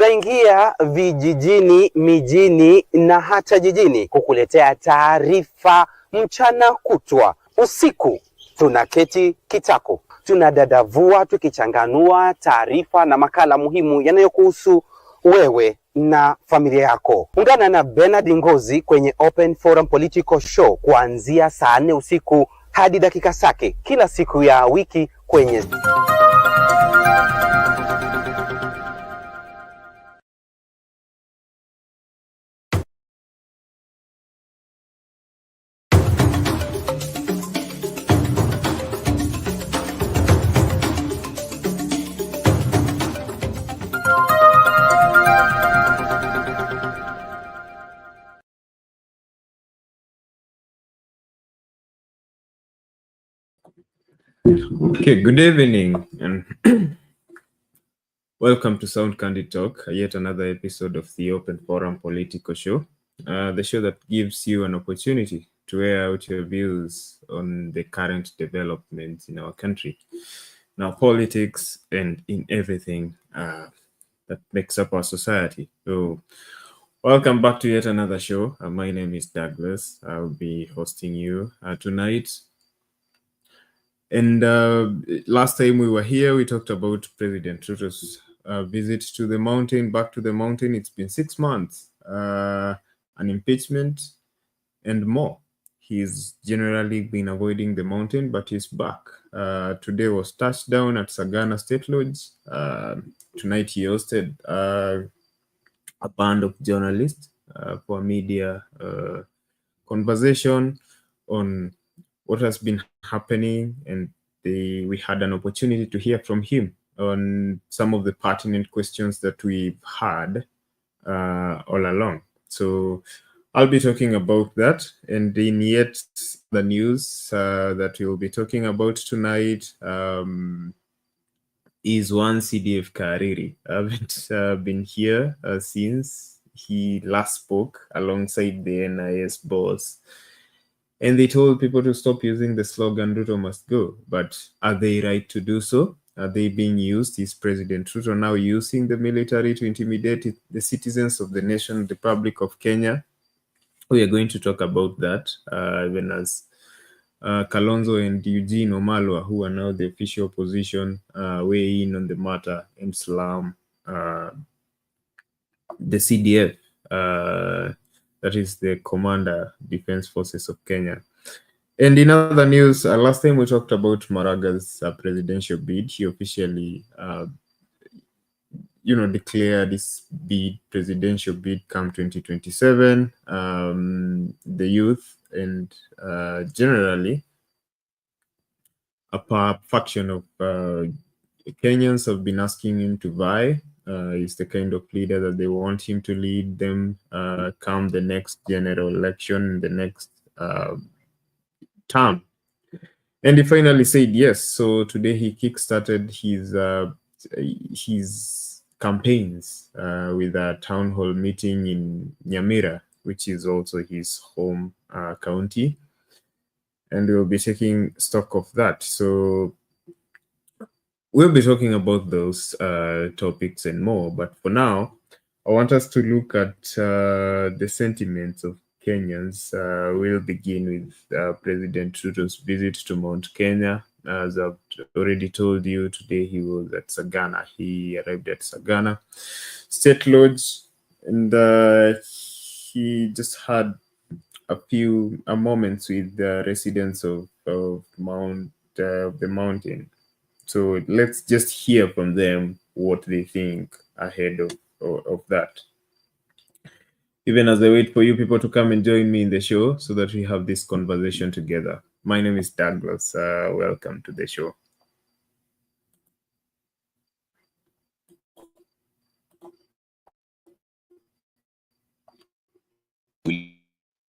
Tunaingia vijijini, mijini na hata jijini kukuletea taarifa mchana kutwa. Usiku tunaketi kitako, tunadadavua tukichanganua taarifa na makala muhimu yanayokuhusu wewe na familia yako. Ungana na Bernard Ngozi kwenye Open Forum Political Show kuanzia saa 4 usiku hadi dakika zake kila siku ya wiki kwenye Okay, good evening and welcome to Sound Candid Talk, yet another episode of the Open Forum Political Show, the show that gives you an opportunity to air out your views on the current developments in our country, in our politics, and in everything that makes up our society. So, welcome back to yet another show. My name is Douglas. I'll be hosting you tonight. And last time we were here, we talked about President Ruto's visit to the mountain, back to the mountain. It's been 6 months, an impeachment and more. He's generally been avoiding the mountain, but he's back. Today was touchdown at Sagana State Lodge. Tonight he hosted a band of journalists for media conversation on what has been happening, and we had an opportunity to hear from him on some of the pertinent questions that we've had all along. So I'll be talking about that, and in yet the news that we'll be talking about tonight is one CDF Kahariri. I haven't been here since he last spoke alongside the NIS boss. And they told people to stop using the slogan, Ruto Must Go. But are they right to do so? Are they being used? Is President Ruto now using the military to intimidate the citizens of the nation, the Republic of Kenya? We are going to talk about that, even as Kalonzo and Eugene Wamalwa, who are now the official opposition, weigh in on the matter and slam the CDF. That is the Commander Defense Forces of Kenya. And in other news, last time we talked about Maraga's presidential bid. He officially, declared this presidential bid come 2027. The youth and generally a faction of Kenyans have been asking him to vie. He's the kind of leader that they want him to lead them come the next general election, the next term. And he finally said yes. So today he kickstarted his campaigns with a town hall meeting in Nyamira, which is also his home county. And we'll be taking stock of that. So we'll be talking about those topics and more, but for now, I want us to look at the sentiments of Kenyans. We'll begin with President Ruto's visit to Mount Kenya. As I've already told you, today he was at Sagana. He arrived at Sagana State Lodge, and he just had a few moments with the residents of the mountain. So let's just hear from them what they think ahead of that. Even as I wait for you people to come and join me in the show so that we have this conversation together. My name is Douglas. Welcome to the show.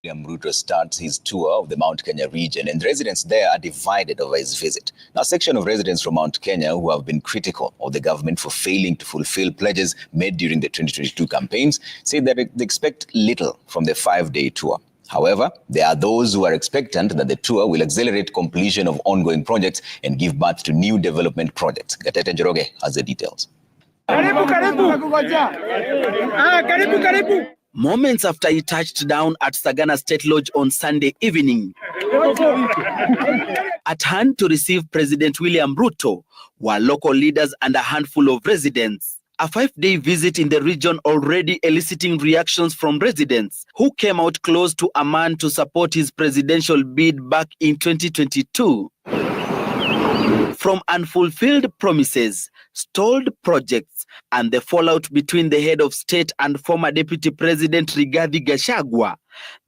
Ruto starts his tour of the Mount Kenya region, and residents there are divided over his visit. Now, a section of residents from Mount Kenya who have been critical of the government for failing to fulfill pledges made during the 2022 campaigns say that they expect little from the 5-day tour. However, there are those who are expectant that the tour will accelerate completion of ongoing projects and give birth to new development projects. Gatete Njoroge has the details. Moments after he touched down at Sagana State Lodge on Sunday evening, at hand to receive President William Ruto were local leaders and a handful of residents. A 5-day visit in the region already eliciting reactions from residents who came out close to a man to support his presidential bid back in 2022. From unfulfilled promises, stalled projects, and the fallout between the head of state and former Deputy President Gachagua,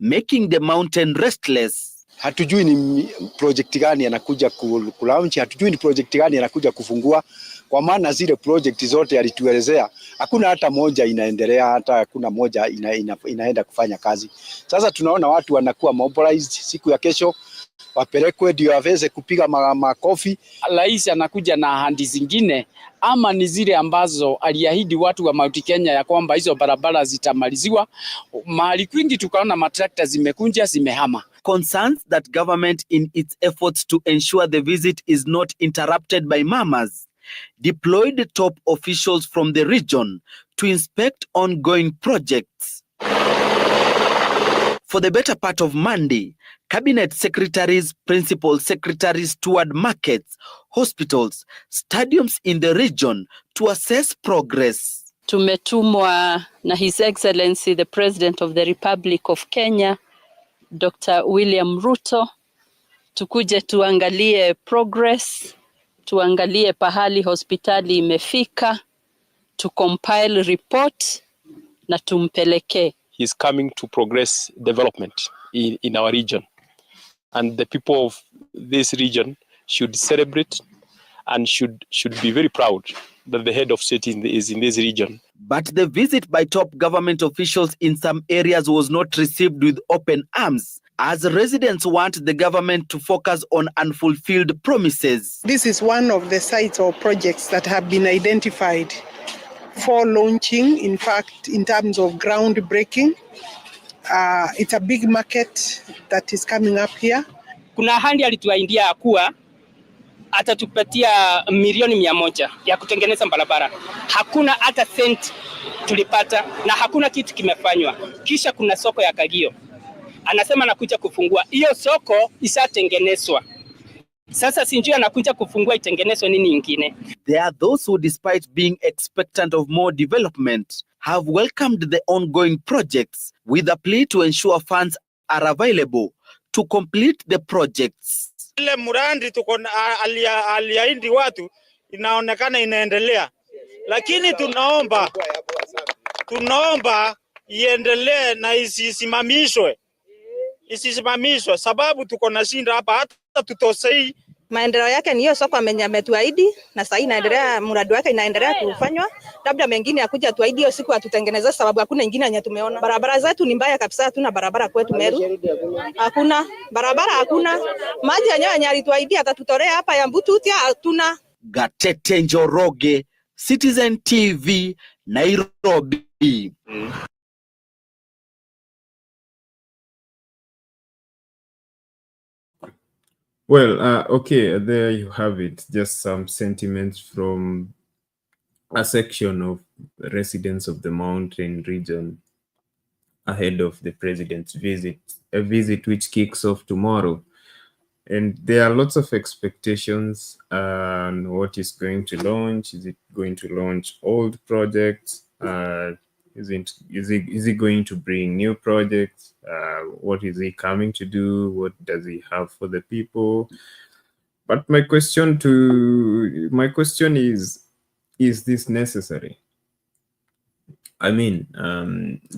making the mountain restless. Hatujui ni project gani anakuja kulaunch, hatujui ni project gani anakuja kufungua, kwa maana zile project zote alituelezea hakuna hata moja inaendelea, hata hakuna moja inaenda kufanya kazi. Sasa tunaona watu wanakuwa mobilized siku ya kesho wapelekwe ndio aweze kupiga makofi. Rais anakuja na ahadi zingine ama ni zile ambazo aliahidi watu wa Mount Kenya ya kwamba hizo barabara zitamaliziwa. Mahali kwingi tukaona matrakta zimekunja zimehama. Concerns that government in its efforts to ensure the visit is not interrupted by murmurs deployed top officials from the region to inspect ongoing projects. For the better part of Monday, cabinet secretaries, principal secretaries toured markets, hospitals, stadiums in the region to assess progress. Tumetumwa na His Excellency the President of the Republic of Kenya, Dr. William Ruto, tukuje tuangalie progress, tuangalie pahali hospitali imefika, to compile report na tumpeleke. He's coming to progress development in our region. And the people of this region should celebrate and should be very proud that the head of state is in this region. But the visit by top government officials in some areas was not received with open arms, as residents want the government to focus on unfulfilled promises. This is one of the sites or projects that have been identified for launching, in fact, in terms of groundbreaking. It's a big market that is coming up here. Kuna ahadi alituahidia kuwa atatupatia milioni 100 ya kutengeneza barabara. Hakuna hata cent tulipata na hakuna kitu kimefanywa. Kisha kuna soko ya Kagio. Anasema anakuja kufungua. Hiyo soko isatengenezwa. Sasa sinjui anakuja kufungua itengenezwe nini ingine. There are those who, despite being expectant of more development, have welcomed the ongoing projects with a plea to ensure funds are available to complete the projects. Ile murandi tuko aliahidi watu inaonekana inaendelea, lakini tunaomba iendelee na isisimamishwe sababu tuko na shinda hapa hata tutosei. Maendeleo yake ni hiyo soko ametuahidi na sasa inaendelea, mradi wake inaendelea kufanywa. Labda mengine akuja tuahidi hiyo siku atutengenezea, sababu hakuna nyingine yenye tumeona. Barabara zetu ni mbaya kabisa, hatuna barabara kwetu Meru. Hakuna barabara, hakuna maji yenyewe alituahidi atatutorea hapa ya Mbututi, hatuna. Gatete Njoroge, Citizen TV, Nairobi. Well, okay, there you have it. Just some sentiments from a section of residents of the mountain region ahead of the president's visit, a visit which kicks off tomorrow. And there are lots of expectations on what is going to launch. Is it going to launch old projects? Is he going to bring new projects? What is he coming to do? What does he have for the people? But my question is this necessary? I mean,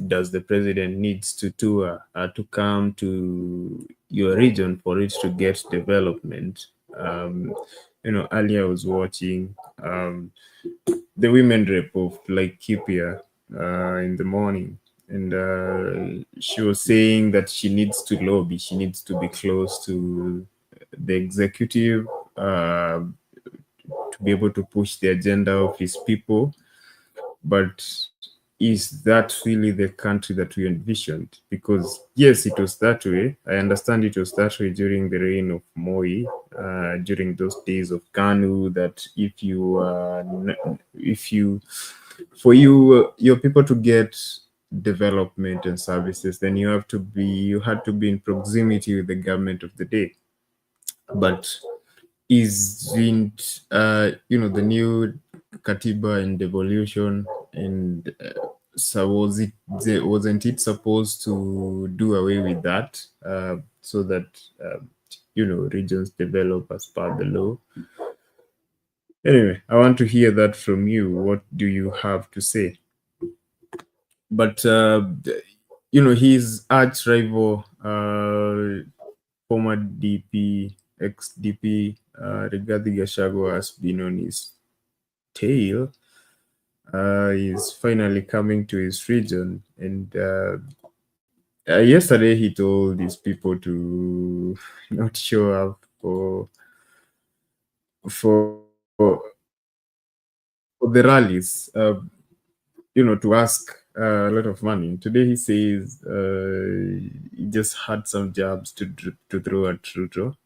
does the president needs to tour to come to your region for it to get development? Earlier I was watching the women rep of Laikipia in the morning, and she was saying that she needs to lobby, she needs to be close to the executive to be able to push the agenda of his people. But is that really the country that we envisioned? Because yes, it was that way. I understand it was that way during the reign of Moi, during those days of KANU, that for your people to get development and services, then you had to be in proximity with the government of the day. But isn't the new Katiba and devolution, and so wasn't it supposed to do away with that, so that regions develop as per the law? Anyway, I want to hear that from you. What do you have to say? But his arch rival, former DP, ex-DP, Rigathi Gachagua, has been on his tail. He's finally coming to his region, and yesterday he told his people to not show up for the rallies, to ask a lot of money. Today he says he just had some jabs to throw at Ruto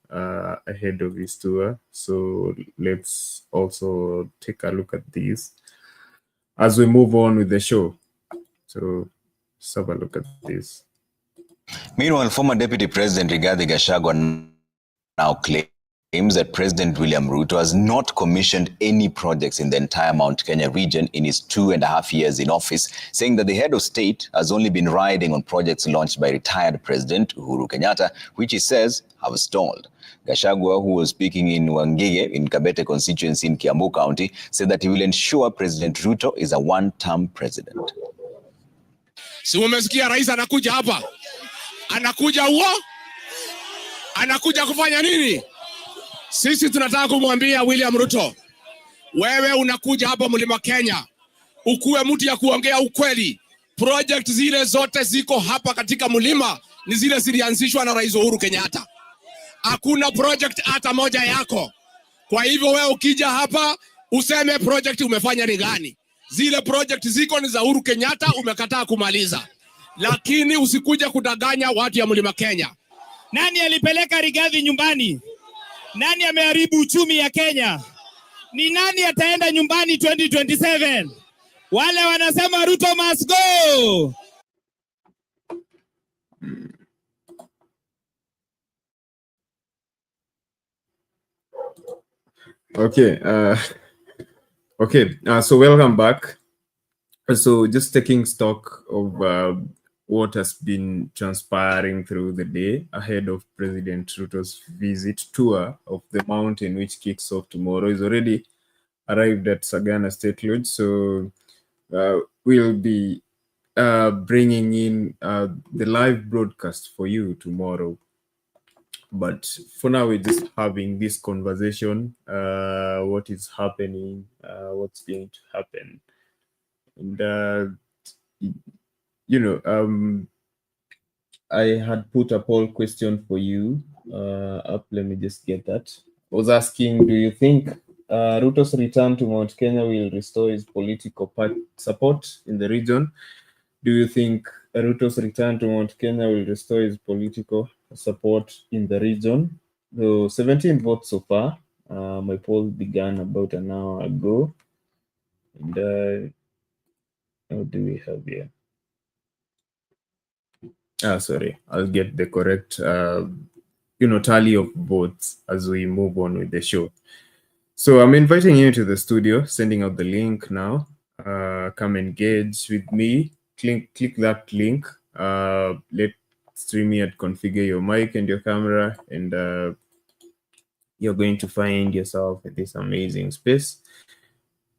ahead of his tour. So let's also take a look at these as we move on with the show. So let's have a look at this. Meanwhile, former Deputy President Rigathi Gachagua now claims that President William Ruto has not commissioned any projects in the entire Mount Kenya region in his 2.5 years in office, saying that the head of state has only been riding on projects launched by retired President Uhuru Kenyatta, which he says have stalled. Gachagua, who was speaking in Wangige in Kabete constituency in Kiambu County, said that he will ensure President Ruto is a one-term president. Si umesikia rais anakuja hapa? Anakuja huo? Anakuja kufanya nini? Sisi tunataka kumwambia William Ruto, wewe unakuja hapa Mlima Kenya, ukuwe mtu ya kuongea ukweli. Project zile zote ziko hapa katika mlima ni zile zilianzishwa na Rais Uhuru Kenyatta. Hakuna project hata moja yako. Kwa hivyo wewe ukija hapa useme project umefanya ni gani. Zile project ziko ni za Uhuru Kenyatta, umekataa kumaliza. Lakini usikuja kudanganya watu ya Mlima Kenya. Nani alipeleka Rigathi nyumbani? Nani ameharibu uchumi ya Kenya? Ni nani ataenda nyumbani 2027? Wale wanasema Ruto must go. Okay. So welcome back. So just taking stock of what has been transpiring through the day ahead of President Ruto's tour of the mountain, which kicks off tomorrow. He's already arrived at Sagana State Lodge, so we'll be bringing in the live broadcast for you tomorrow. But for now, we're just having this conversation, what is happening, what's going to happen. And I had put a poll question for you up. Let me just get that. I was asking, do you think Ruto's return to Mount Kenya will restore his political support in the region? Do you think Ruto's return to Mount Kenya will restore his political support in the region? So 17 votes so far. My poll began about an hour ago. And what do we have here? Sorry, I'll get the correct tally of votes as we move on with the show. So I'm inviting you to the studio, sending out the link now. Come engage with me. Click that link. Let's stream me and configure your mic and your camera, and you're going to find yourself in this amazing space,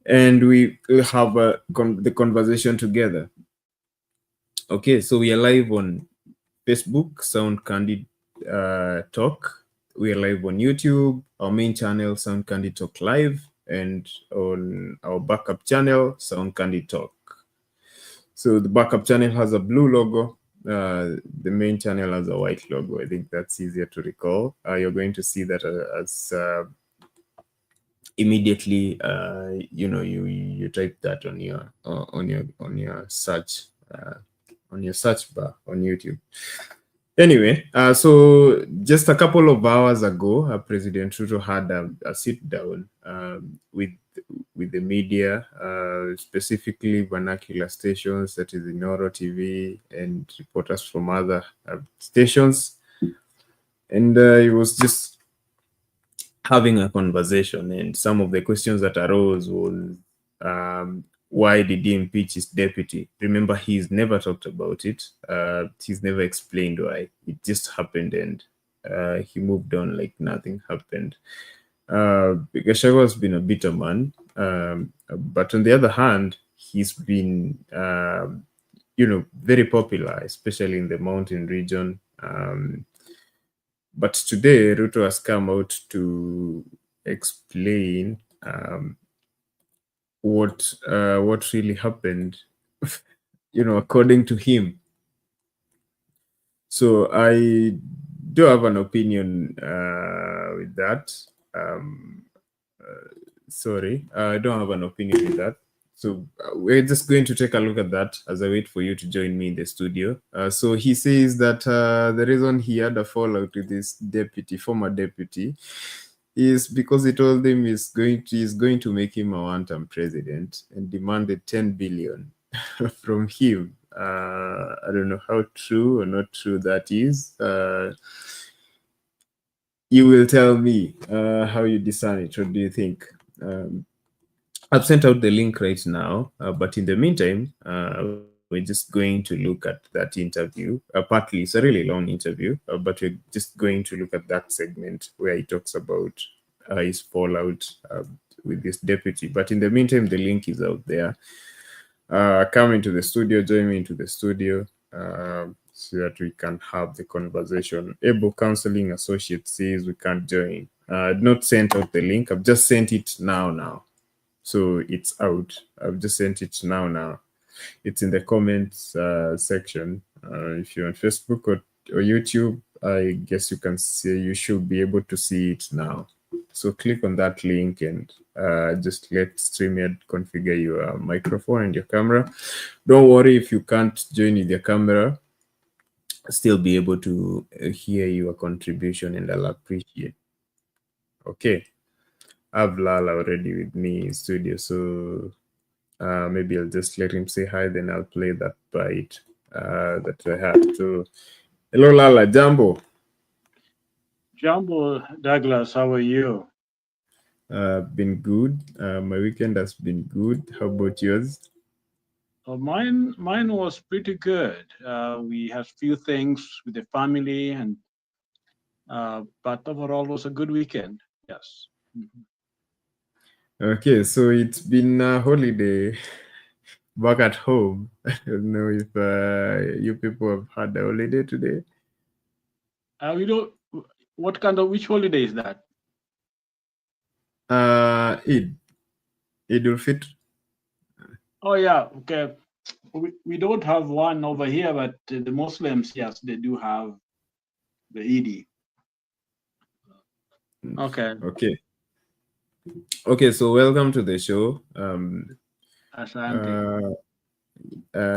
and we will have the conversation together. Okay, so we are live on Facebook, Sound Candy Talk. We are live on YouTube, our main channel, Sound Candy Talk Live, and on our backup channel, Sound Candy Talk. So the backup channel has a blue logo. The main channel has a white logo. I think that's easier to recall. You're going to see that immediately, you type that on your search bar on YouTube. Anyway, so just a couple of hours ago, President Ruto had a sit down with the media, specifically vernacular stations, that is Inoro TV, and reporters from other stations, and he was just having a conversation. And some of the questions that arose was, why did he impeach his deputy? Remember, he's never talked about it. He's never explained why. It just happened, and he moved on like nothing happened. Gachagua has been a bitter man, but on the other hand, he's been, very popular, especially in the mountain region. But today, Ruto has come out to explain what really happened, according to him. So I do have an opinion with that. Sorry, I don't have an opinion with that. So we're just going to take a look at that as I wait for you to join me in the studio. So he says that the reason he had a fallout with this former deputy, is because he told him he's going to make him a one-term president, and demanded 10 billion from him. I don't know how true or not true that is. You will tell me how you discern it. What do you think? I've sent out the link right now, but in the meantime, we're just going to look at that interview. Partly, it's a really long interview, but we're just going to look at that segment where he talks about his fallout with this deputy. But in the meantime, the link is out there. Come into the studio, join me into the studio, so that we can have the conversation. Able Counseling Associate says we can't join. I've not sent out the link. I've just sent it now. So it's out. I've just sent it now. It's in the comments section. If you're on Facebook or YouTube, I guess you should be able to see it now. So click on that link and just let StreamYard configure your microphone and your camera. Don't worry if you can't join with your camera. Still be able to hear your contribution, and I'll appreciate. Okay. I have Lal already with me in studio, so maybe I'll just let him say hi, then I'll play that bite that I had. So, hello, Lala, Jambo. Jambo, Douglas, how are you? Been good. My weekend has been good. How about yours? Mine was pretty good. We had few things with the family, and but overall was a good weekend. Yes. Mm-hmm. Okay, so it's been a holiday back at home. I don't know if you people have had a holiday today. Which holiday is that? Eid ul-Fitr. Oh yeah, okay. We don't have one over here, but the Muslims, yes, they do have the Eid. Okay. Okay, so welcome to the show.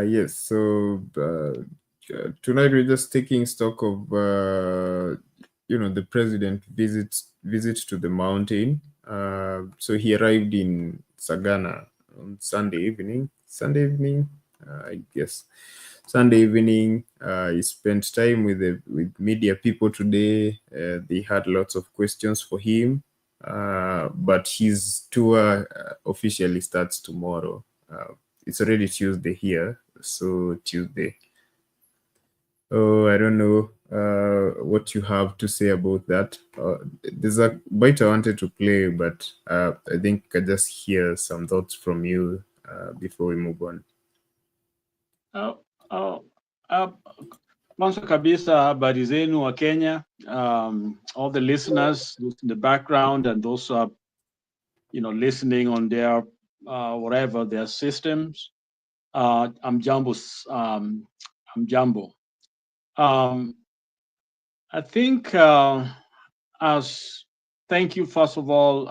Yes, so tonight we're just taking stock of the president visit to the mountain. So he arrived in Sagana on Sunday evening, I guess. Sunday evening, he spent time with media people today. They had lots of questions for him, but his tour officially starts tomorrow. It's already Tuesday here, so Tuesday. Oh, I don't know what you have to say about that. There's a bite I wanted to play, but I think I just hear some thoughts from you before we move on. Kwanza kabisa, habari zenu wa Kenya, all the listeners in the background and those listening on their whatever their systems. I'm Jambo. I think thank you first of all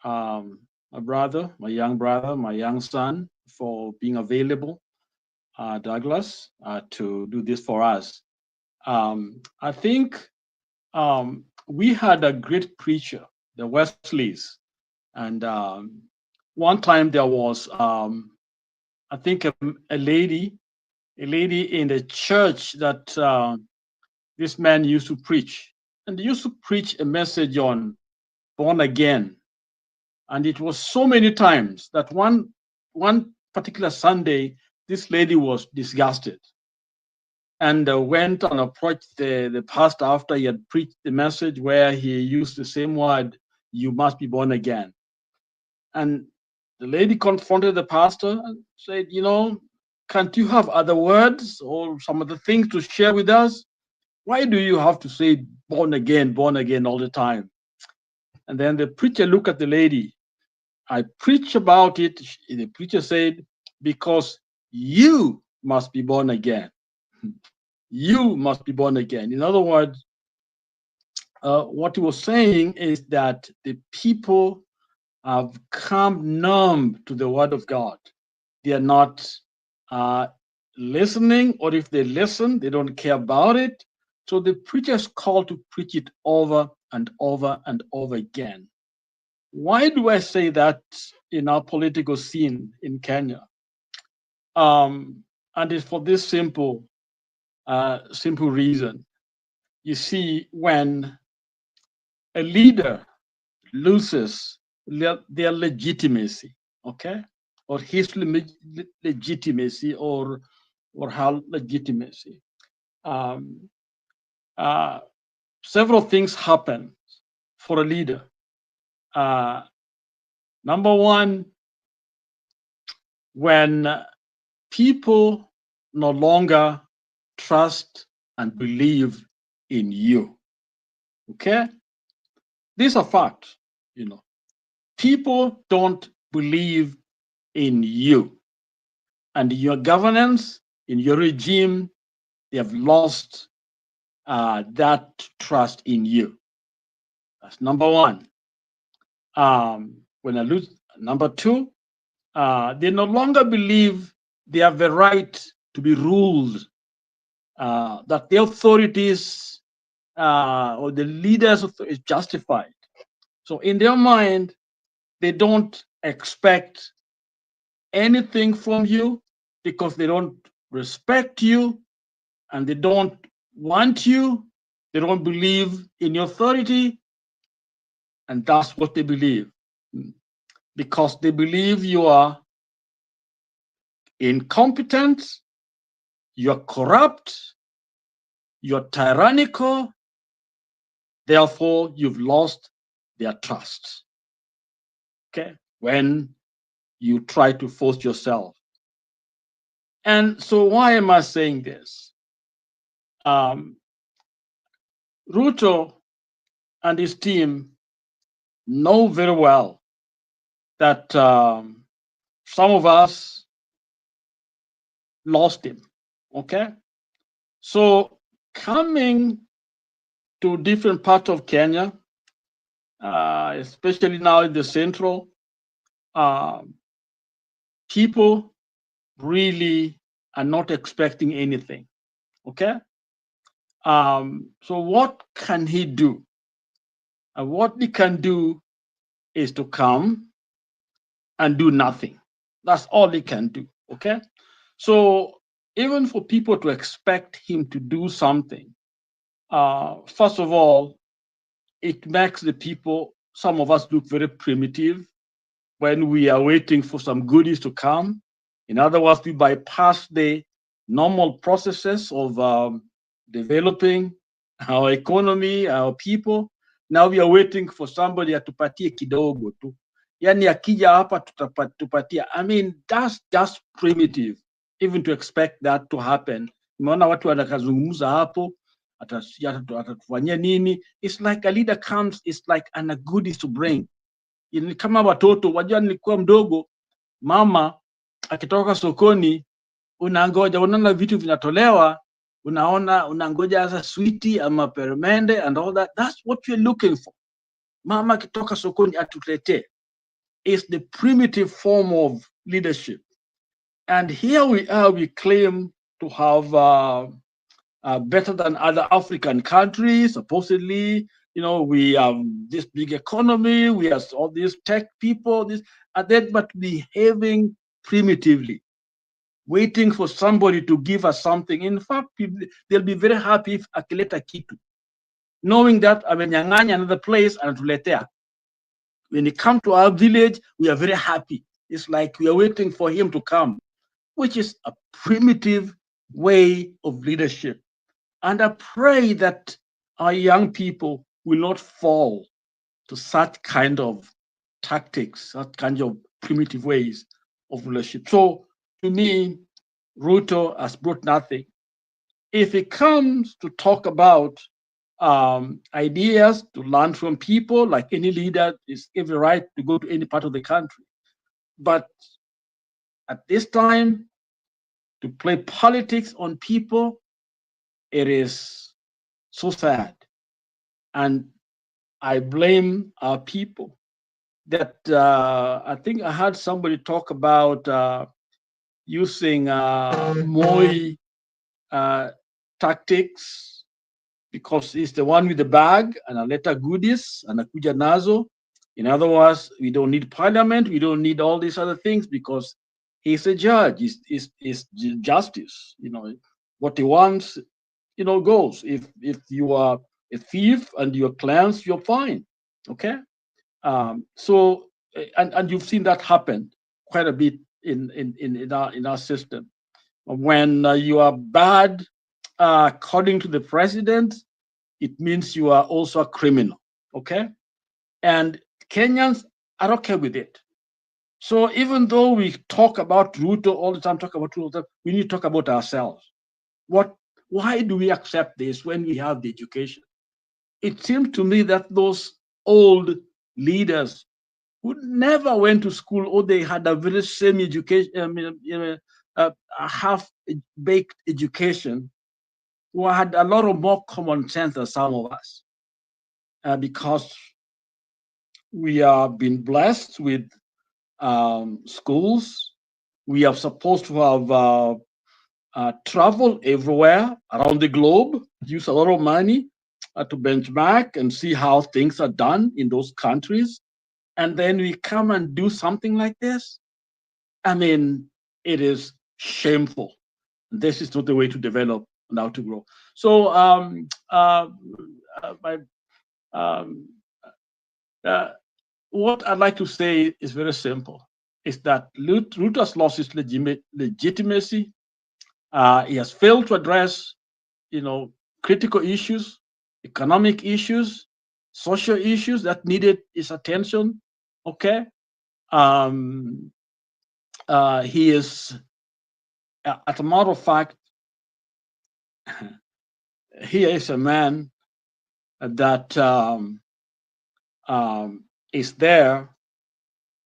my brother, my young son, for being available, Douglas, to do this for us. I think we had a great preacher, the Wesleys, and one time there was, I think, a lady in the church that this man used to preach, and he used to preach a message on born again. And it was so many times that one particular Sunday, this lady was disgusted and went and approached the pastor after he had preached the message where he used the same word, "You must be born again." And the lady confronted the pastor and said, can't you have other words or some other things to share with us? Why do you have to say born again all the time? And then the preacher looked at the lady. I preach about it. The preacher said, because you must be born again. You must be born again. In other words, what he was saying is that the people have come numb to the word of God. They are not listening, or if they listen, they don't care about it. So the preacher is called to preach it over and over and over again. Why do I say that in our political scene in Kenya? And it's for this simple reason. You see, when a leader loses their legitimacy, okay, or his legitimacy or her legitimacy, several things happen for a leader. Number one, when people no longer trust and believe in you, okay? These are facts, People don't believe in you and your governance, in your regime. They have lost that trust in you. That's number one. When I lose, number two, they no longer believe they have the right to be ruled, that the authorities or the leaders is justified. So in their mind, they don't expect anything from you because they don't respect you and they don't want you. They don't believe in your authority, and that's what they believe, because they believe you are incompetent, you're corrupt, you're tyrannical, therefore you've lost their trust. Okay, when you try to force yourself. And so why am I saying this? Ruto and his team know very well that some of us lost him, okay? So coming to different parts of Kenya, especially now in the central, people really are not expecting anything, okay? So what can he do? And what he can do is to come and do nothing. That's all he can do, okay? So even for people to expect him to do something, first of all, it makes the people, some of us, look very primitive when we are waiting for some goodies to come. In other words, we bypass the normal processes of developing our economy, our people. Now we are waiting for somebody atupatie kidogo tu. Yani akija hapa tupatia. I mean, that's just primitive, even to expect that to happen. Umeona watu wanakazungumza hapo, atatufanyia nini? It's like a leader comes, it's like a goodies to bring. Kama watoto, wajua nilikuwa mdogo, mama akitoka sokoni, unangoja, unaona vitu vinatolewa, unangoja as a sweetie ama peremende and all that. That's what you're looking for. Mama akitoka sokoni atuletee. is the primitive form of leadership. And here we are, we claim to have better than other African countries, supposedly. You know, we have this big economy, we have all these tech people, but behaving primitively, waiting for somebody to give us something. In fact, they'll be very happy if akileta kitu, knowing that amenyang'anya another place anatuletea. When he come to our village, we are very happy. It's like we are waiting for him to come, which is a primitive way of leadership. And I pray that our young people will not fall to such kind of tactics, such kind of primitive ways of leadership. So to me, Ruto has brought nothing. If it comes to talk about ideas to learn from people, like any leader is every right to go to any part of the country. But at this time, to play politics on people, it is so sad. And I blame our people that I think I heard somebody talk about using Moi tactics, because he's the one with the bag and analeta goodies and akuja nazo. In other words, we don't need parliament, we don't need all these other things because he's a judge, he's justice. You know, what he wants, you know, goes. If you are a thief and your clients, you're fine. Okay. So and you've seen that happen quite a bit in our system. When you are bad, according to the president, it means you are also a criminal. Okay. And Kenyans are okay with it. So even though we talk about Ruto all the time, we need to talk about ourselves. Why do we accept this when we have the education? It seemed to me that those old leaders who never went to school, or they had a very same education, a half-baked education, who had a lot of more common sense than some of us, because we have been blessed with schools. We are supposed to have travel everywhere around the globe, use a lot of money to benchmark and see how things are done in those countries. And then we come and do something like this. I mean, it is shameful. This is not the way to develop and how to grow. So what I'd like to say is very simple. Is that Ruto has lost his legitimacy. He has failed to address, critical issues, economic issues, social issues that needed his attention. Okay, he is, as a matter of fact, he is a man that is there.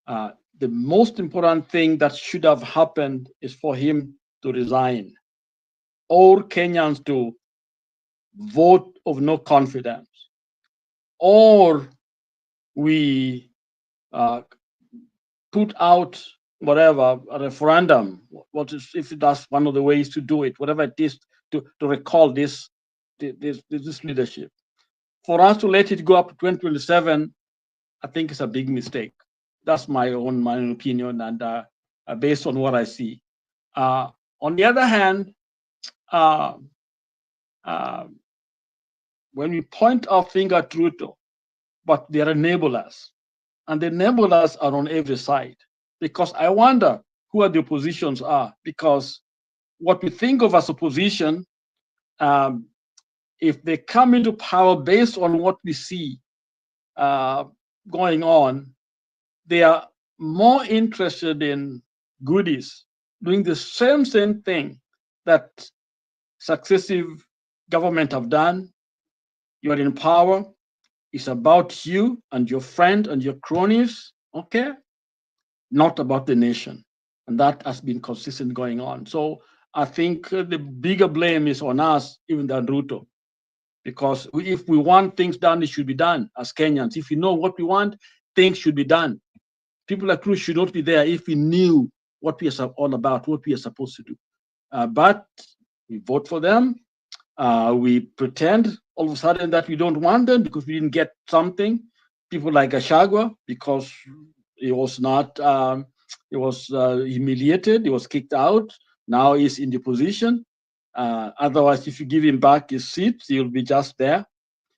The most important thing that should have happened is for him to resign, or Kenyans to vote of no confidence, or we put out whatever, a referendum. What is, if that's one of the ways to do it, whatever it is, to recall this leadership. For us to let it go up to 2027, I think it's a big mistake. That's my own opinion, and based on what I see. On the other hand, when we point our finger at Ruto, but they are enablers, and the enablers are on every side, because I wonder who the oppositions are, because what we think of as opposition, if they come into power based on what we see going on, they are more interested in goodies, doing the same thing that successive government have done. You are in power. It's about you and your friend and your cronies, okay? Not about the nation. And that has been consistent going on. So I think the bigger blame is on us, even than Ruto. Because if we want things done, it should be done as Kenyans. If we know what we want, things should be done. People like Ruto should not be there if we knew what we are all about, what we are supposed to do. But we vote for them. We pretend all of a sudden that we don't want them because we didn't get something. People like Gachagua, because he was not, he was humiliated, he was kicked out. Now he's in the position. Otherwise, if you give him back his seat, he'll be just there.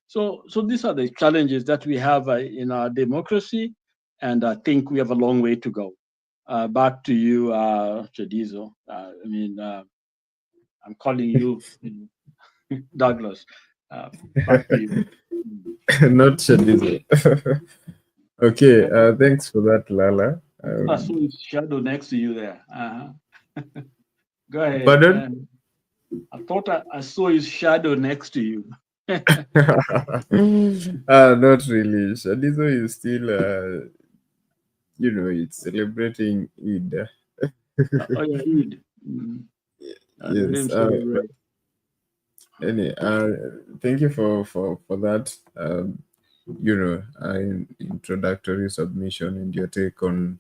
So these are the challenges that we have in our democracy, and I think we have a long way to go. Back to you, Chedizo. I'm calling you Douglas. Back to you. Not Chedizo. Okay, thanks for that, Lala. I saw his shadow next to you there. Go ahead. Pardon? I thought I saw his shadow next to you. Not really. Chedizo is still, it's celebrating Eid. Oh, yeah, Eid. Yes. Anyway, thank you for that. Introductory submission and your take on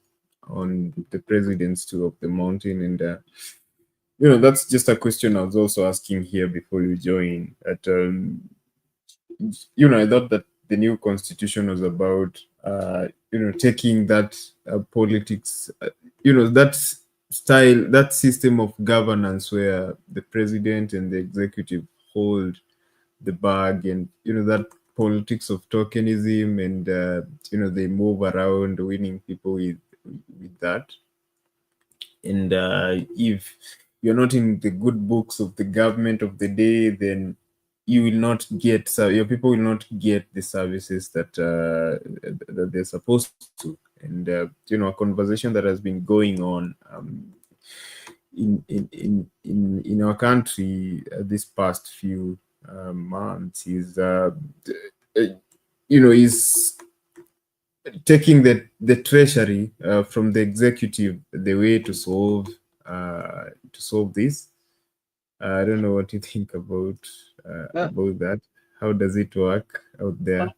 the president's tour of the mountain, and that's just a question I was also asking here before you join. I thought that the new constitution was about taking that politics, that style, that system of governance where the president and the executive hold the bag, and that politics of tokenism, and they move around winning people with that. And if you're not in the good books of the government of the day, then you will not get, your people will not get the services that they're supposed to. And a conversation that has been going on in our country this past few months is is taking the treasury from the executive the way to solve this. I don't know what you think about that. How does it work out there?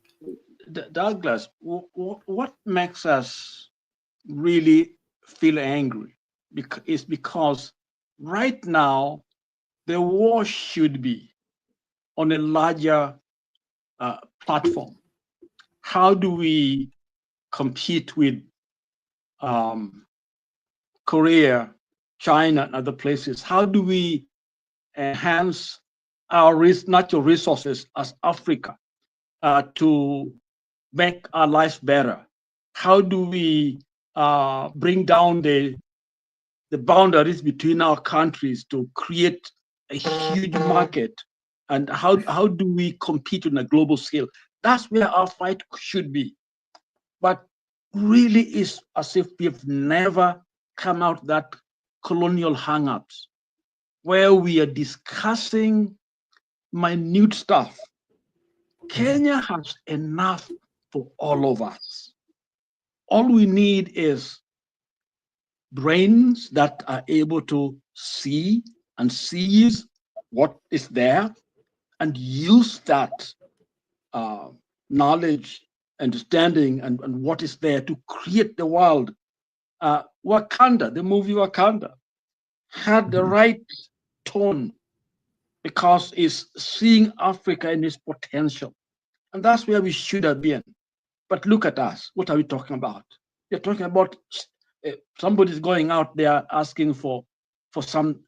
Douglas, what makes us really feel angry is because right now the war should be on a larger platform. How do we compete with Korea, China, and other places? How do we enhance our natural resources as Africa to make our lives better? How do we bring down the boundaries between our countries to create a huge market? And how do we compete on a global scale? That's where our fight should be. But really is as if we've never come out that colonial hang-ups where we are discussing minute stuff. Kenya has enough for all of us. All we need is brains that are able to see and seize what is there and use that knowledge, understanding, and what is there to create the world. Wakanda, the movie Wakanda, had the right tone because it's seeing Africa in its potential. And that's where we should have been. But look at us. What are we talking about? We're talking about somebody's going out there asking for some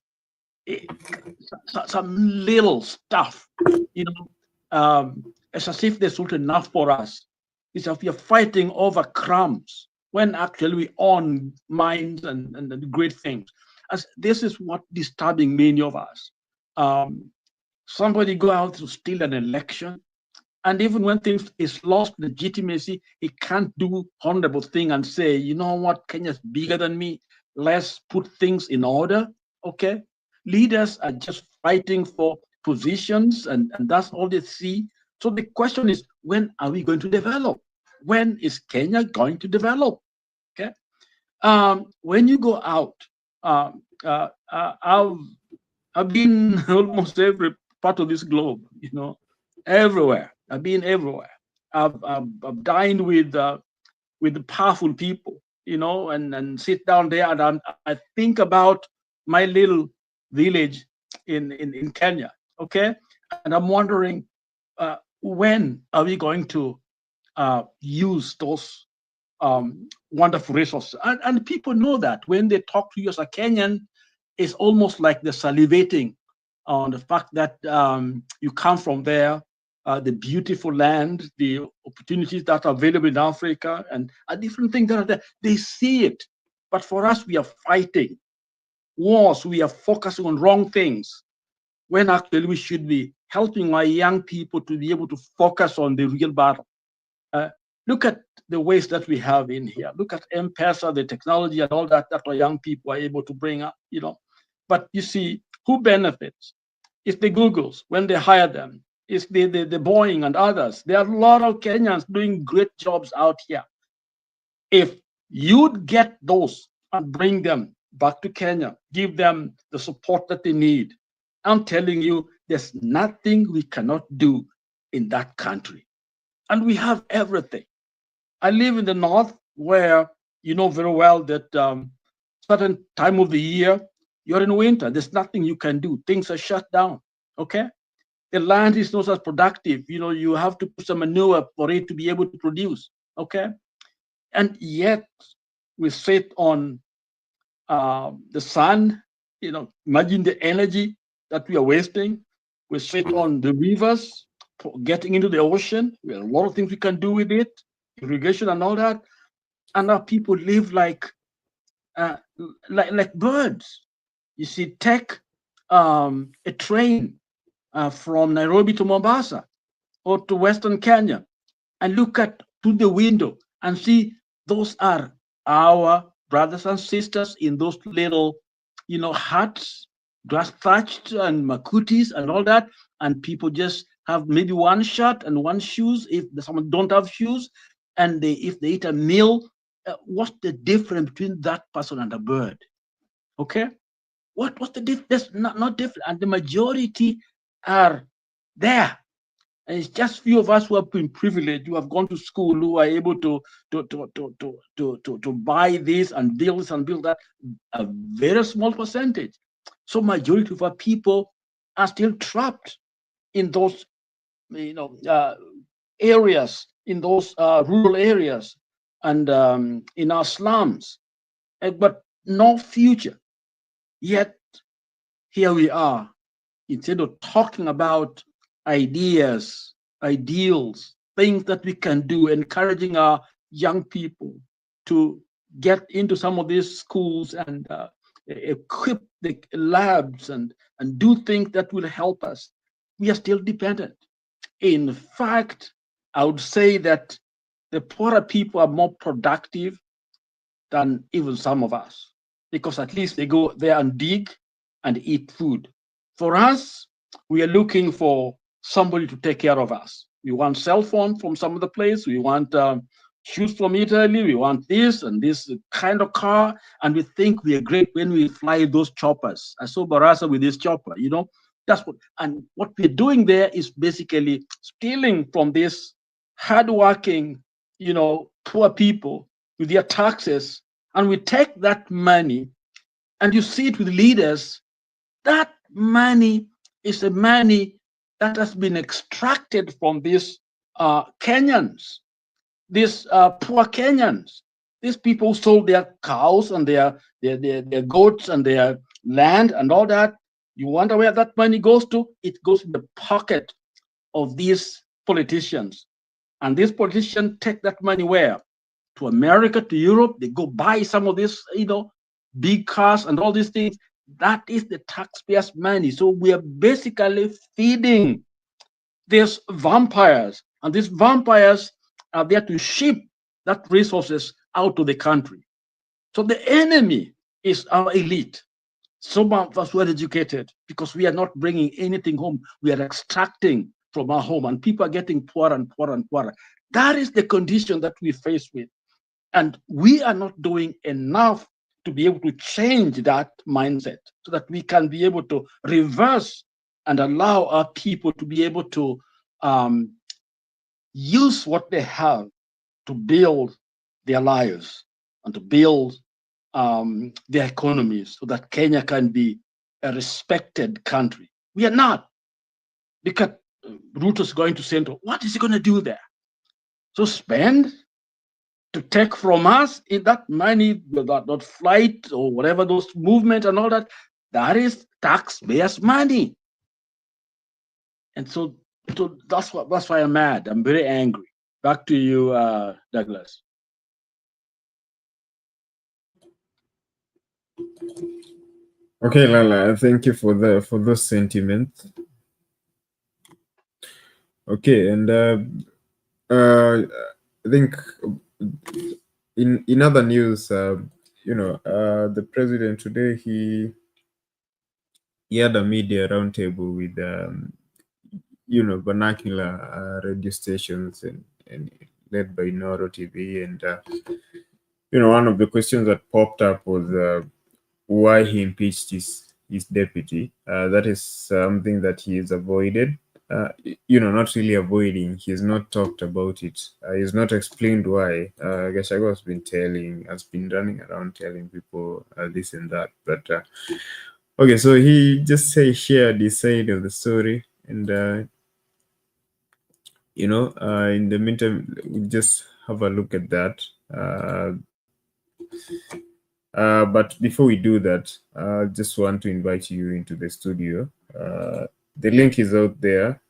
little stuff. It's as if there's not enough for us. It's as if we are fighting over crumbs when actually we own minds and great things. As this is what disturbing many of us. Somebody go out to steal an election, and even when things is lost legitimacy, he can't do honorable thing and say, you know what, Kenya's bigger than me. Let's put things in order. Okay, leaders are just fighting for positions, and that's all they see. So the question is, when are we going to develop? When is Kenya going to develop? Okay, when you go out, I've been almost every part of this globe, everywhere. I've been everywhere. I've dined with the powerful people. and sit down there and I think about my little village in Kenya, okay? And I'm wondering, when are we going to use those wonderful resources? And people know that when they talk to you as a Kenyan, it's almost like they're salivating on the fact that you come from there, the beautiful land, the opportunities that are available in Africa, and different things that are there. They see it. But for us, we are fighting wars. We are focusing on wrong things, when actually we should be helping our young people to be able to focus on the real battle. Look at the ways that we have in here. Look at M-Pesa, the technology and all that our young people are able to bring up, But you see, who benefits? It's the Googles when they hire them. It's the Boeing and others. There are a lot of Kenyans doing great jobs out here. If you'd get those and bring them back to Kenya, give them the support that they need, I'm telling you, there's nothing we cannot do in that country. And we have everything. I live in the north, where you know very well that certain time of the year, you're in winter. There's nothing you can do. Things are shut down, okay? The land is not as productive. You have to put some manure for it to be able to produce, okay? And yet we sit on the sun, imagine the energy that we are wasting. We sit on the rivers, getting into the ocean. We have a lot of things we can do with it, irrigation and all that. And our people live like birds. You see, take a train from Nairobi to Mombasa or to Western Kenya and look through the window and see those are our brothers and sisters in those little, huts, grass thatched and makutis and all that. And people just have maybe one shirt and one shoes if someone don't have shoes. And if they eat a meal, what's the difference between that person and a bird? Okay? What's the difference? That's not different. And the majority are there. And it's just few of us who have been privileged, who have gone to school, who are able to buy this and build this and build that. A very small percentage. So majority of our people are still trapped in those, areas, in those rural areas, and in our slums, but no future. Yet here we are, instead of talking about ideas, ideals, things that we can do, encouraging our young people to get into some of these schools and equip the labs and do things that will help us. We are still dependent. In fact, I would say that the poorer people are more productive than even some of us, because at least they go there and dig and eat food. For us, we are looking for somebody to take care of us. We want cell phone from some other place. We want shoes from Italy. We want this and this kind of car. And we think we are great when we fly those choppers. I saw Barasa with this chopper, That's what we're doing there is basically stealing from this hardworking, poor people with their taxes. And we take that money, and you see it with leaders. That money is the money that has been extracted from these Kenyans, these poor Kenyans. These people sold their cows and their goats and their land and all that. You wonder where that money goes to? It goes in the pocket of these politicians. And these politicians take that money where? To America, to Europe. They go buy some of this, big cars and all these things. That is the taxpayers' money. So we are basically feeding these vampires. And these vampires are there to ship that resources out to the country. So the enemy is our elite. Some of us were educated because we are not bringing anything home. We are extracting from our home, and people are getting poorer and poorer and poorer. That is the condition that we face with. And we are not doing enough to be able to change that mindset so that we can be able to reverse and allow our people to be able to use what they have to build their lives. and to build their economies so that Kenya can be a respected country. We are not. Because Ruto's going to Central. What is he going to do there? So spend to take from us in that money, that flight or whatever, those movements and all that, that is taxpayers' money. And so that's why I'm mad. I'm very angry. Back to you, Douglas. Okay, Lala, thank you for those sentiments. Okay, and I think in other news, the president today he had a media roundtable with vernacular radio stations and led by Noro TV, and one of the questions that popped up was why he impeached his deputy. That is something that he has avoided. Not really avoiding. He's not talked about it. He's not explained why. Gachagua has been running around telling people this and that. But okay, so he just shared his side of the story, and in the meantime, we just have a look at that. But before we do that, I just want to invite you into the studio. The link is out there.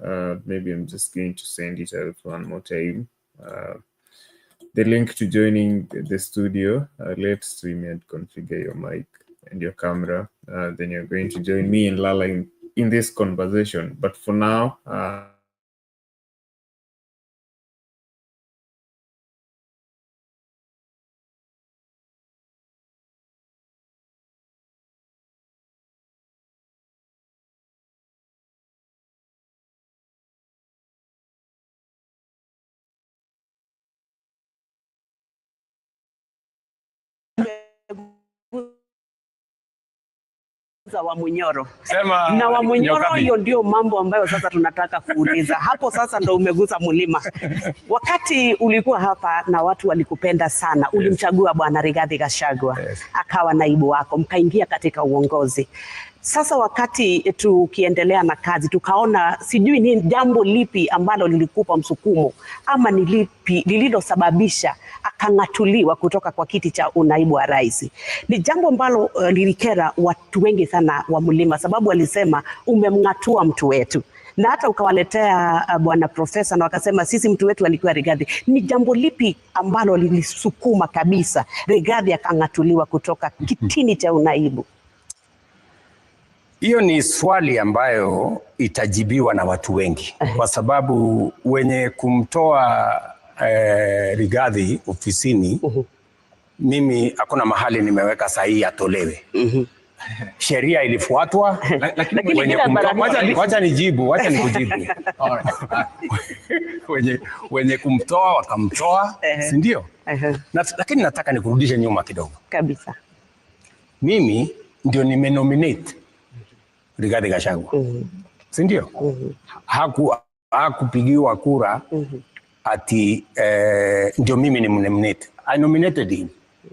Maybe I'm just going to send it out one more time. The link to joining the studio. Let's stream and configure your mic and your camera. Then you're going to join me and Lala in this conversation. But for now, za Wamunyoro na Wamunyoro, hiyo ndio mambo ambayo sasa tunataka kuuliza hapo. Sasa ndo umegusa mlima. Wakati ulikuwa hapa na watu walikupenda sana, ulimchagua Bwana Rigathi Gachagua akawa naibu wako, mkaingia katika uongozi. Sasa wakati tukiendelea na kazi tukaona, sijui ni jambo lipi ambalo lilikupa msukumo ama ni lipi lililosababisha akang'atuliwa kutoka kwa kiti cha unaibu wa rais. Ni jambo ambalo lilikera watu wengi sana wa mlima, sababu walisema umemng'atua mtu wetu, na hata ukawaletea bwana profesa na wakasema sisi mtu wetu alikuwa Rigathi. Ni jambo lipi ambalo lilisukuma kabisa Rigathi akang'atuliwa kutoka kitini cha unaibu? Hiyo ni swali ambayo itajibiwa na watu wengi, kwa sababu wenye kumtoa Rigathi ofisini, mimi hakuna mahali nimeweka sahihi atolewe. Sheria ilifuatwa, lakini wacha nikujibu. wenye kumtoa wakamtoa, si ndio? Lakini nataka nikurudishe nyuma kidogo. Kabisa. Mimi ndio nimenominate Rigathi Gachagua. Si ndio? Hakupigiwa kura ati ndio mimi ni nominate. I nominated him.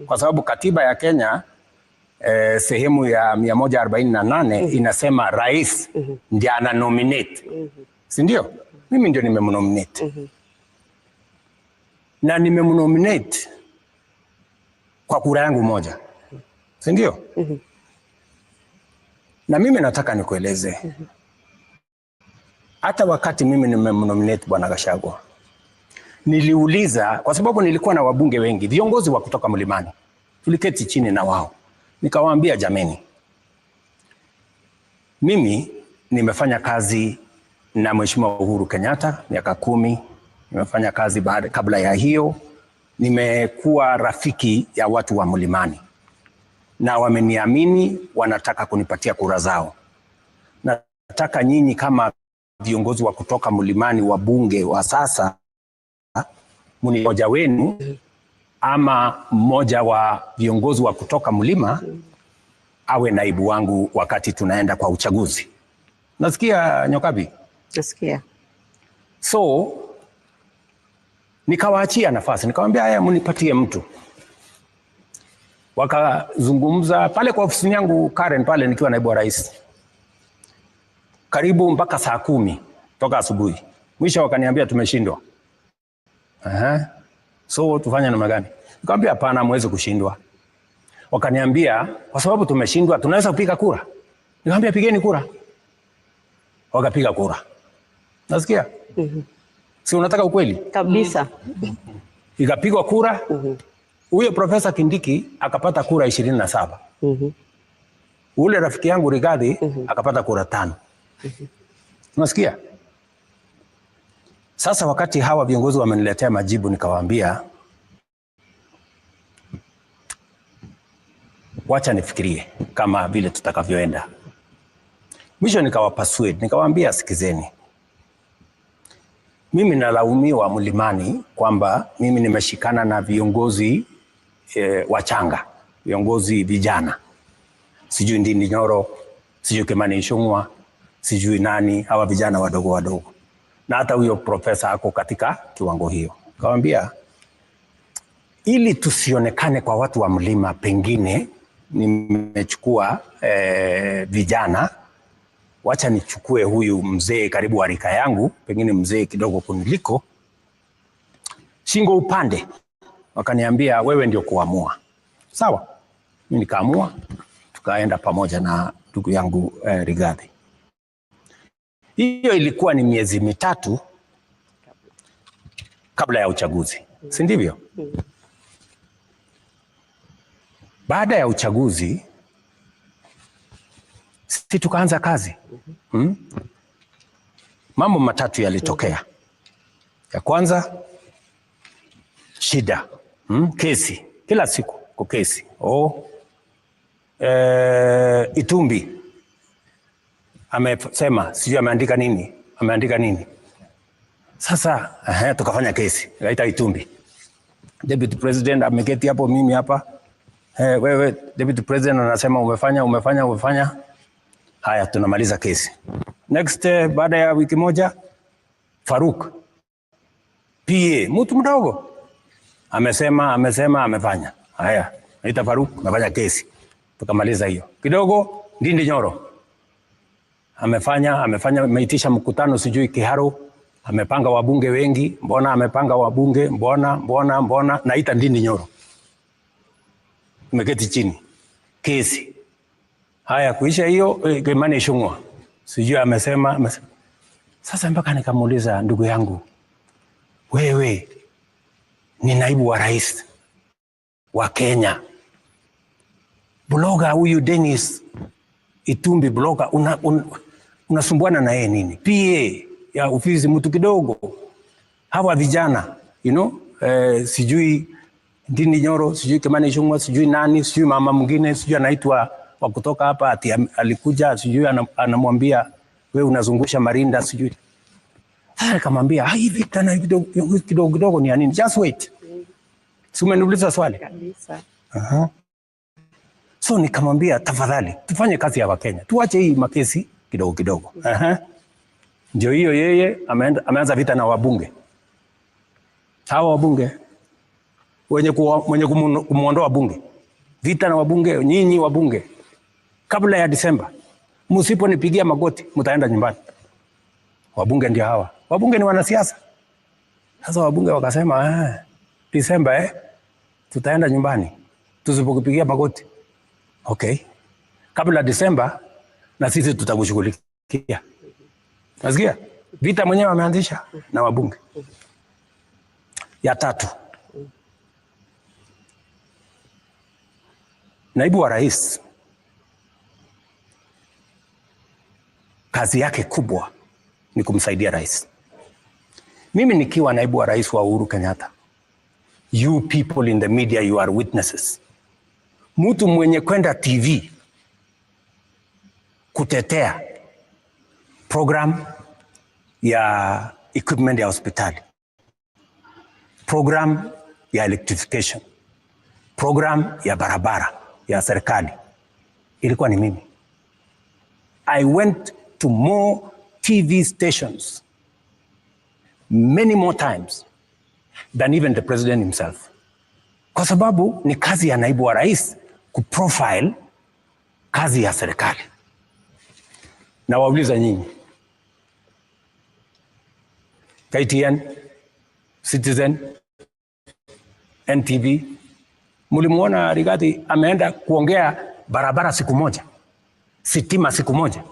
Kwa sababu katiba ya Kenya sehemu ya 148 inasema rais ndiye ana nominate. Si ndio? Mimi ndio nimemnominate. Na nimemnominate kwa kura yangu moja. Si ndio? Na mimi nataka nikueleze. Hata wakati mimi nimemnominate Bwana Gachagua, niliuliza, kwa sababu nilikuwa na wabunge wengi, viongozi wa kutoka mlimani. Tuliketi chini na wao. Nikawaambia, jameni, mimi nimefanya kazi na Mheshimiwa Uhuru Kenyatta miaka 10. Nimefanya kazi kabla ya hiyo. Nimekuwa rafiki ya watu wa mlimani. Na wameniamini, wanataka kunipatia kura zao. Nataka nyinyi kama viongozi wa kutoka mlimani, wa bunge wa sasa, mmoja wenu ama mmoja wa viongozi wa kutoka mlima awe naibu wangu wakati tunaenda kwa uchaguzi. Nasikia Nyokabi? Nasikia. So nikawaachia nafasi, nikamwambia haya, mnipatie mtu. wakazungumza pale kwa ofisi yangu Karen pale nikiwa naibu wa rais. Karibu mpaka saa 10 toka asubuhi. Mwisho wakaniambia tumeshindwa. So tufanye namna gani? Nikamwambia hapana, hamwezi kushindwa. Wakaniambia kwa sababu tumeshindwa tunaweza kupiga kura. Nikamwambia pigeni kura. Wakapiga kura. Nasikia? Si unataka ukweli? Kabisa. Ikapigwa kura. Huyo Profesa Kindiki akapata kura 27. Ule rafiki yangu Rigathi akapata kura 5. Unasikia? Sasa wakati hawa viongozi wameniletea majibu nikawaambia wacha nifikirie kama vile tutakavyoenda. Mwisho nikawapasuade, nikawaambia sikizeni. Mimi nalaumiwa Mlimani kwamba mimi nimeshikana na viongozi wachanga, viongozi vijana. Sijui Ndindi Nyoro, sijui Kimani Ichung'wah, sijui nani, hawa vijana wadogo wadogo. Na hata huyo profesa ako katika kiwango hiyo. Kawaambia ili tusionekane kwa watu wa mlima, pengine nimechukua vijana, wacha nichukue huyu mzee karibu wa rika yangu, pengine mzee kidogo kuniliko, shingo upande. Wakaniambia wewe ndio kuamua. Sawa, mimi nikaamua, tukaenda pamoja na ndugu yangu Rigathi. Hiyo ilikuwa ni miezi 3 kabla ya uchaguzi, si ndivyo? Baada ya uchaguzi sisi tukaanza kazi. Mambo matatu yalitokea. Ya kwanza, shida. Kesi. Kila siku kwa kesi. Itumbi amesema sijui ameandika nini. Sasa tukafanya kesi. Kaita Itumbi. Deputy President ameketi hapo, mimi hapa. Wewe Deputy President anasema umefanya. Haya, tunamaliza kesi. Next, baada ya wiki moja, Faruk PA, mtu mdogo, amefanya. Haya, naita Faruk, amefanya kesi. Tukamaliza hiyo. Kidogo Ndindi Nyoro ameitisha mkutano sijui Kiharu, amepanga wabunge wengi. Mbona amepanga wabunge? Mbona naita Ndindi Nyoro. Tumeketi chini. Kesi. Haya, kuisha hiyo, Kimani Ichung'wah sijui amesema. Sasa mpaka nikamuuliza ndugu yangu, wewe ni naibu wa rais wa Kenya, bloga huyu Dennis Itumbi, bloga, unasumbuana na yeye nini? PA ya ofisi mtu kidogo. Hawa vijana, sijui Ndindi Nyoro, sijui Kimani Ichung'wah, sijui nani, sijui mama mwingine, sijui anaitwa wa kutoka hapa ati alikuja, sijui anamwambia wewe unazungusha marinda, sijui. Sasa nikamwambia hivi tena kidogo ni nini? Just wait. Si umeniuliza swali kabisa. So nikamwambia tafadhali tufanye kazi ya Wakenya, tuache hii makesi kidogo. Ndio hiyo, yeye ameanza vita na wabunge. Hawa wabunge wenye kumuondoa bunge, vita na wabunge. Nyinyi wabunge, kabla ya Disemba msiponipigia magoti mtaenda nyumbani. Wabunge ndio hawa. Wabunge ni wanasiasa. Sasa wabunge wakasema Disemba tutaenda nyumbani tusipokupigia magoti. Okay, kabla Disemba na sisi tutakushughulikia. Nasikia vita mwenyewe ameanzisha na wabunge. Ya tatu, naibu wa rais kazi yake kubwa ni kumsaidia rais. Mimi nikiwa naibu wa rais wa Uhuru Kenyatta, you people in the media, you are witnesses. Mtu mwenye kwenda TV kutetea program ya equipment ya hospitali, program ya electrification, program ya barabara ya serikali, ilikuwa ni mimi. I went to more TV stations many more times than even the president himself. Kwa sababu ni kazi ya naibu wa rais kuprofile kazi ya serikali. Na wauliza nyinyi, KTN, Citizen, NTV, mulimuona Rigathi ameenda kuongea barabara siku moja, sitima siku moja,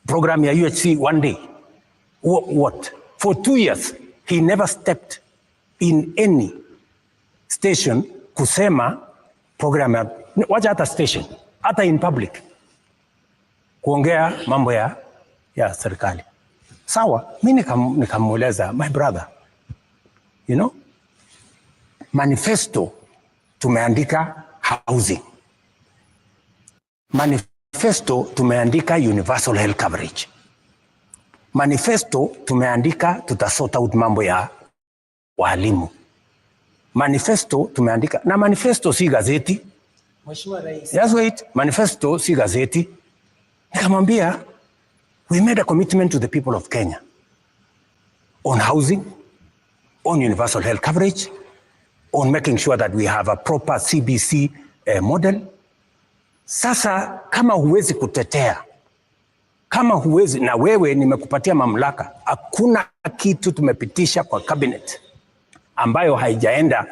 program ya UHC one day? What? For 2 years he never stepped in any station kusema program ya, wacha hata station, hata in public kuongea mambo ya serikali. Sawa, mimi nikamueleza, my brother, you know, manifesto tumeandika housing, manifesto tumeandika universal health coverage, manifesto tumeandika tutasort out mambo ya walimu, manifesto tumeandika, na manifesto si gazeti. Mheshimiwa Rais, just wait, manifesto si gazeti. Nikamwambia, we made a commitment to the people of Kenya on housing, on universal health coverage, on making sure that we have a proper CBC model. Sasa kama huwezi kutetea, kama huwezi, na wewe nimekupatia mamlaka, hakuna kitu tumepitisha kwa cabinet ambayo haijaenda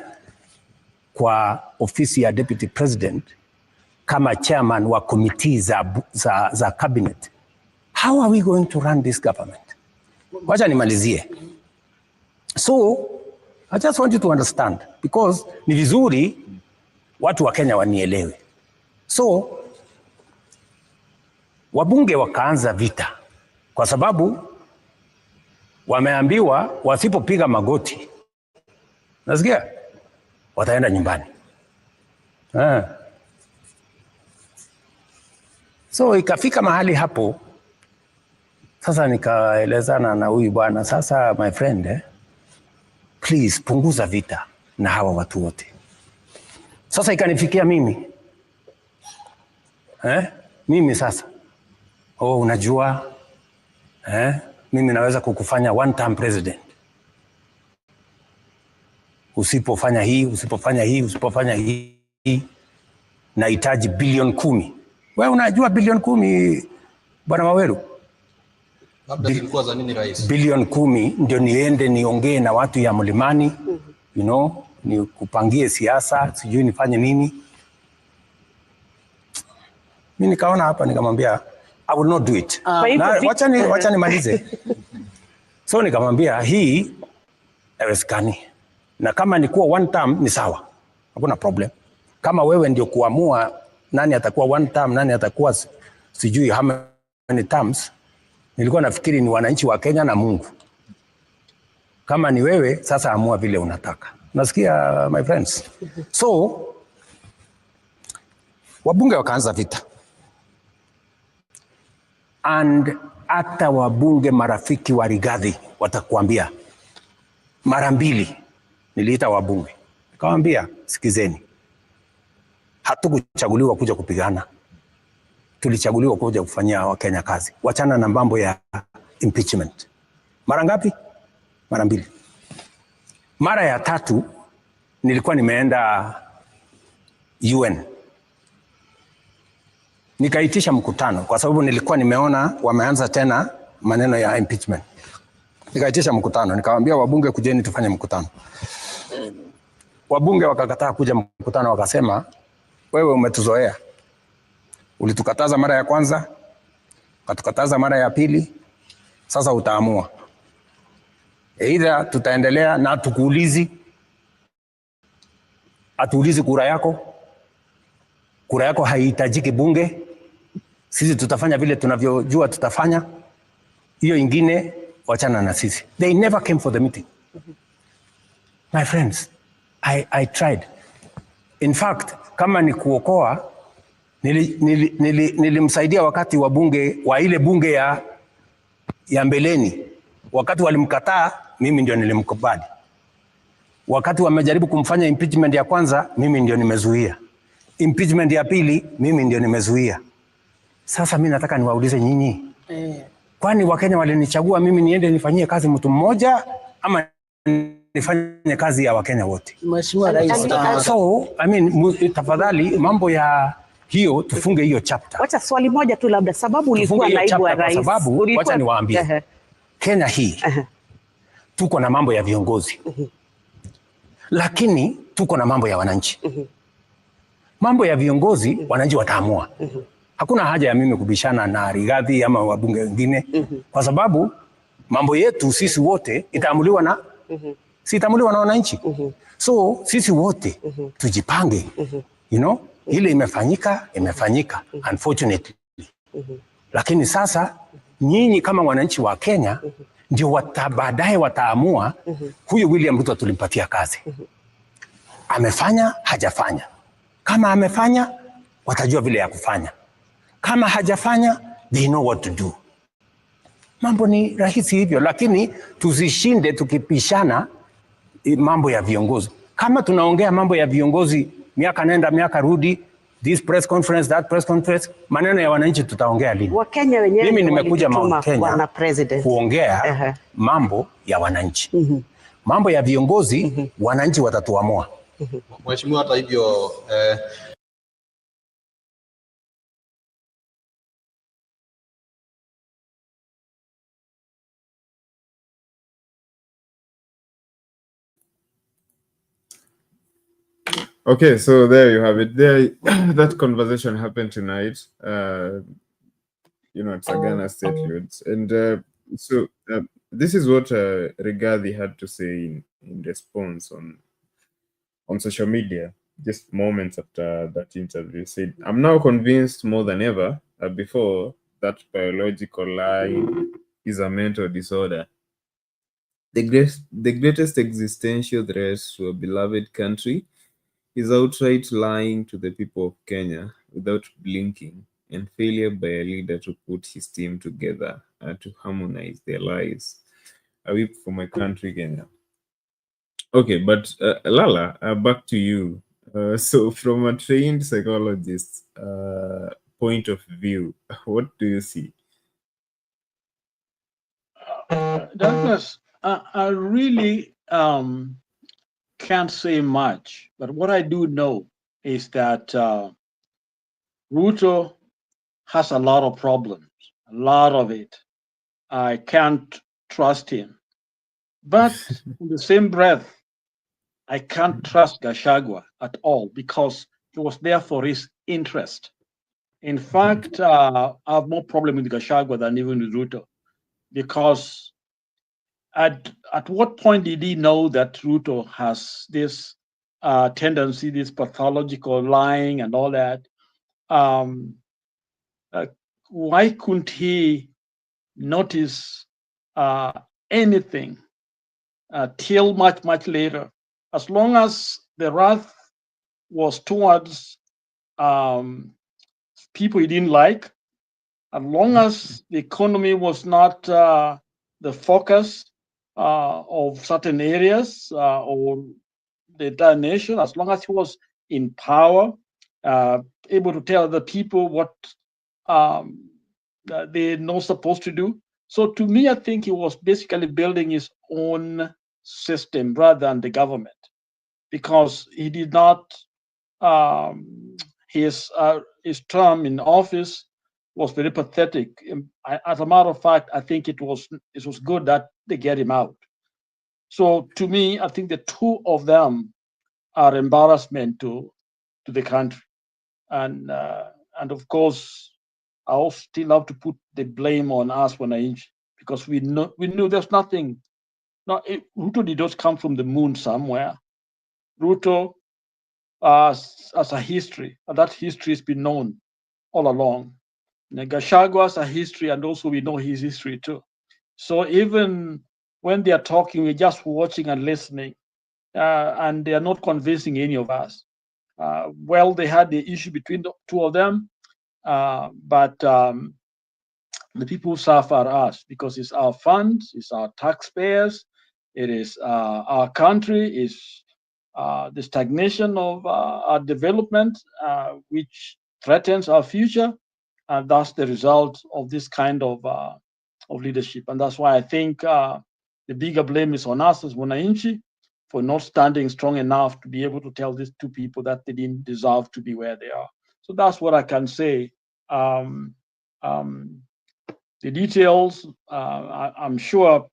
kwa ofisi ya deputy president kama chairman wa committee za cabinet. How are we going to run this government? Wacha nimalizie. So I just want you to understand, because ni vizuri watu wa Kenya wanielewe. So wabunge wakaanza vita kwa sababu wameambiwa wasipopiga magoti, nasikia, wataenda nyumbani. So ikafika mahali hapo, sasa nikaelezana na huyu bwana, sasa my friend, please punguza vita na hawa watu wote. Sasa ikanifikia mimi. Mimi sasa, unajua, mimi naweza kukufanya one term president. Usipofanya hii, usipofanya hii, usipofanya hii, nahitaji bilioni 10. Wewe unajua bilioni 10, Bwana Waweru? Labda zilikuwa za nini rais? Bilioni 10 ndio niende niongee na watu ya mlimani, you know, ni kupangie siasa, sijui nifanye nini. Mimi nikaona hapa, nikamwambia I will not do it. Wacha nimalize. So nikamwambia hii haiwezekani. Na kama ni kuwa one term ni sawa, hakuna problem. Kama wewe ndio kuamua nani atakuwa one term, nani atakuwa sijui how many terms, nilikuwa nafikiri ni wananchi wa Kenya na Mungu. Kama ni wewe, sasa amua vile unataka. Nasikia, my friends? So wabunge wakaanza vita. And hata wabunge marafiki wa Rigathi watakuambia, mara 2 niliita wabunge, nikamwambia, sikizeni, hatukuchaguliwa kuja kupigana, tulichaguliwa kuja kufanyia Wakenya kazi. Wachana na mambo ya impeachment. Mara ngapi? Mara 2. Mara ya 3 nilikuwa nimeenda UN, nikaitisha mkutano kwa sababu nilikuwa nimeona wameanza tena maneno ya impeachment. Nikaitisha mkutano, nikamwambia wabunge, kujeni tufanye mkutano. Wabunge wakakataa kuja mkutano, wakasema, wewe umetuzoea. Ulitukataza mara ya kwanza, ukatukataza mara ya pili, sasa utaamua. Either tutaendelea na tukuulizi, atuulizi kura yako. Kura yako haihitajiki bunge. Sisi tutafanya vile tunavyojua tutafanya. Hiyo ingine wachana na sisi. They never came for the meeting. My friends, I tried. In fact, kama ni kuokoa, nilimsaidia wakati wa bunge, wa ile bunge ya mbeleni. Wakati walimkataa, mimi ndio nilimkubali. Wakati wamejaribu kumfanya impeachment ya kwanza, mimi ndio nimezuia. Impeachment ya pili, mimi ndio nimezuia. Sasa mimi nataka niwaulize nyinyi. Kwani Wakenya walinichagua mimi niende nifanyie kazi mtu mmoja, ama nifanye kazi ya Wakenya wote. Mheshimiwa Rais. So, I mean, tafadhali mambo ya hiyo tufunge hiyo chapter. Wacha swali moja tu labda, sababu ulikuwa naibu wa rais. Kwa sababu wacha niwaambie. Kenya hii tuko na mambo ya viongozi. Lakini tuko na mambo ya wananchi. Mambo ya viongozi wananchi wataamua. Hakuna haja ya mimi kubishana na Rigathi ama wabunge wengine kwa sababu mambo yetu sisi wote itaamuliwa na sitaamuliwa na wananchi. So sisi wote tujipange. You know, ile imefanyika unfortunately. Lakini sasa nyinyi kama wananchi wa Kenya ndio baadaye wataamua huyu William Ruto tulimpatia kazi. Amefanya, hajafanya. Kama amefanya, watajua vile ya kufanya. Kama hajafanya, they know what to do. Mambo ni rahisi hivyo, lakini tusishinde tukipishana mambo ya viongozi. Kama tunaongea mambo ya viongozi miaka nenda miaka rudi, this press conference, that press conference, maneno ya wananchi tutaongea lini? Wakenya wenyewe mimi nimekuja Mount Kenya kuongea mambo ya wananchi. Mambo ya viongozi wananchi watatuamua. Mheshimiwa, hata hivyo Okay, so there you have it. There, that conversation happened tonight. You know, at Sagana State Youths, and so this is what Rigathi had to say in response on social media just moments after that interview. He said, "I'm now convinced more than ever before that biological lie is a mental disorder. The greatest existential threat to a beloved country is outright lying to the people of Kenya without blinking, and failure by a leader to put his team together to harmonize their lives. I weep for my country, Kenya." Okay, but Lala, back to you. So from a trained psychologist point of view, what do you see? Douglas, I really can't say much, but what I do know is that Ruto has a lot of problems, a lot of it. I can't trust him. But in the same breath, I can't trust Gachagua at all because he was there for his interest. In fact, I have more problem with Gachagua than even with Ruto, because at what point did he know that Ruto has this tendency, this pathological lying and all that? Why couldn't he notice anything till much later? As long as the wrath was towards people he didn't like, as long as the economy was not the focus of certain areas or the entire nation, as long as he was in power, able to tell the people what they're not supposed to do. So to me, I think he was basically building his own system rather than the government, because he did not, his term in office was very pathetic. As a matter of fact, I think it was good that they get him out. So to me, I think the two of them are embarrassment to the country, and of course, I also still have to put the blame on us wananchi, because we knew there's nothing. No, Ruto did not come from the moon somewhere. Ruto as a history, and that history has been known all along. Gachagua has a history, and also we know his history too. So even when they are talking, we're just watching and listening, and they are not convincing any of us. Well, they had the issue between the two of them, but the people who suffer are us, because it's our funds, it's our taxpayers, it is our country, is the stagnation of our development, which threatens our future, and that's the result of this kind of leadership. And that's why I think the bigger blame is on us as wananchi, for not standing strong enough to be able to tell these two people that they didn't deserve to be where they are. So that's what I can say. The details, I'm sure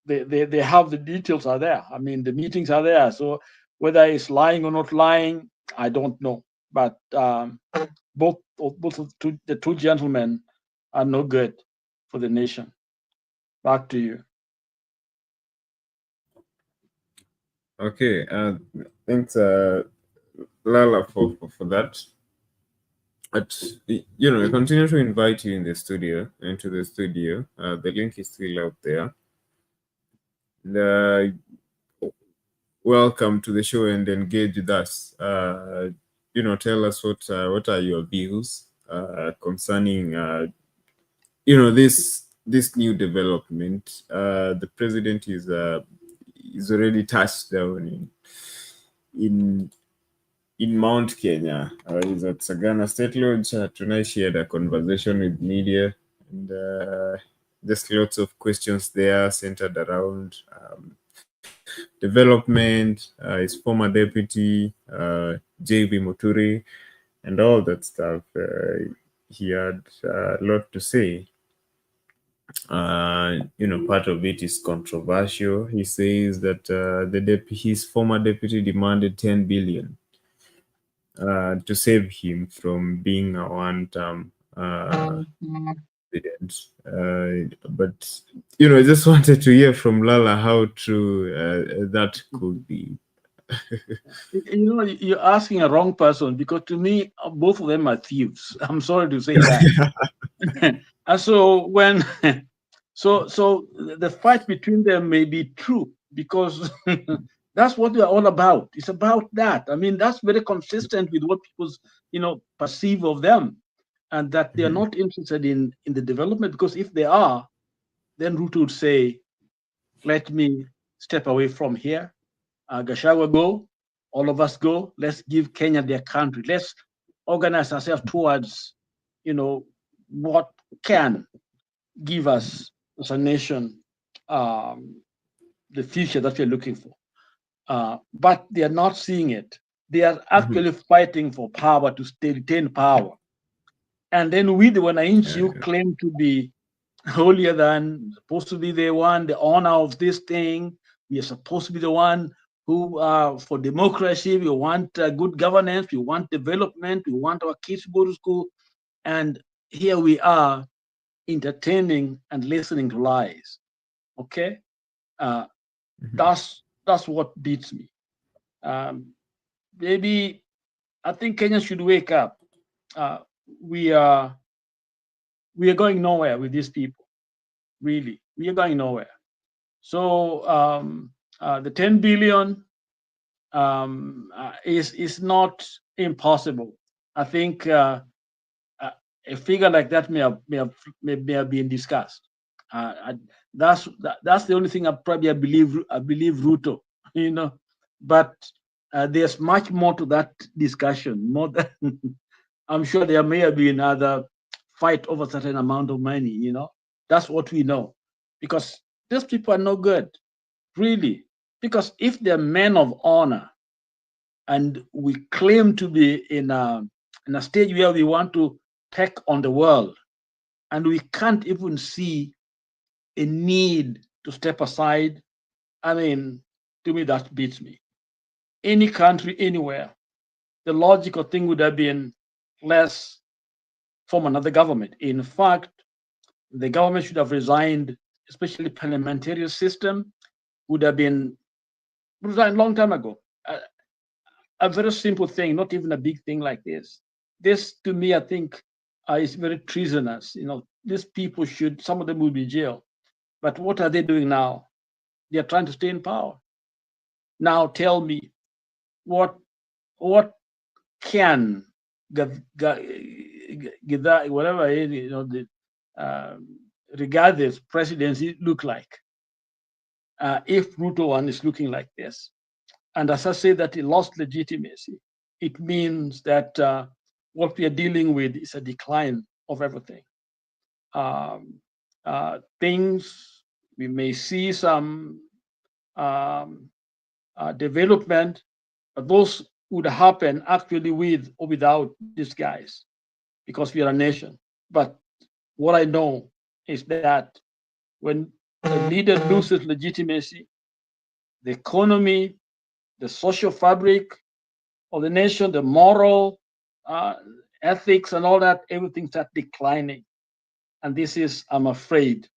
they have the details are there. I mean, the meetings are there. So whether it's lying or not lying, I don't know. But both of the two gentlemen are no good for the nation. Back to you. Okay, thanks, Lala, for that. But you know, I continue to invite you into the studio. The link is still out there. Welcome to the show and engage with us. You know, tell us what are your views concerning you know, this new development. The president is already touched down in Mount Kenya. He's at Sagana State Lodge. Tonight she had a conversation with media, and just lots of questions there centered around development, his former deputy, J.B. Muturi, and all that stuff. He had a lot to say. You know, part of it is controversial. He says that his former deputy demanded 10 billion to save him from being a one-term president. But you know, I just wanted to hear from Lala how true that could be. You know, you're asking a wrong person, because to me, both of them are thieves. I'm sorry to say that. And so when, so the fight between them may be true, because that's what they're all about. It's about that. I mean, that's very consistent with what people, you know, perceive of them, and that they are not interested in the development. Because if they are, then Ruto would say, "Let me step away from here. Gachagua go. All of us go. Let's give Kenya their country. Let's organize ourselves towards, you know, what can give us as a nation the future that we're looking for." But they are not seeing it. They are actually fighting for power to retain power. And then we, the Wananchi, who claim to be holier than, supposed to be the one, the honor of this thing. We are supposed to be the one who are for democracy. We want good governance. We want development. We want our kids to go to school. And here we are entertaining and listening to lies. Okay? That's what beats me. Maybe I think Kenya should wake up. We are going nowhere with these people. Really, we are going nowhere. So the 10 billion is not impossible. I think a figure like that may have been discussed. That's the only thing I believe Ruto, you know. But there's much more to that discussion. More than I'm sure there may have been other fight over a certain amount of money, you know. That's what we know, because these people are no good, really. Because if they're men of honor, and we claim to be in a stage where we want to take on the world, and we can't even see a need to step aside, I mean, to me, that beats me. Any country, anywhere, the logical thing would have been, let's form another government. In fact, the government should have resigned, especially parliamentary system would have been resigned a long time ago. A very simple thing, not even a big thing like this. This, to me, I think is very treasonous. You know, these people should, some of them will be in jail. But what are they doing now? They are trying to stay in power. Now tell me, what can whatever it is, you know, the regardless presidency look like if Ruto one is looking like this? And as I say that it lost legitimacy, it means that what we are dealing with is a decline of everything. Things We may see some development, but those would happen actually with or without these guys, because we are a nation. But what I know is that when a leader loses legitimacy, the economy, the social fabric of the nation, the moral ethics and all that, everything starts declining. And this is, I'm afraid,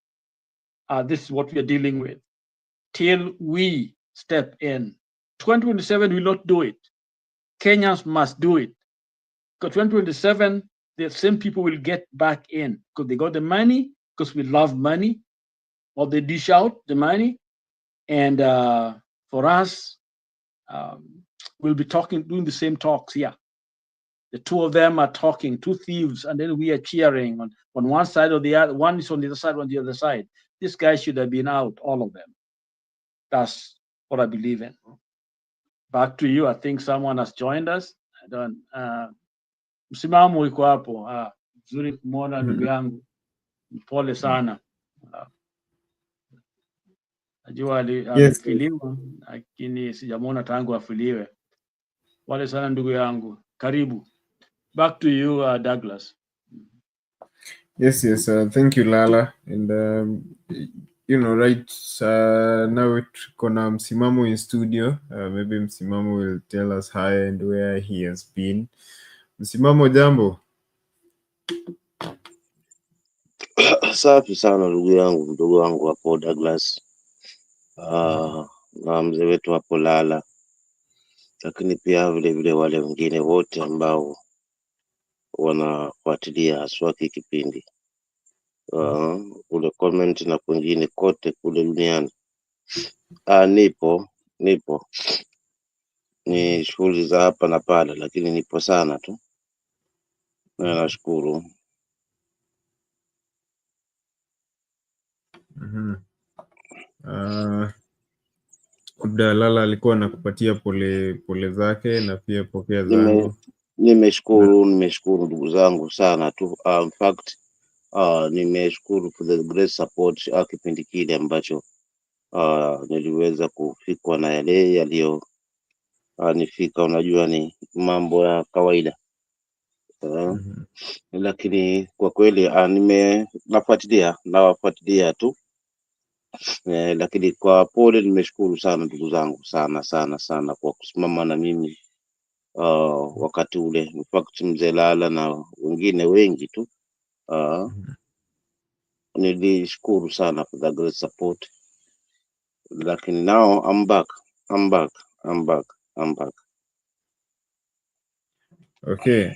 this is what we are dealing with. Till we step in. 2027 will not do it. Kenyans must do it. Because 2027, the same people will get back in because they got the money, because we love money, or they dish out the money. And for us, we'll be doing the same talks here. The two of them are talking, two thieves, and then we are cheering on one side or the other. One is on the other side, on the other side. This guy should have been out, all of them. That's what I believe in. Back to you. I think someone has joined us. I don't. Msimamo iko hapo. Nzuri kumwona ndugu yangu. Pole sana. Najua alifiliwa, lakini sijamwona tangu afiliwe. Pole sana ndugu yangu. Karibu. Back to you, Douglas. Yes, thank you, Lala. And right now kuna Msimamo in studio. Maybe Msimamo will tell us hi and where he has been. Msimamo, jambo. Safi sana ndugu wangu hapo Douglas. Na mzee wetu hapo Lala. Lakini pia vile wale wengine wote ambao wanafuatilia haswa kipindi. Kule comment na kwingine kote kule duniani. Nipo. Ni shughuli za hapa na pale, lakini nipo sana tu. Na nashukuru. Lala alikuwa anakupatia pole zake na pia pokea zangu. Nimeshukuru ndugu zangu sana tu. In fact, nimeshukuru for the great support kipindi kile ambacho niliweza kufikwa na yale yaliyo nifika. Unajua ni mambo ya kawaida. Lakini kwa kweli nawafuatilia tu. Lakini kwa pole nimeshukuru sana ndugu zangu sana kwa kusimama na mimi wakati ule. In fact, mzee Lala na wengine wengi tu. Nilishukuru sana for the great support. Lakini now I'm back. Okay,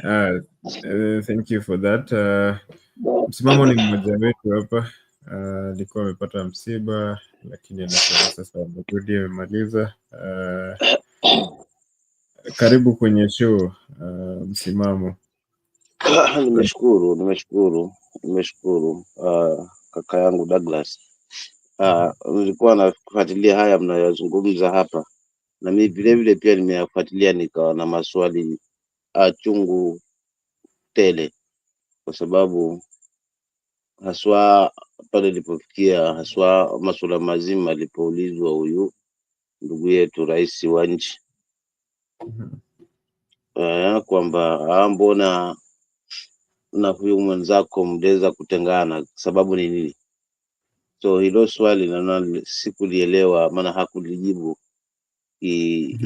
thank you for that. Msimamo ni mmoja wetu hapa. Alikuwa amepata msiba, lakini anasema sasa amerudi, amemaliza. Karibu kwenye show, Msimamo. Nimeshukuru kaka yangu Douglas. Nilikuwa nafuatilia haya mnayozungumza hapa, na mimi vile pia nimeyafuatilia, nikawa na maswali chungu tele, kwa sababu haswa pale nilipofikia, haswa masuala mazima alipoulizwa huyu ndugu yetu rais wa nchi kwamba mbona na huyu mwenzako mdeza kutengana, sababu ni nini? So hilo swali na sikulielewa, maana hakulijibu.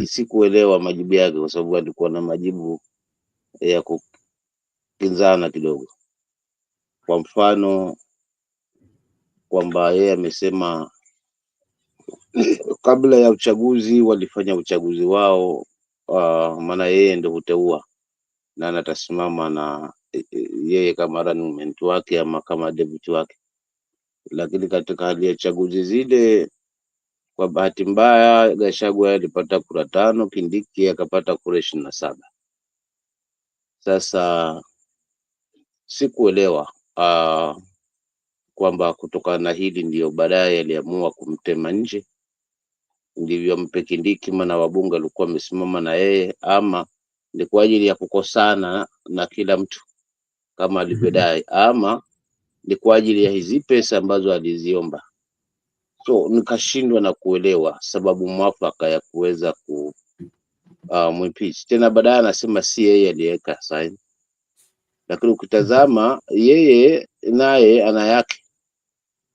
Sikuelewa majibu yake, kwa sababu alikuwa na majibu ya kukinzana kidogo. Kwa mfano kwamba yeye amesema kabla ya uchaguzi walifanya uchaguzi wao, maana yeye ndio huteua na anatasimama na yeye kama running mate wake ama kama deputy wake. Lakini katika hali ya chaguzi zile, kwa bahati mbaya Gachagua alipata kura 5, Kindiki akapata kura 27. Sasa sikuelewa kwamba kutokana na hili ndio baadaye aliamua kumtema nje, ndivyo mpe Kindiki, maana wabunge walikuwa wamesimama na yeye, ama ni kwa ajili ya kukosana na kila mtu kama alivyodai, ama ni kwa ajili ya hizi pesa ambazo aliziomba. So nikashindwa na kuelewa sababu mwafaka ya kuweza ku mwimpeach. Tena baadaye anasema si yeye aliyeweka sign, lakini ukitazama yeye naye ana yake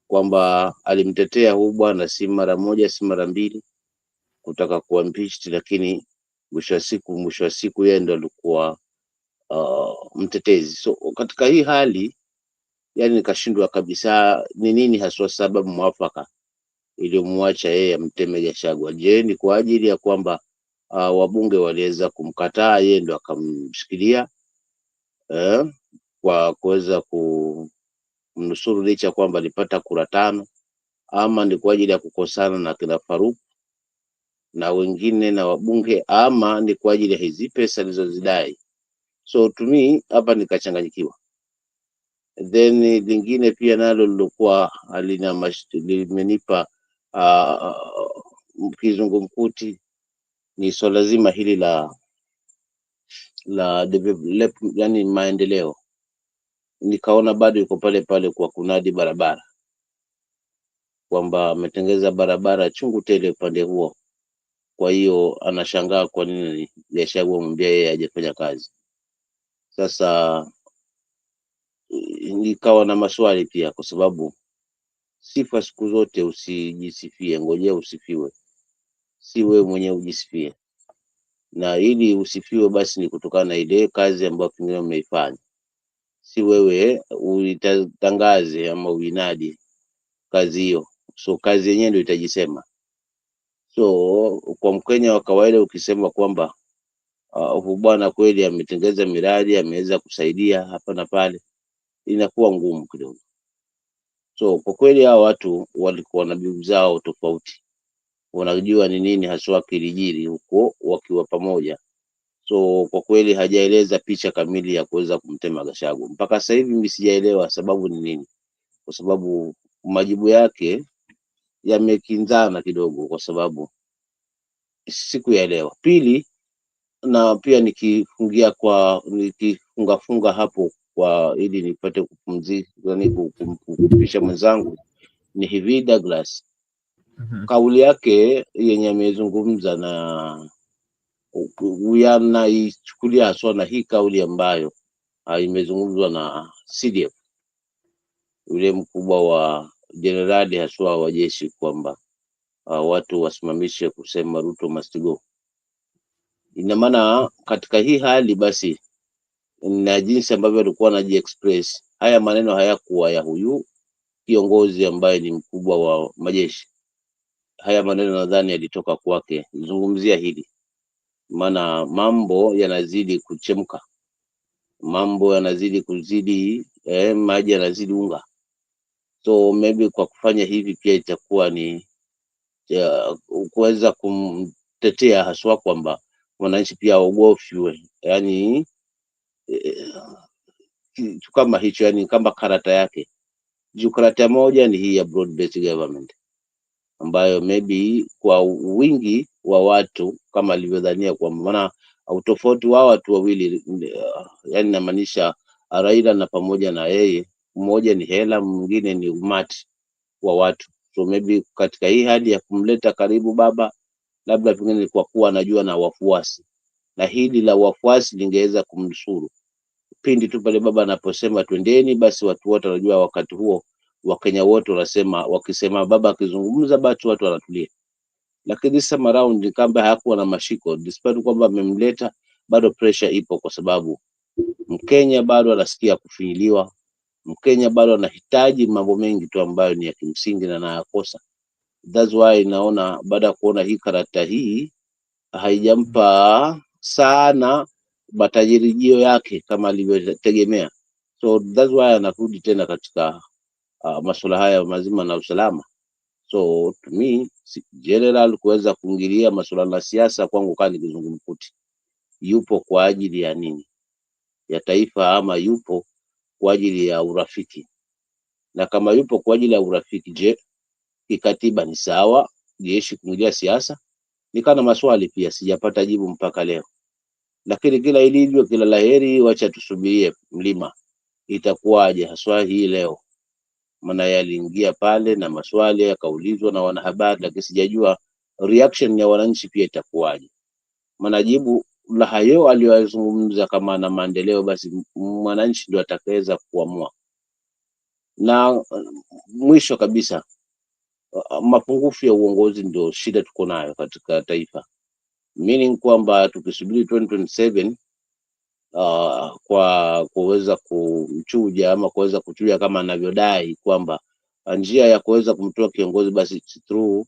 kwamba alimtetea huyu bwana si mara moja si mara mbili kutaka kuwa impeached, lakini mwisho wa siku yeye ndo alikuwa mtetezi. So katika hii hali yani nikashindwa kabisa ni nini haswa sababu mwafaka iliyomwacha yeye amteme Gachagua. Je, ni kwa ajili ya kwamba wabunge waliweza kumkataa yeye ndo akamshikilia kwa kuweza kumnusuru licha kwamba alipata kura 5, ama ni kwa ajili ya kukosana na kina Faruk na wengine na wabunge, ama ni kwa ajili ya hizi pesa alizozidai? So to me hapa nikachanganyikiwa. Then lingine pia nalo lilikuwa limenipa kizungumkuti ni swala zima hili la yani maendeleo. Nikaona bado yuko pale pale kwa kunadi barabara, kwamba ametengeza barabara chungu tele upande huo. Kwa hiyo anashangaa kwa nini Gachagua mwambia yeye hajafanya kazi. Sasa nikawa na maswali pia, kwa sababu sifa siku zote usijisifie, ngojea usifiwe. Si wewe mwenyewe ujisifie, na ili usifiwe basi ni kutokana na ile kazi ambayo pengine umeifanya. Si wewe uitangaze ama uinadi kazi hiyo. So kazi yenyewe ndio itajisema. So kwa Mkenya wa kawaida ukisema kwamba huyu bwana kweli ametengeza miradi, ameweza kusaidia hapa na pale, inakuwa ngumu kidogo. So kwa kweli hao watu walikuwa na bibu zao tofauti, wanajua ni nini haswa kilijiri huko wakiwa pamoja. So kwa kweli hajaeleza picha kamili ya kuweza kumtema Gachagua. Mpaka sasa hivi mimi sijaelewa sababu ni nini, kwa sababu majibu yake yamekinzana kidogo, kwa sababu sikuyaelewa. Pili, na pia nikifunga hapo kwa ili nipate kupumzika, yani kupisha mwenzangu, ni hivi Douglas. Kauli yake yenye amezungumza na naichukulia haswa na hii kauli ambayo imezungumzwa na CDF, yule mkubwa wa jenerali haswa wa jeshi, kwamba watu wasimamishe kusema Ruto Must Go. Ina maana katika hii hali basi, na jinsi ambavyo alikuwa anajiexpress, haya maneno hayakuwa ya huyu kiongozi ambaye ni mkubwa wa majeshi. Haya maneno nadhani yalitoka kwake. Zungumzia hili, maana mambo yanazidi kuchemka, mambo yanazidi kuzidi maji yanazidi unga. So maybe kwa kufanya hivi pia itakuwa ni kuweza kumtetea haswa kwamba wananchi pia waogofwe, yani kitu kama hicho, yani kama karata yake. Juu karata moja ni hii ya broad based government, ambayo maybe kwa wingi wa watu kama alivyodhania, kwa maana utofauti wa watu wawili, yani namaanisha Raila na pamoja na yeye, mmoja ni hela, mwingine ni umati wa watu. So maybe katika hii hali ya kumleta karibu baba, labda pengine kwa kuwa anajua na wafuasi, na hili la wafuasi lingeweza kumnusuru pindi tu pale baba anaposema twendeni, basi watu wote wanajua wakati huo Wakenya wote wanasema, wakisema baba akizungumza basi watu wanatulia. Lakini this time around kamba hakuwa na mashiko, despite kwamba amemleta, bado pressure ipo, kwa sababu Mkenya bado anasikia kufinyiliwa. Mkenya bado anahitaji mambo mengi tu ambayo ni ya kimsingi na anayakosa. That's why naona baada ya kuona hii karata hii haijampa sana matajirijio yake kama alivyotegemea. So that's why anarudi tena katika masuala haya mazima na usalama. So to me, general kuweza kuingilia masuala ya siasa kwangu kani kizungumkuti. Yupo kwa ajili ya nini? Ya taifa, ama yupo kwa ajili ya urafiki? Na kama yupo kwa ajili ya urafiki, je, kikatiba ni sawa jeshi kuingilia siasa? Nikana maswali pia sijapata jibu mpaka leo. Lakini kila ilivyo, kila laheri, wacha tusubirie mlima itakuwaje haswa hii leo. maana yaliingia pale na maswali yakaulizwa na wanahabari, lakini sijajua reaction ya wananchi pia itakuwaje. Maana jibu la hayo aliyozungumza kama na maendeleo, basi mwananchi ndio atakayeweza kuamua. Na mwisho kabisa, mapungufu ya uongozi ndio shida tuko nayo katika taifa, meaning kwamba tukisubiri 2027 kwa kuweza kumchuja ama kuweza kuchuja kama anavyodai kwamba njia ya kuweza kumtoa kiongozi basi through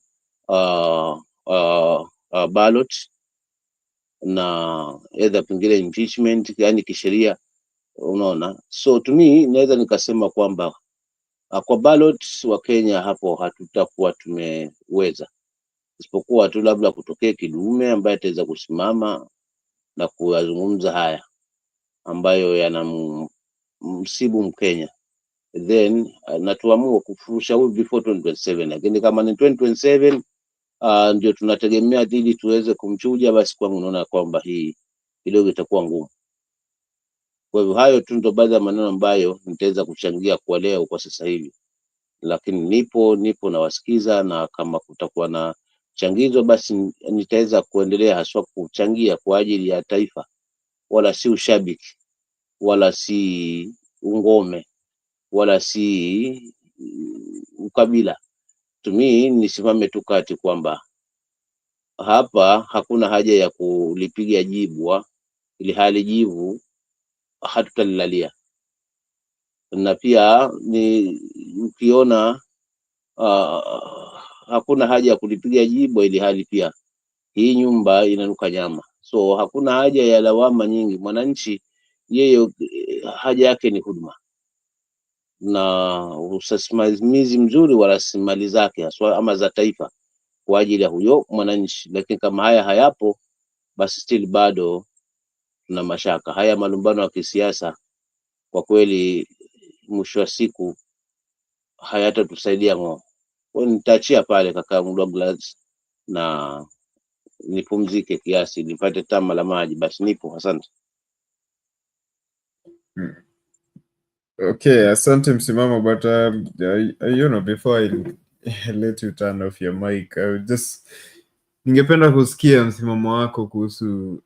ballot na either pengine impeachment, yani kisheria, unaona. So to me naweza nikasema kwamba kwa ballot wa Kenya hapo hatutakuwa tumeweza, isipokuwa tu labda kutokea kidume ambaye ataweza kusimama na kuyazungumza haya ambayo yanamsibu Mkenya, then na tuamue kufurusha huyu before 2027. Lakini kama ni 2027 ndio tunategemea ili tuweze kumchuja, basi kwangu naona kwamba hii kidogo itakuwa ngumu. Kwa hivyo hayo tu ndio baadhi ya maneno ambayo nitaweza kuchangia kwa leo kwa sasa hivi, lakini nipo nawasikiza, na kama kutakuwa na changizo basi nitaweza kuendelea haswa kuchangia kwa ajili ya taifa, wala si ushabiki, wala si ungome, wala si ukabila. Tumi nisimame tu kati kwamba hapa hakuna haja ya kulipiga jibwa ili hali jivu hatutalilalia. Na pia ni ukiona hakuna haja ya kulipiga jibwa ili hali pia hii nyumba inanuka nyama. So hakuna haja ya lawama nyingi. Mwananchi yeye haja yake ni huduma na usimamizi mzuri wa rasilimali zake haswa ama za taifa kwa ajili ya huyo mwananchi. Lakini kama haya hayapo, basi still bado tuna mashaka. Haya malumbano ya kisiasa kwa kweli mwisho wa siku hayatatusaidia ng'o. Kwa nitaachia pale kaka Douglas na nipumzike kiasi nipate tama la maji, basi nipo. Asante. Okay, asante msimamo, but you know, before I let you turn off your mic, I would just ningependa kusikia msimamo wako kuhusu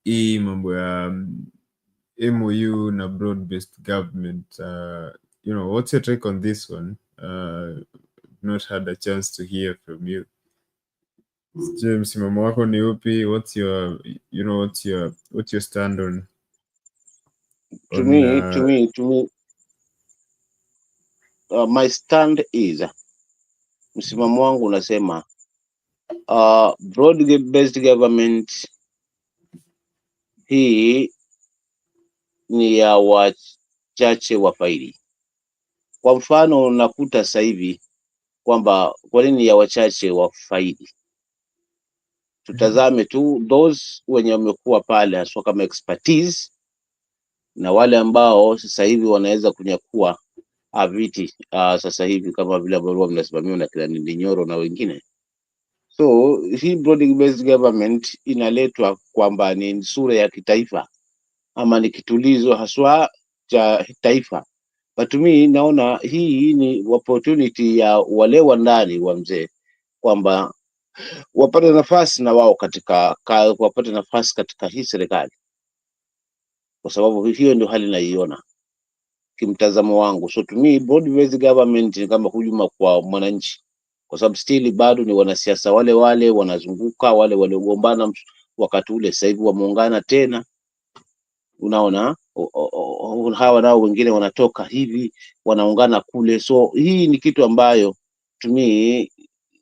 hii mambo ya MOU na broad based government. You know, what's your take on this one? Not had a chance to hear from you. Msimamo wako ni upi? What's your, you know, what's your stand on To me, my stand is, msimamo wangu unasema broad based government hii ni ya wachache wafaidi. Kwa mfano nakuta sasa hivi kwamba kwa nini ya wachache wafaidi? Tutazame tu those wenye wamekuwa pale haswa kama expertise na wale ambao sasa hivi wanaweza kunyakua viti sasa hivi kama vile ambavyo mnasimamiwa na kila Nyoro na wengine. So hii broad based government inaletwa kwamba ni sura ya kitaifa ama ni kitulizo haswa cha taifa. But me naona hii ni opportunity ya wale wa ndani wa mzee kwamba wapate nafasi na wao wapate nafasi katika hii serikali, kwa sababu hiyo ndio hali naiona kimtazamo wangu. So to me broad based government ni kama hujuma kwa mwananchi, kwa sababu still bado ni wanasiasa wale wanazunguka, wale waliogombana wakati ule sasa hivi wameungana tena, unaona hawa nao wengine wanatoka hivi wanaungana kule. So hii ni kitu ambayo to me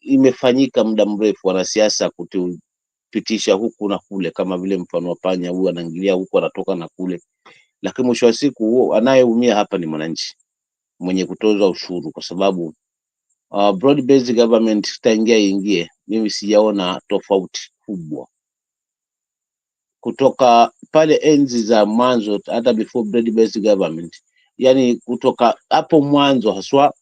imefanyika muda mrefu, wanasiasa kutupitisha huku na kule, kama vile mfano wa panya, huyu anaingilia huku anatoka na kule, lakini mwisho wa siku anayeumia hapa ni mwananchi mwenye kutozwa ushuru, kwa sababu broad based government ingie, mimi sijaona tofauti kubwa kutoka pale enzi za mwanzo, hata before broad based government, yani kutoka hapo mwanzo haswa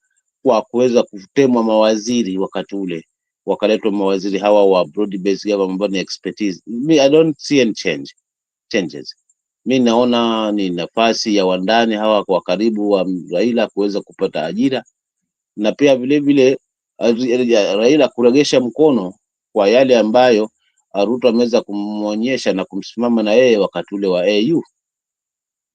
kwa kuweza kutemwa mawaziri wakati ule, wakaletwa mawaziri hawa wa broad based government ambao ni expertise. Me, I don't see any changes. Mi naona ni nafasi ya wandani hawa kwa karibu wa Raila kuweza kupata ajira, na pia vile vile Raila kuregesha mkono kwa yale ambayo Ruto ameweza kumwonyesha na kumsimama na yeye wakati ule wa AU,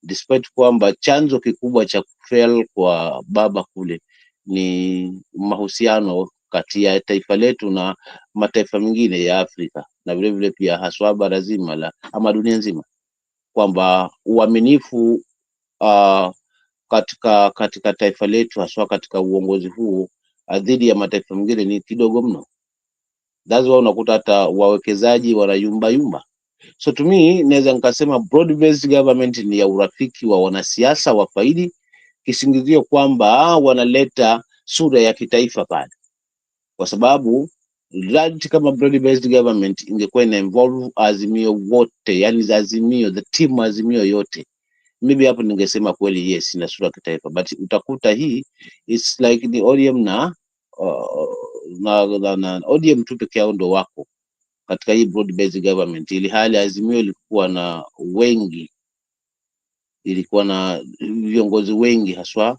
despite kwamba chanzo kikubwa cha kufail kwa baba kule ni mahusiano kati ya taifa letu na mataifa mengine ya Afrika, na vile vile pia haswa bara zima la ama dunia nzima, kwamba uaminifu katika taifa letu haswa katika uongozi huu dhidi ya mataifa mengine ni kidogo mno. That's why unakuta hata wawekezaji wanayumba yumba. So to me naweza nikasema broad based government ni ya urafiki wa wanasiasa wa faidi, kisingizio kwamba wanaleta sura ya kitaifa pale, kwa sababu right kama broad based government ingekuwa ina involve Azimio wote, yani Azimio, the team Azimio yote, maybe hapo ningesema kweli yes ina sura kitaifa, but utakuta hii it's like the ODM na ODM tu peke yao ndo wako katika hii broad based government, ili hali Azimio ilikuwa na wengi, ilikuwa na viongozi wengi haswa,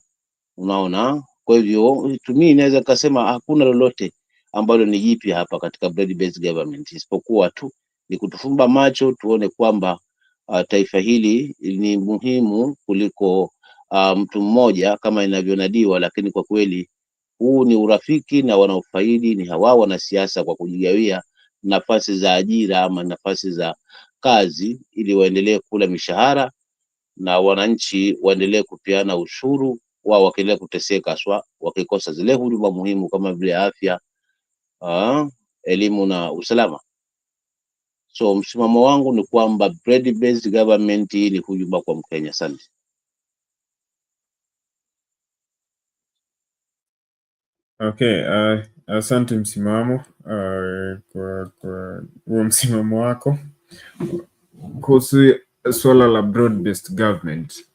unaona. Kwa hivyo tumi inaweza kusema hakuna lolote ambalo ni jipya hapa katika broad based government, isipokuwa tu ni kutufumba macho tuone kwamba taifa hili ni muhimu kuliko mtu mmoja kama inavyonadiwa, lakini kwa kweli huu ni urafiki na wanaofaidi ni hawa wanasiasa kwa kujigawia nafasi za ajira ama nafasi za kazi, ili waendelee kula mishahara na wananchi waendelee kupeana ushuru wao, wakiendelea kuteseka haswa wakikosa zile huduma muhimu kama vile afya, elimu na usalama. So msimamo wangu ni kwamba broad based government ni hujuma kwa Mkenya. Asante. Okay, asante msimamo kwa huo msimamo wako kuhusu swala la broad based government.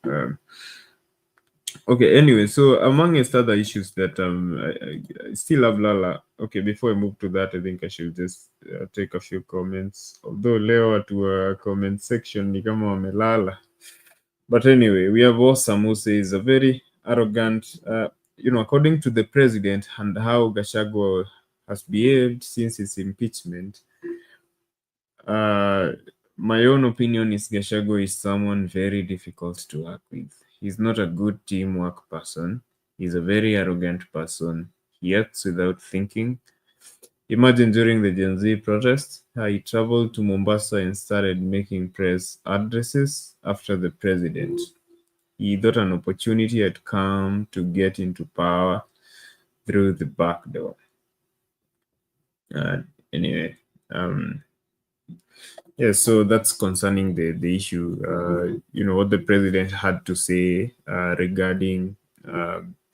Okay, anyway, so amongst other issues that I still have Lala. Okay, before I move to that, I think I should just take a few comments. Although leo to comment section ni kama wamelala. But anyway, we have Osam who says a very arrogant, according to the president and how Gachagua has behaved since his impeachment. My own opinion is Gachagua is someone very difficult to work with. He's not a good teamwork person. He's a very arrogant person. He acts without thinking. Imagine during the Gen Z protests, he traveled to Mombasa and started making press addresses after the president. He thought an opportunity had come to get into power through the back door. Anyway, yes, so that's concerning the issue, what the president had to say regarding,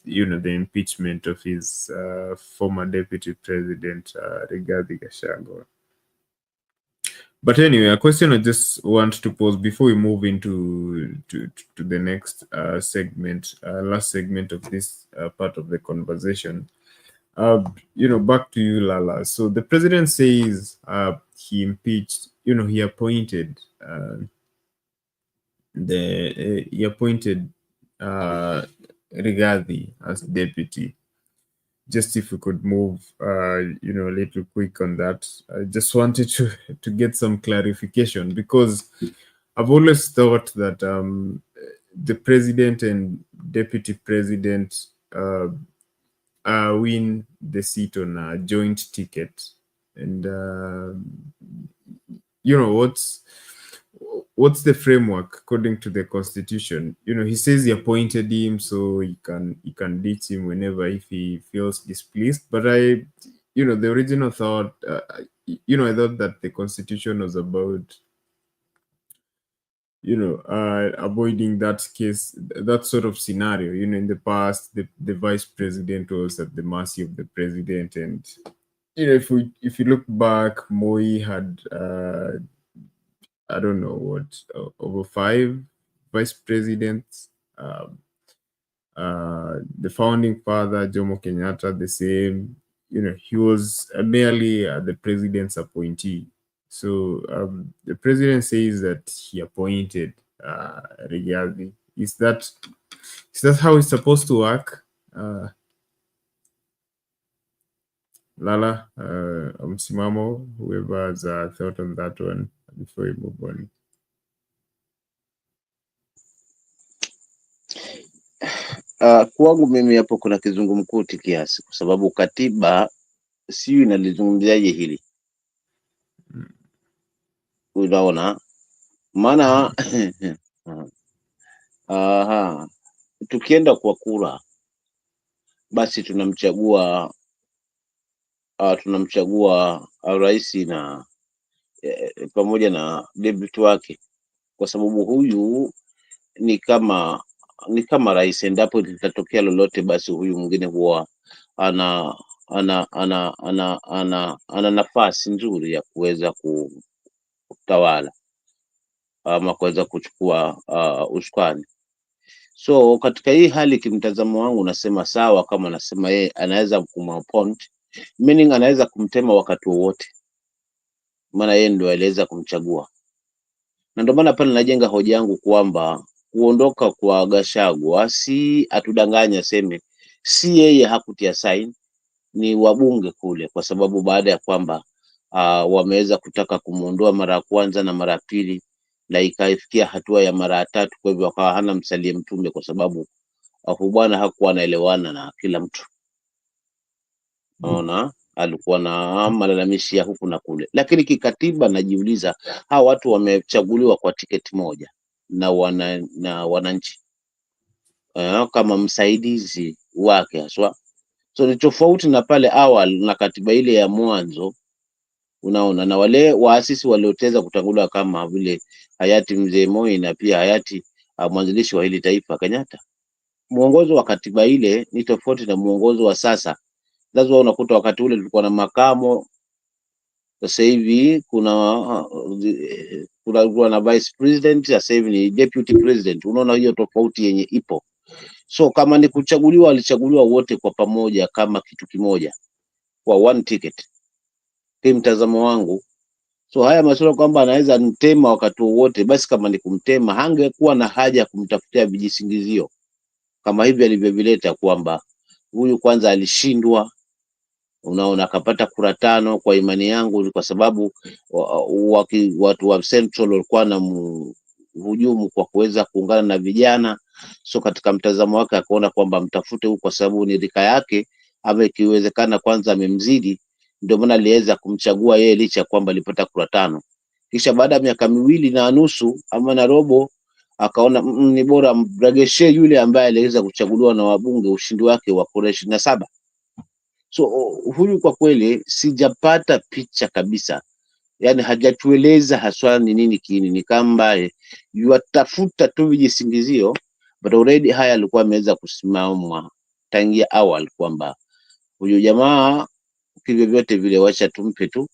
the impeachment of his former deputy president, Rigathi Gachagua. But anyway, a question I just want to pose before we move into to the next segment, last segment of this part of the conversation. Back to you, Lala. So the president says he impeached, he appointed Rigathi as deputy. Just if we could move, a little quick on that. I just wanted to get some clarification, because I've always thought that the president and deputy president win the seat on a joint ticket, and what's the framework according to the constitution? He says he appointed him, so he can ditch him whenever if he feels displeased. But the original thought, I thought that the constitution was about avoiding that case, that sort of scenario. In the past, the vice president was at the mercy of the president, and if you look back, Moi had I don't know what, over 5 vice presidents. The founding father, Jomo Kenyatta, the same. He was merely the president's appointee. So the president says that he appointed Rigathi. Is that how it's supposed to work? Lala, msimamo, whoever has a thought on that one before we move on. Kwangu mimi hapo kuna kizungumkuti kiasi, kwa sababu katiba siyo inalizungumziaje hili. Unaona maana tukienda kwa kura basi tunamchagua rais na pamoja na deputy wake, kwa sababu huyu ni kama rais. Endapo litatokea lolote, basi huyu mwingine huwa ana nafasi nzuri ya kuweza kutawala ama kuweza kuchukua usukani. So katika hii hali, kimtazamo wangu nasema sawa, kama nasema yeye anaweza kumappoint, meaning anaweza kumtema wakati wowote, maana yeye ndio aliweza kumchagua. Na ndio maana pale najenga hoja yangu kwamba kuondoka kwa Gachagua si atudanganya seme si yeye hakutia sign, ni wabunge kule, kwa sababu baada ya kwamba wameweza kutaka kumuondoa mara ya kwanza na mara ya pili, na ikaifikia hatua ya mara ya tatu, kwa hivyo akawa hana msalie mtume, kwa sababu bwana hakuwa anaelewana na kila mtu. Unaona, alikuwa na malalamishi ya huku na kule. Lakini kikatiba najiuliza, hawa watu wamechaguliwa kwa tiketi moja na wananchi kama msaidizi wake haswa. So ni tofauti na pale awali na katiba ile ya mwanzo, unaona, na wale waasisi walioteza kutanguliwa kama vile hayati Mzee Moi na pia hayati mwanzilishi wa hili taifa Kenyatta. Muongozo wa katiba ile ni tofauti na muongozo wa sasa. Lazima unakuta wakati ule tulikuwa na makamo, sasa hivi kuna na vice president, sasa hivi ni deputy president. Unaona hiyo tofauti yenye ipo. So kama ni kuchaguliwa, walichaguliwa wote kwa pamoja kama kitu kimoja kwa one ticket, kwa mtazamo wangu. So haya masuala kwamba anaweza mtema wakati wote, basi kama ni kumtema, hangekuwa na haja kumtafutia vijisingizio kama hivi alivyovileta, kwamba huyu kwanza alishindwa, unaona, akapata kura 5. Kwa imani yangu ni kwa sababu watu wa Central walikuwa na hujumu kwa kuweza kuungana na vijana. So katika mtazamo wake akaona kwamba mtafute huko kwa sababu ni rika yake, ama ikiwezekana kwanza amemzidi, ndio maana aliweza kumchagua yeye licha kwamba alipata kura 5. Kisha baada ya miaka 2.5 ama na robo, akaona ni bora mregeshe yule ambaye aliweza kuchaguliwa na wabunge ushindi wake wa kura 27. So huyu kwa kweli sijapata picha kabisa, yani hajatueleza haswa ni nini kiini. Ni kama yatafuta tu vijisingizio, but already haya alikuwa ameweza kusimama tangia awali kwamba huyu jamaa kivyo vyote vile wacha tumpe tu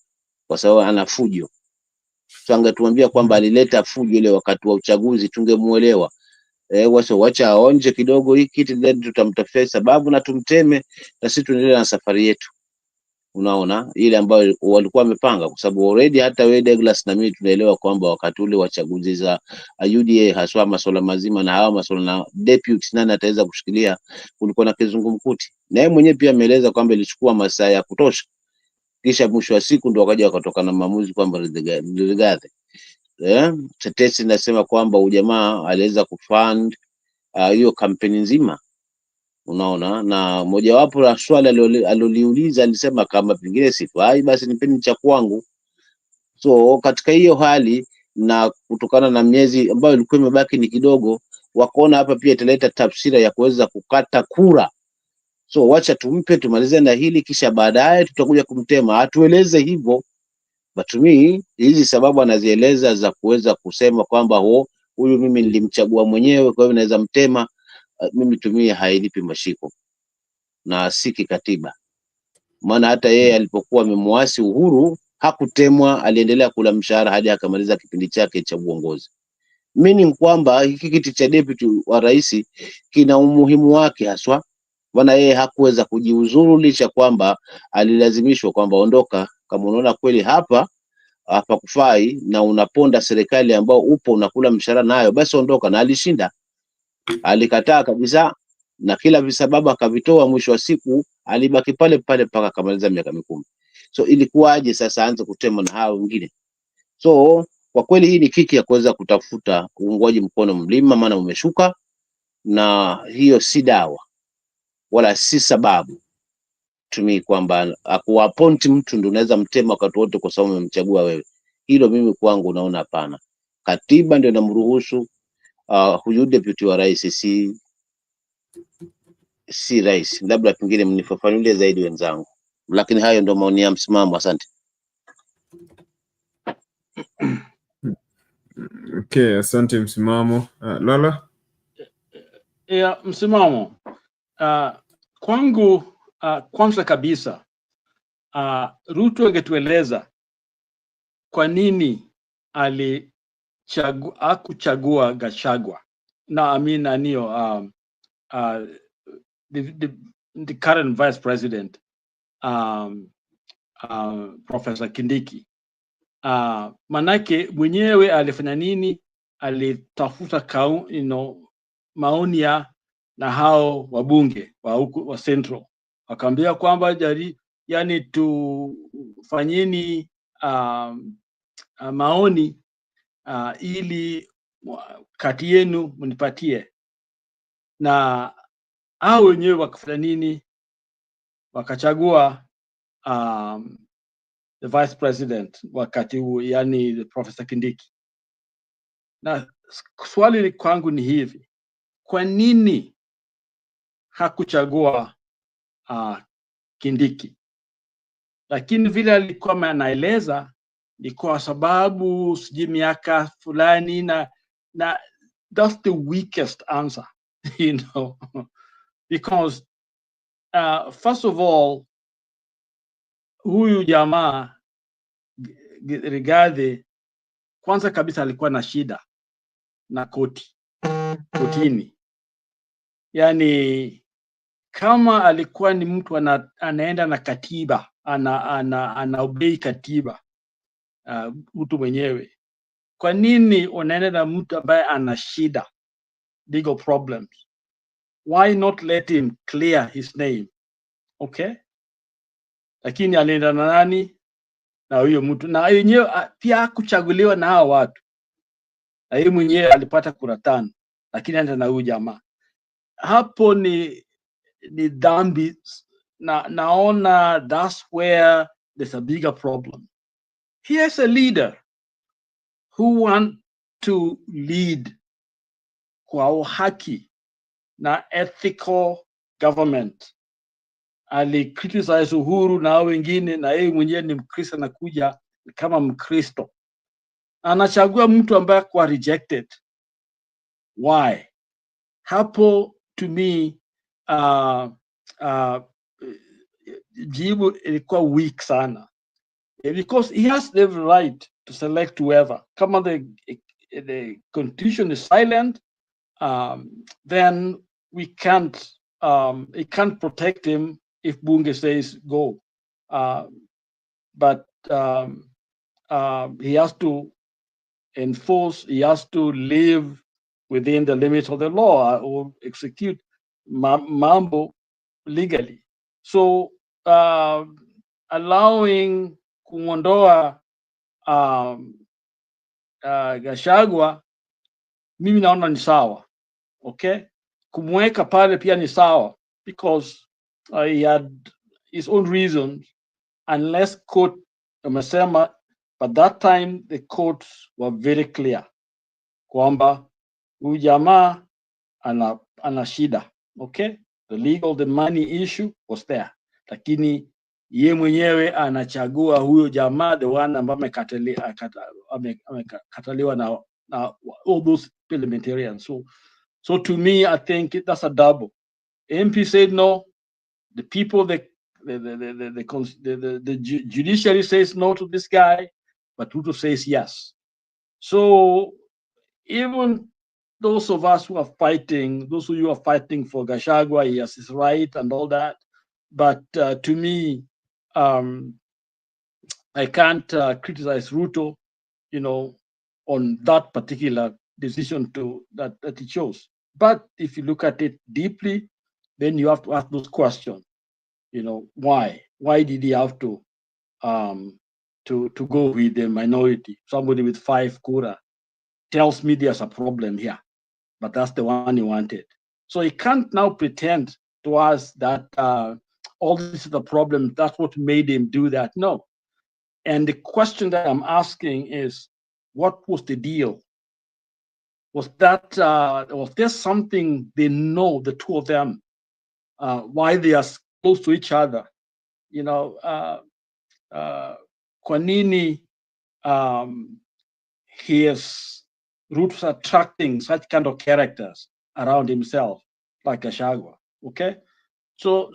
kwa sababu ana fujo. So angetuambia kwamba alileta fujo ile wakati wa uchaguzi, tungemuelewa. Wacha aonje kidogo hii kitu, then tutamtafutia sababu na tumteme, na sisi tuendelee na safari yetu. Unaona, ile ambayo walikuwa wamepanga, kwa sababu already hata wewe Douglas na mimi tunaelewa kwamba wakati ule wa chaguzi za UDA haswa masuala mazima na hawa masuala na deputy nani ataweza kushikilia, kulikuwa na kizungumkuti, na yeye mwenyewe pia ameeleza kwamba ilichukua masaa ya kutosha, kisha mwisho wa siku ndio wakaja wakatoka na maamuzi kwamba Rigathi. Tetesi nasema kwamba ujamaa aliweza kufund hiyo kampeni nzima, unaona, na mojawapo la swali aloliuliza alisema kama pengine sifai basi nipeni cha kwangu. So katika hiyo hali na kutokana na miezi ambayo ilikuwa imebaki ni kidogo, wakaona hapa pia italeta tafsira ya kuweza kukata kura. So wacha tumpe tumalize na hili, kisha baadaye tutakuja kumtema. Atueleze hivyo. Batumi hizi sababu anazieleza za kuweza kusema kwamba huyu mimi nilimchagua mwenyewe kwa hivyo naweza mtema, mimi tumie hailipi mashiko na si kikatiba. Maana hata yeye alipokuwa amemwasi Uhuru hakutemwa, aliendelea kula mshahara hadi akamaliza kipindi chake cha uongozi. Meaning kwamba hiki kiti cha deputy wa rais kina umuhimu wake haswa, maana yeye hakuweza kujiuzuru licha kwamba alilazimishwa kwamba ondoka. Kama unaona kweli hapa hapakufai na unaponda serikali ambao upo unakula mshahara nayo, basi ondoka. Na alishinda, alikataa kabisa, na kila visababu akavitoa. Mwisho wa siku alibaki pale pale mpaka akamaliza miaka 10. So ilikuwaje sasa aanze kutema na hao wengine? So kwa kweli hii ni kiki ya kuweza kutafuta uungwaji mkono mlima, maana umeshuka, na hiyo si dawa wala si sababu tumi kwamba akuaponti mtu ndio unaweza mtema wakati wote kwa sababu umemchagua wewe. Hilo mimi kwangu naona hapana. Katiba ndio inamruhusu huyu deputy wa rais, si rais. Labda pengine mnifafanulie zaidi wenzangu, lakini hayo ndio maoni ya msimamo. Asante. Okay, asante msimamo. Lala? Ya msimamo. Kwangu kwanza kabisa Ruto angetueleza kwa nini hakuchagua Gachagua na the current vice president Professor Kindiki. Manake mwenyewe alifanya nini? Alitafuta maoni ya na hao wabunge wa huku wa Central, akaambia kwamba yani tufanyeni maoni ili kati yenu mnipatie, na hao wenyewe wakafanya nini? Wakachagua the vice president wakati huo, yani Professor Kindiki. Na swali kwangu ni hivi, kwa nini hakuchagua Kindiki? Lakini vile alikuwa anaeleza ni kwa sababu sijui miaka fulani, na that's the weakest answer you know because first of all, huyu jamaa Rigathi kwanza kabisa alikuwa na shida na kotini. Yani kama alikuwa ni mtu anaenda na katiba, anaobey katiba mtu mwenyewe, kwa nini unaenda na mtu ambaye ana shida, legal problems? Why not let him clear his name? Okay, lakini alienda na nani? Na huyo mtu, na yenyewe pia kuchaguliwa na hao watu, na yeye mwenyewe alipata kura 5, lakini anaenda na huyo jamaa. Hapo ni dhambi, naona that's where there's a bigger problem. Here's a leader who want to lead kwa haki na ethical government. Ali criticize Uhuru na wengine, na yeye mwenyewe ni Mkristo, anakuja kama Mkristo, anachagua mtu ambaye kwa rejected. Why? Hapo to me jibu ilikuwa weak sana, because he has the right to select whoever. Kama the constitution is silent, then we can't it can't protect him if Bunge says go, but he has to enforce, he has to live within the limits of the law or execute mambo legally. So allowing kuondoa Gachagua, mimi naona ni sawa. Okay, kumweka pale pia ni sawa, because he had his own reasons, unless court amesema. But that time the courts were very clear kwamba huyu jamaa ana shida. Okay, the money issue was there, lakini ye mwenyewe anachagua huyo jamaa, the one ambaye amekataliwa na all those parliamentarians. So to me, I think that's a double. MP said no, the people, the judiciary says no to this guy, but Ruto says yes. So even those of us who are fighting, those of you are fighting for Gachagua, yes, is right and all that, but to me, I can't criticize Ruto, on that particular decision that he chose. But if you look at it deeply, then you have to ask those questions. Why? Why did he have to go with the minority? Somebody with 5 kura tells me there's a problem here, but that's the one he wanted. So he can't now pretend to us that all this is the problem. That's what made him do that. No. And the question that I'm asking is, what was the deal? Was there something they know, the two of them, why they are close to each other? Kwa nini he is Ruto's attracting such kind of characters around himself, like Gachagua. Okay, so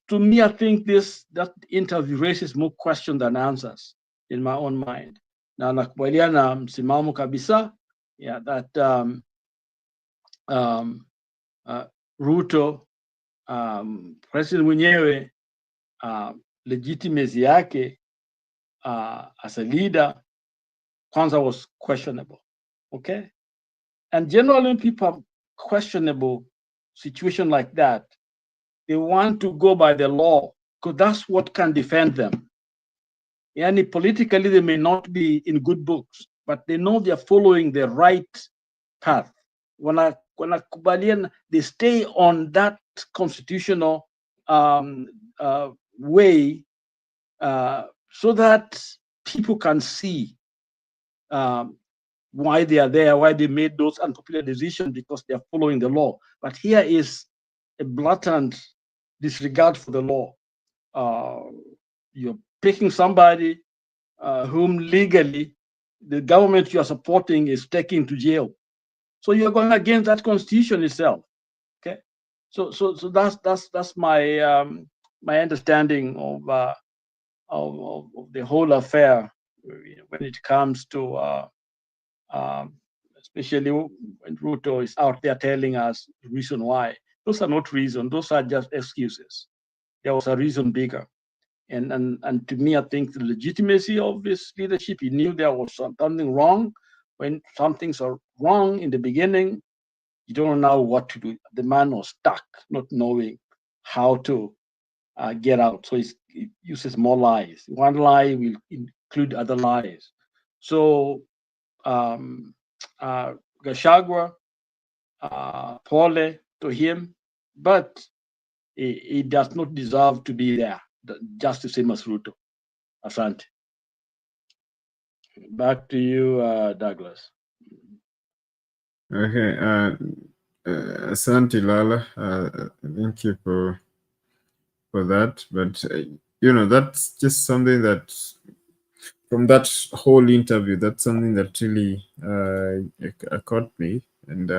to me, I think that interview raises more questions than answers in my own mind. Na nakubaliana msimamo kabisa, yeah, that Ruto president mwenyewe legitimacy yake as a leader kwanza was questionable. Okay, and generally when people have questionable situation like that, they want to go by the law because that's what can defend them. And politically they may not be in good books, but they know they are following the right path. When they stay on that constitutional way, so that people can see why they are there, why they made those unpopular decisions, because they are following the law. But here is a blatant disregard for the law. You're picking somebody whom legally the government you are supporting is taking to jail. So you're going against that constitution itself. Okay, so that's my my understanding of the whole affair when it comes to especially when Ruto is out there telling us the reason why. Those are not reasons; those are just excuses. There was a reason bigger. And to me, I think the legitimacy of his leadership, he knew there was something wrong. When some things are wrong in the beginning, you don't know what to do. The man was stuck, not knowing how to get out. So he uses more lies. One lie will include other lies. So Gachagua, Pole to him, but he does not deserve to be there, just the same as Ruto. Asante. Back to you, Douglas. Okay, Asante Lala, thank you for that. But that's just something that, from that whole interview, that's something that really caught me, and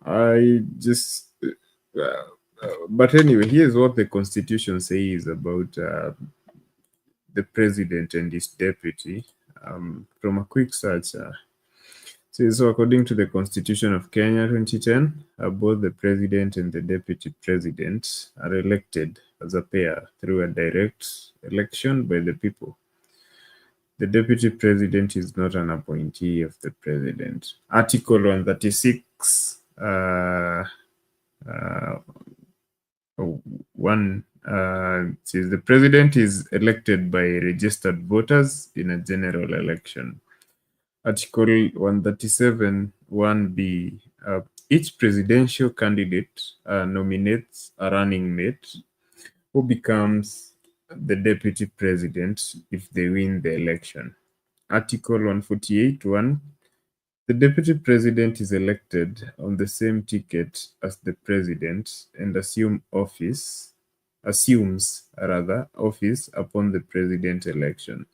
I just. But anyway, here's what the Constitution says about the president and his deputy. From a quick search, so according to the Constitution of Kenya 2010, both the president and the deputy president are elected as a pair through a direct election by the people. The deputy president is not an appointee of the president. Article 136 says the president is elected by registered voters in a general election. Article 137 1B, each presidential candidate nominates a running mate who becomes the deputy president if they win the election. Article 148 1, the deputy president is elected on the same ticket as the president and assumes office upon the president's election.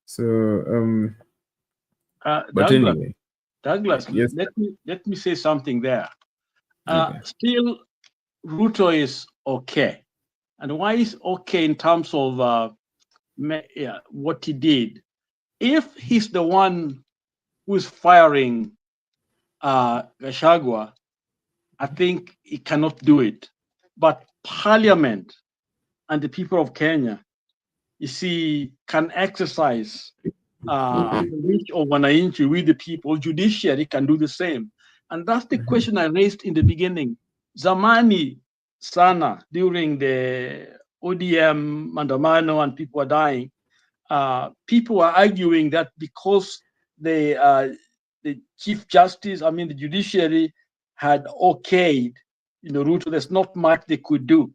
So, but Douglas, anyway, Douglas, yes. let me say something there. Okay. Still, Ruto is okay, and why is okay in terms of what he did? If he's the one who's firing Gachagua, I think he cannot do it. But Parliament and the people of Kenya, you see, can exercise reach of wananchi with the people, judiciary can do the same. And that's the question I raised in the beginning. Zamani sana, during the ODM Mandamano and people were dying, people were arguing that because the Chief Justice, the judiciary had okayed, Ruto, there's not much they could do.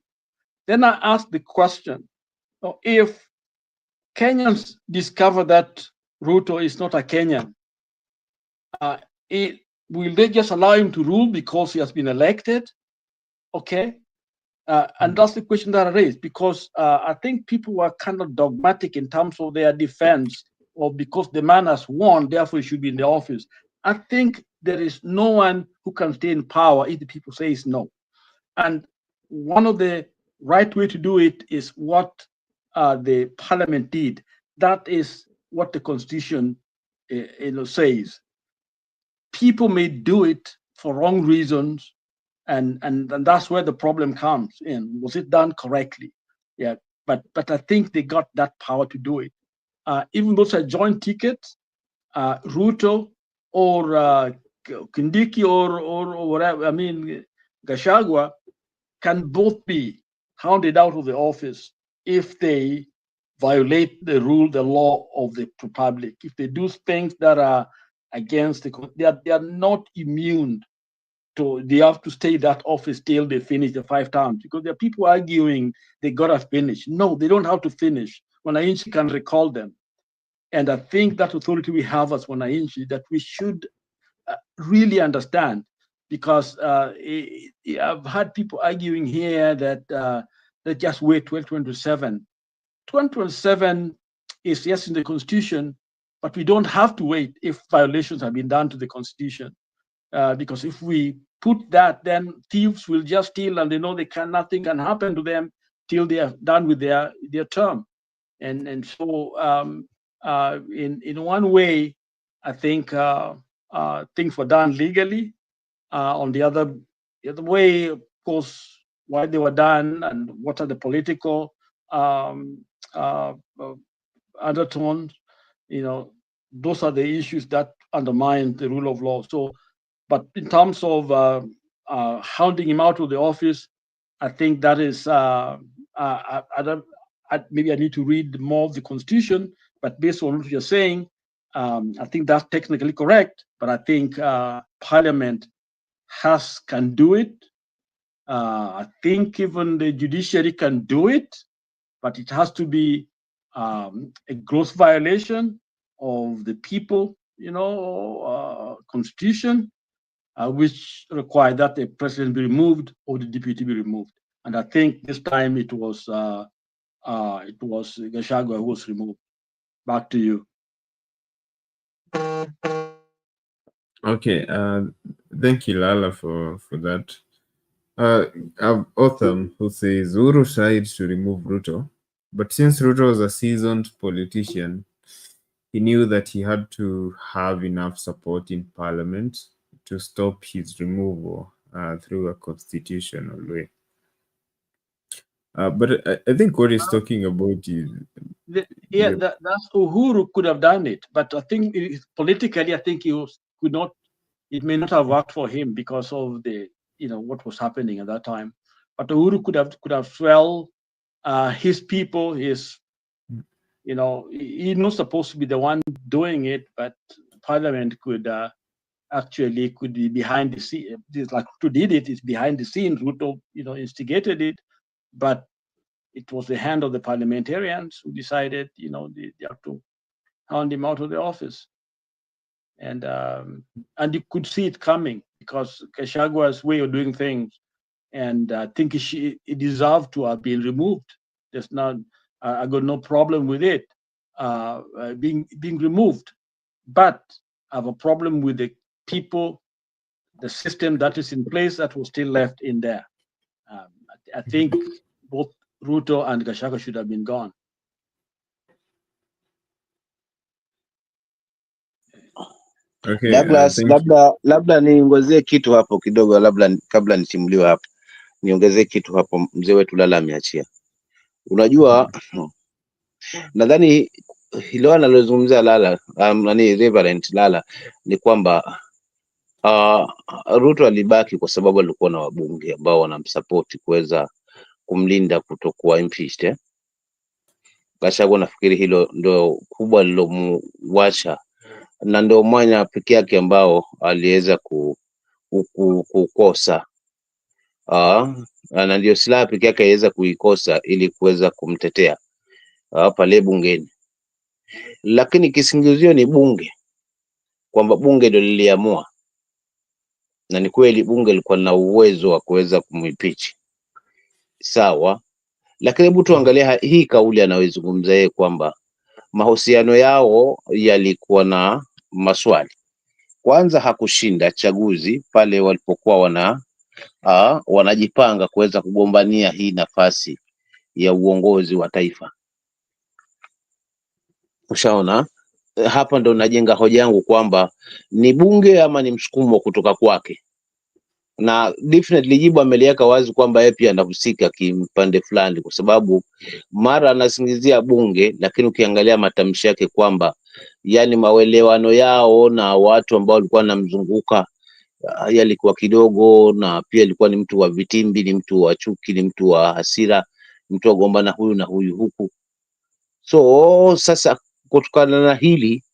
Then I asked the question, if Kenyans discover that Ruto is not a Kenyan, will they just allow him to rule because he has been elected? Okay. And that's the question that I raised, because I think people were kind of dogmatic in terms of their defense, or because the man has won, therefore he should be in the office. I think there is no one who can stay in power if the people say no. And one of the right way to do it is what the parliament did. That is what the constitution says. People may do it for wrong reasons, and that's where the problem comes in. Was it done correctly? Yeah, but I think they got that power to do it. Even those are joint tickets, Ruto or Kindiki or whatever, Gachagua can both be hounded out of the office if they violate the law of the republic. If they do things that are against they are not immune to, they have to stay that office till they finish the 5 terms, because there are people arguing they gotta finish. No, they don't have to finish. Wananchi can recall them. And I think that authority we have as Wananchi, that we should really understand, because I've had people arguing here that they just wait 2027. 2027 is yes in the constitution, but we don't have to wait if violations have been done to the constitution. Because if we put that, then thieves will just steal, and they know nothing can happen to them till they are done with their term. And so in one way, I think things were done legally. On the other way, of course, why they were done and what are the political undertones, those are the issues that undermine the rule of law. So, but in terms of hounding him out of the office, I think that is, maybe I need to read more of the constitution, but based on what you're saying, I think that's technically correct, but I think Parliament can do it. I think even the judiciary can do it, but it has to be a gross violation of the people, constitution, which require that the president be removed or the deputy be removed. And I think this time it was Gachagua who was removed. Back to you. Okay, thank you, Lala, for that. I've Otham who says Uhuru tried to remove Ruto, but since Ruto was a seasoned politician, he knew that he had to have enough support in Parliament to stop his removal through a constitutional way. But I think what he's talking about is... that's Uhuru could have done it, but I think politically, I think it may not have worked for him because of the, what was happening at that time. But Uhuru could have his people, he's not supposed to be the one doing it, but Parliament could be behind the scene. Like Ruto did it, it's behind the scenes. Ruto, instigated it, but it was the hand of the parliamentarians who decided, they have to hound him out of the office. And you could see it coming because Gashagua's way of doing things, and I think it deserved to have been removed. I got no problem with it being removed, but I have a problem with the people, the system that is in place that was still left in there. I think both Ruto and Gachagua should have been gone. Okay, Douglas, labda niongezee kitu hapo kidogo, labda kabla nisimuliwe hapo, niongezee kitu hapo. Mzee wetu Lala ameachia. Unajua, nadhani hilo analozungumzia Lala, Reverend Lala, ni kwamba Ruto alibaki kwa sababu alikuwa na wabunge ambao wanamsupport kuweza kumlinda kutokuwa impeached. Gachagua nafikiri hilo ndo kubwa lilomwacha, na ndio mwanya pekee yake ambao aliweza kukosa na ndio silaha pekee yake aliweza kuikosa ili kuweza kumtetea pale bungeni. Lakini kisingizio ni bunge, kwamba bunge ndio liliamua, na ni kweli bunge lilikuwa na uwezo wa kuweza kumimpeach, sawa. Lakini hebu tuangalia hii kauli anayozungumza yeye kwamba mahusiano yao yalikuwa na maswali. Kwanza, hakushinda chaguzi pale walipokuwa wanajipanga kuweza kugombania hii nafasi ya uongozi wa taifa. Ushaona, hapa ndo najenga hoja yangu kwamba ni bunge ama ni msukumo kutoka kwake, na definitely jibu ameliweka wazi kwamba yeye pia anahusika kimpande fulani, kwa sababu mara anasingizia bunge, lakini ukiangalia matamshi yake kwamba yani maelewano yao na watu ambao walikuwa wanamzunguka yalikuwa kidogo, na pia alikuwa ni mtu wa vitimbi, ni mtu wa chuki, ni mtu wa hasira, mtu wa gombana huyu na huyu huku. So sasa kutokana na hili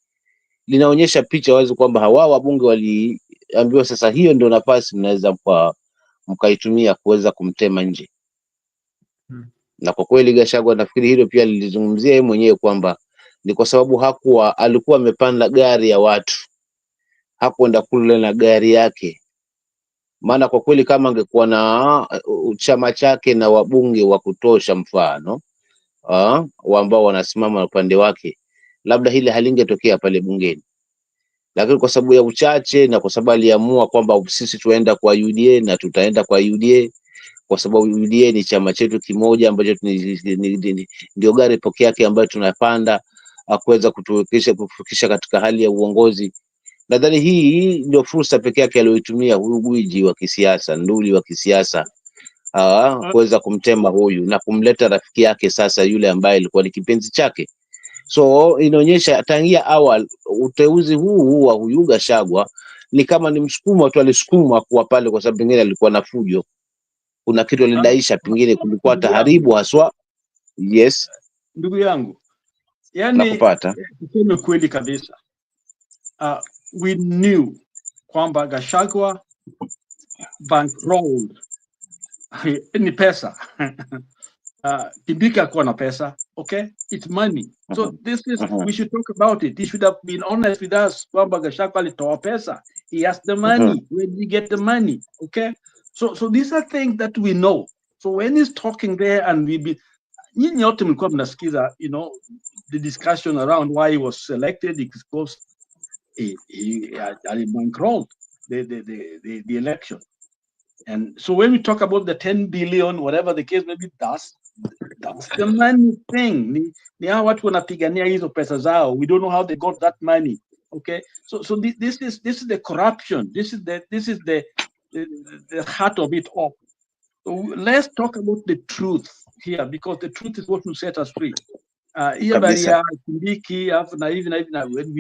linaonyesha picha wazi kwamba hawa wabunge waliambiwa sasa hiyo ndio nafasi mnaweza mkaitumia kuweza kumtema nje. Na kwa kweli Gachagua nafikiri hilo pia lilizungumzia yeye mwenyewe kwamba ni kwa sababu alikuwa amepanda gari ya watu, hakwenda kule na gari yake. Maana kwa kweli kama angekuwa na chama chake na wabunge wa kutosha, mfano ambao wanasimama upande wake, labda hili halingetokea pale bungeni. Lakini kwa sababu ya uchache na kwa sababu aliamua kwamba sisi tuenda kwa UDA na tutaenda kwa UDA, kwa sababu UDA ni chama chetu kimoja ambacho ndio gari pekee yake ambayo tunapanda kuweza kutufikisha katika hali ya uongozi. Nadhani hii ndio fursa pekee yake aliyoitumia huyu gwiji wa kisiasa, nduli wa kisiasa kuweza kumtema huyu na kumleta rafiki yake sasa, yule ambaye alikuwa ni kipenzi chake. So inaonyesha tangia awali uteuzi huu wa huyu Gachagua ni kama ni msukumo tu, alisukuma kuwa pale kwa sababu pengine alikuwa na fujo, kuna kitu alidaisha, pengine kulikuwa taharibu haswa. Yes ndugu yangu, yani nakupata. Tuseme kweli kabisa, we knew kwamba Gachagua bankrolled ni pesa. Kibika kuwa na pesa, okay, it's money. So this is, we should talk about it. He should have been honest with us kwamba Gachagua alitoa pesa. He has the money. Where did he get the money? Okay, so these are things that we know. So when he's talking there and nyinyi wote mlikuwa mnasikiza, you know, the discussion around why he was selected, because he bankrolled the election. And so when we talk about the 10 billion, whatever the case may be, that's the money thing. Ni hao watu wanapigania hizo pesa zao. We don't know how they got that money. Okay, so this is the corruption. This is the heart of it all. So let's talk about the truth here, because the truth is what will set us free. When we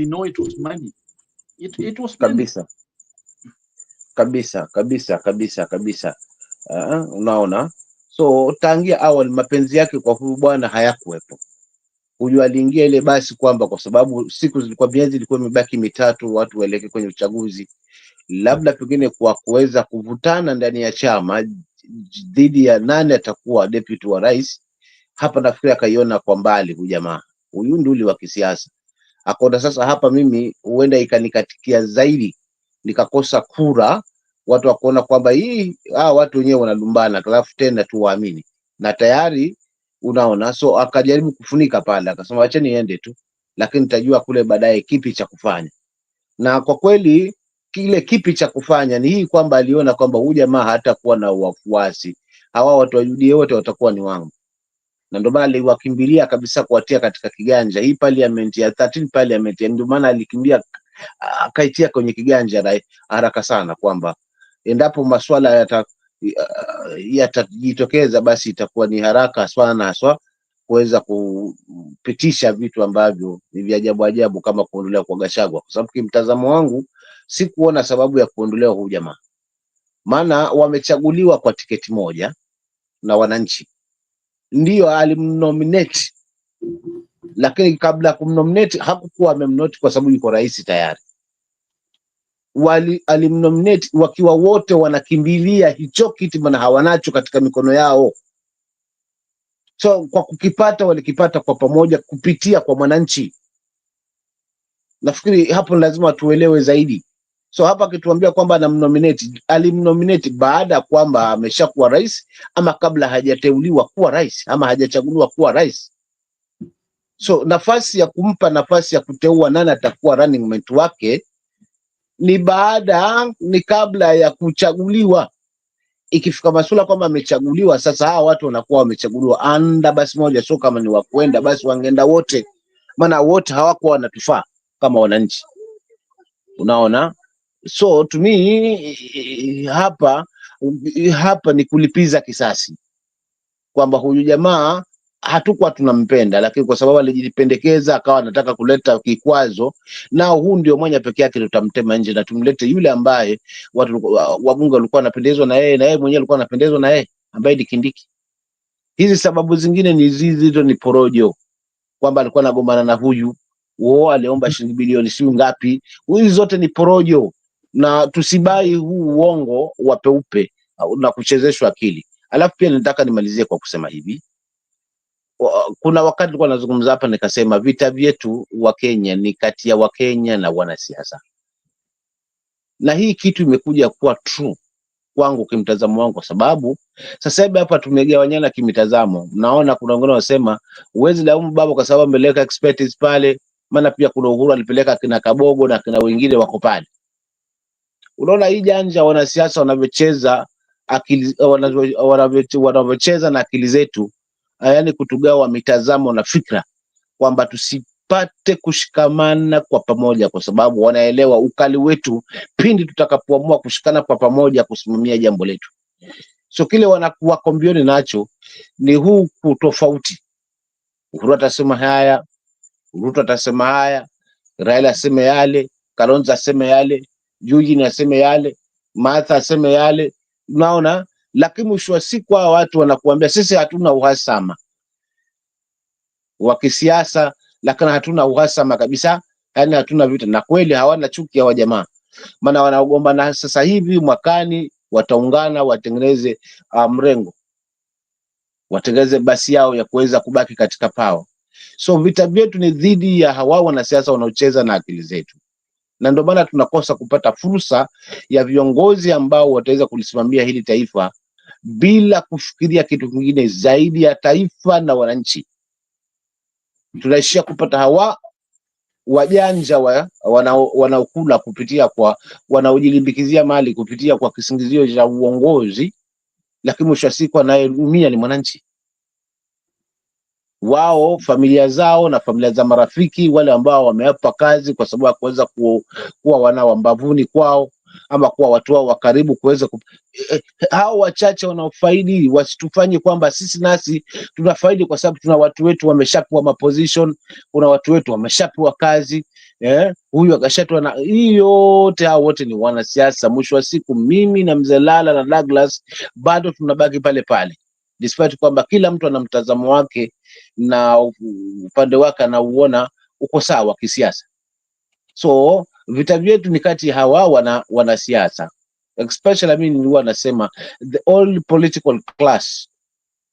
know it was money, it was money. Kabisa. Unaona, so tangia awali mapenzi yake kwa huyu bwana hayakuwepo. Huyu aliingia ile basi kwamba kwa sababu siku zilikuwa miezi ilikuwa imebaki mitatu watu waelekee kwenye uchaguzi, labda pengine kwa kuweza kuvutana ndani ya chama dhidi ya nani atakuwa deputy wa rais. Hapa nafikiri akaiona kwa mbali huyu jamaa, huyu nduli wa kisiasa, akaona sasa hapa mimi huenda ikanikatikia zaidi, nikakosa kura, watu wakaona kwamba watu wenyewe wanalumbana, alafu tena tuwaamini, na tayari unaona. So akajaribu kufunika pale, akasema acha niende tu, lakini nitajua kule baadaye kipi cha kufanya. Na kwa kweli kile kipi cha kufanya ni hii, kwamba aliona kwamba huyu jamaa hatakuwa na wafuasi, hawa watu wa UDA wote watakuwa ni wangu, na ndio maana aliwakimbilia kabisa kuwatia katika kiganja hii parliament ya 13 parliament. Ndio maana alikimbia akaitia kwenye kiganja haraka sana, kwamba endapo masuala yatajitokeza basi itakuwa ni haraka sana haswa kuweza kupitisha vitu ambavyo ni vya ajabu ajabu kama kuondolewa kwa Gachagua, kwa sababu kimtazamo wangu si kuona sababu ya kuondolewa huyu jamaa, maana wamechaguliwa kwa tiketi moja na wananchi, ndio alimnominate, lakini kabla kumnominate hakukuwa amemnominate kwa sababu yuko rais tayari. Alimnominate wakiwa wote wanakimbilia hicho kiti, maana hawanacho katika mikono yao. So kwa kukipata walikipata kwa pamoja kupitia kwa mwananchi. Nafikiri hapo lazima tuelewe zaidi. So hapa akituambia kwamba anamnominate, alimnominate baada ya kwamba ameshakuwa rais ama kabla hajateuliwa kuwa rais ama hajachaguliwa kuwa rais. So nafasi ya kumpa nafasi ya kuteua nani atakuwa running mate wake ni kabla ya kuchaguliwa. Ikifika masuala kwamba amechaguliwa, sasa hawa watu wanakuwa wamechaguliwa anda basi moja, so kama ni wakwenda basi wangeenda wote, maana wote hawakuwa wanatufaa kama wananchi, unaona. So to me hapa ni kulipiza kisasi, kwamba huyu jamaa hatukuwa tunampenda, lakini kwa sababu alijipendekeza akawa anataka kuleta kikwazo, nao huu ndio mmoja pekee yake tutamtema nje na tumlete yule ambaye watu wabunge walikuwa wanapendezwa na yeye mwenyewe alikuwa anapendezwa na yeye, ambaye ni Kindiki. Hizi sababu zingine ni hizo ni porojo, kwamba alikuwa anagombana na huyu aliomba shilingi bilioni si ngapi. Hizi zote ni porojo, na tusibai huu uongo wa peupe na kuchezeshwa akili. Alafu pia nataka nimalizie kwa kusema hivi, kuna wakati nilikuwa nazungumza hapa nikasema vita vyetu wa Kenya ni kati ya Wakenya na wanasiasa, na hii kitu imekuja kuwa true kwangu kimtazamo wangu, kwa sababu sasa hivi hapa tumegawanyana kimitazamo. Naona kuna wengine wanasema uwezi laumu baba kwa sababu ameleka expertise pale, maana pia kuna Uhuru alipeleka kina Kabogo na kina wengine wako pale. Unaona hii janja wanasiasa wanavyocheza akili, wanavyocheza na akili zetu, yaani kutugawa mitazamo na fikra, kwamba tusipate kushikamana kwa pamoja, kwa sababu wanaelewa ukali wetu pindi tutakapoamua kushikana kwa pamoja kusimamia jambo letu. So kile wanakuwa kombioni nacho ni huu tofauti. Uhuru atasema haya, Ruto atasema haya, Raila aseme yale, Kalonzo aseme yale, Eugene aseme yale, Martha aseme yale, unaona. Lakini mwisho wa siku hao watu wanakuambia sisi hatuna uhasama wa kisiasa, lakini hatuna uhasama kabisa, yani hatuna vita. Na kweli hawana chuki ya jamaa, maana wanaogombana sasa hivi, mwakani wataungana watengeneze mrengo, watengeneze basi yao ya kuweza kubaki katika power. So vita vyetu ni dhidi ya hawa wanasiasa wanaocheza na akili zetu, na ndio maana tunakosa kupata fursa ya viongozi ambao wataweza kulisimamia hili taifa bila kufikiria kitu kingine zaidi ya taifa na wananchi. Tunaishia kupata hawa wajanja wanaokula kupitia kwa, wanaojilimbikizia mali kupitia kwa kisingizio cha uongozi, lakini mwisho wa siku anayeumia ni mwananchi wao, familia zao na familia za marafiki wale ambao wamewapa kazi kwa sababu ya kuweza kuwa wana wambavuni kwao ama kuwa watu wao wa karibu kuweza hao wachache wanaofaidi. Wasitufanye kwamba sisi nasi tunafaidi kwa sababu tuna watu wetu wameshapewa maposition, kuna watu wetu wameshapewa kazi, huyu akashatwa na hii yote. Hao wote ni wanasiasa. Mwisho wa siku mimi na Mzee Lala na Douglas bado tunabaki pale pale, despite kwamba kila mtu ana mtazamo wake na upande wake anauona uko sawa kisiasa. So vita vyetu ni kati hawa wanasiasa, especially mimi huwa nasema the old political class,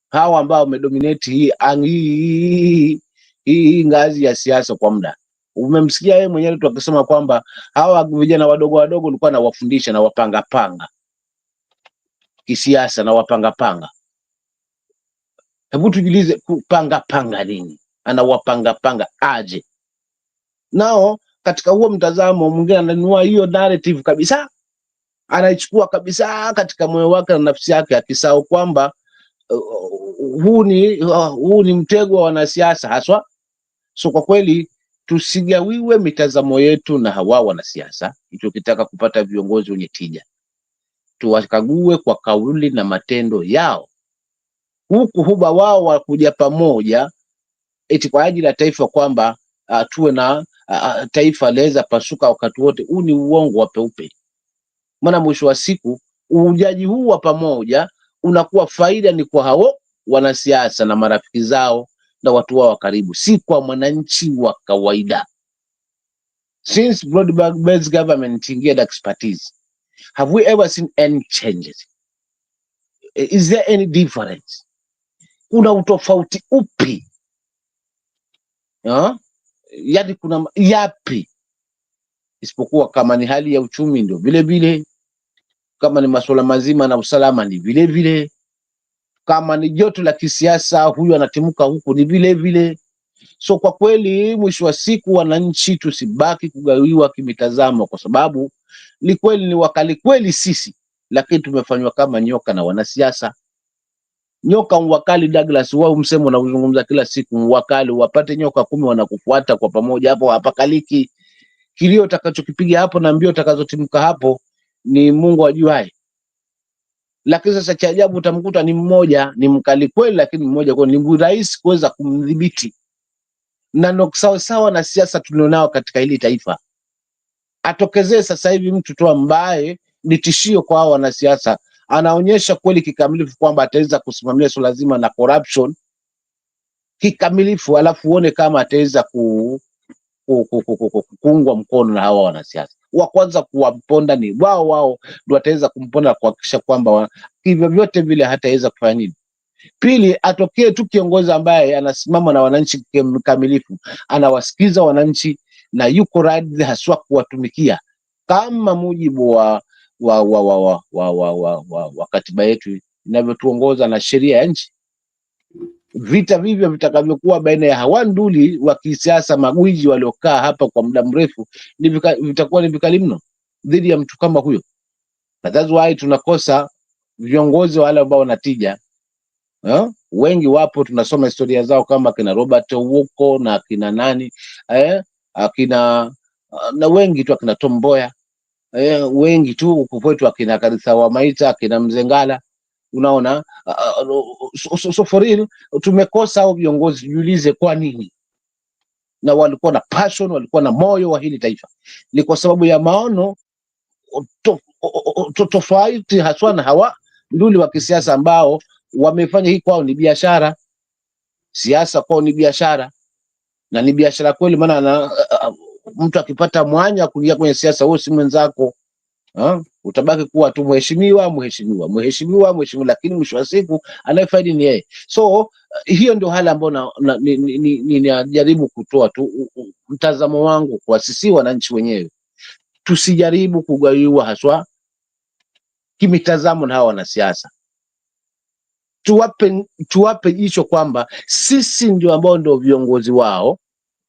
hawa ambao wamedominate hii ngazi ya siasa kwa muda. Umemsikia yeye mwenyewe tu akisema kwamba hawa vijana wadogo wadogo walikuwa anawafundisha na wapanga panga kisiasa na wapanga panga. Hebu tujiulize, kupanga panga nini? Anawapanga panga aje? Nao katika huo mtazamo mwingine ananunua hiyo narrative kabisa, anaichukua kabisa katika moyo wake na nafsi yake, akisahau kwamba huu ni mtego wa wanasiasa haswa. So kwa kweli tusigawiwe mitazamo yetu na hawa wanasiasa. Tukitaka kupata viongozi wenye tija, tuwakague kwa kauli na matendo yao. Huku huba wao wakuja pamoja eti kwa ajili ya taifa kwamba tuwe na taifa laweza pasuka wakati wote. Huu ni uongo wa peupe. Maana mwisho wa siku ujaji huu wa pamoja unakuwa faida ni kwa hao wanasiasa na marafiki zao na watu wao wa karibu, si kwa mwananchi wa kawaida. Since broad-based government ingeed expertise, have we ever seen any changes? Is there any difference? Kuna utofauti upi? Yaani kuna yapi? Isipokuwa kama ni hali ya uchumi ndio vile vile, kama ni masuala mazima na usalama ni vile vile, kama ni joto la kisiasa huyu anatimuka huku ni vile vile. So kwa kweli mwisho wa siku wananchi tusibaki kugawiwa kimitazamo, kwa sababu ni kweli ni wakali kweli sisi, lakini tumefanywa kama nyoka na wanasiasa. Nyoka wakali Douglas, wao msemo na uzungumza kila siku, wakali wapate nyoka 10 wanakufuata kwa pamoja, hapo hapakaliki. Kilio utakachokipiga hapo na mbio utakazotimka hapo ni Mungu ajuaye. Lakini sasa cha ajabu utamkuta ni mmoja, ni mkali kweli, lakini mmoja kwa ni rahisi kuweza kumdhibiti. Na ndo sawa na siasa tulionao katika hili taifa. Atokezee sasa hivi mtu tu ambaye ni tishio kwa hao wanasiasa, anaonyesha kweli kikamilifu kwamba ataweza kusimamia swala zima na corruption kikamilifu, alafu uone kama ataweza kuungwa mkono na hawa wanasiasa. Wa kwanza kuwamponda ni wao ndio wataweza kumponda kuhakikisha kwamba hivyo vyote vile hataweza kufanya nini. Pili, atokee tu kiongozi ambaye anasimama na wananchi kikamilifu, anawasikiza wananchi na yuko radhi haswa kuwatumikia kama mujibu wa katiba yetu inavyotuongoza na sheria ya nchi. Vita vivyo vitakavyokuwa baina ya hawa nduli wa kisiasa magwiji waliokaa hapa kwa muda mrefu vitakuwa ni vikali mno dhidi ya mtu kama huyo. Na that's why tunakosa viongozi wale ambao wanatija. Wengi wapo, tunasoma historia zao kama kina Robert Owuko na kina nani akina na wengi tu akina Tom Mboya, wengi tu huko kwetu akina Karisa wa Maita, akina Mzengala. Unaona, so for real tumekosa hao viongozi. Jiulize kwa nini? Na walikuwa na passion, walikuwa na moyo wa hili taifa. Ni kwa sababu ya maono tofauti haswa na hawa nduli wa kisiasa ambao wamefanya hii kwao ni biashara. Siasa kwao ni biashara, na ni biashara kweli. Maana mtu akipata mwanya kuingia kwenye siasa, wewe si mwenzako, utabaki kuwa tu mheshimiwa, lakini mwisho wa siku anayefaidi ni yeye. So hiyo ndio hali ambayo ninajaribu kutoa tu mtazamo wangu kwa sisi wananchi wenyewe. Tusijaribu kugawiwa haswa kimitazamo na hawa wanasiasa. Tuwape jicho kwamba sisi ndio ambao ndio viongozi wao,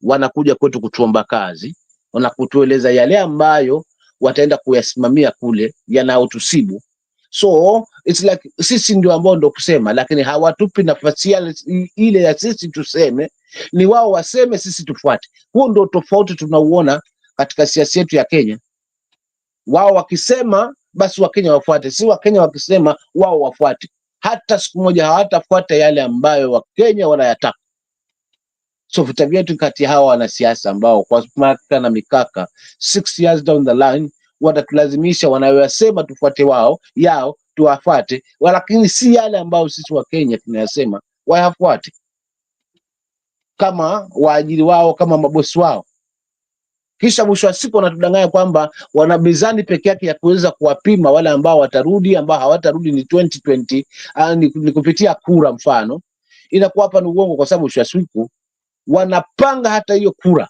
wanakuja kwetu kutuomba kazi, wanakutueleza yale ambayo wataenda kuyasimamia kule yanayotusibu. So it's like sisi ndio ambao ndio kusema, lakini hawatupi nafasi ile ya sisi tuseme, ni wao waseme sisi tufuate. Huo ndio tofauti tunauona katika siasa yetu ya Kenya. Wao wakisema basi Wakenya wafuate, si Wakenya wakisema wao wafuate. Hata siku moja hawatafuata yale ambayo Wakenya wanayataka. So vita vyetu kati ya hawa wanasiasa ambao kwa maka na mikaka 6 years down the line watatulazimisha wanayosema tufuate yao tuwafuate, lakini si yale ambao sisi wa Kenya tunayasema wayafuate kama waajiri wao, kama mabosi wao. Kisha mwisho wa siku wanatudanganya kwamba wana mizani peke yake ya kuweza kuwapima wale ambao watarudi, ambao hawatarudi ni 2020 ni kupitia kura. Mfano inakuwa hapa ni uongo, kwa sababu mwisho wa siku wanapanga hata hiyo kura.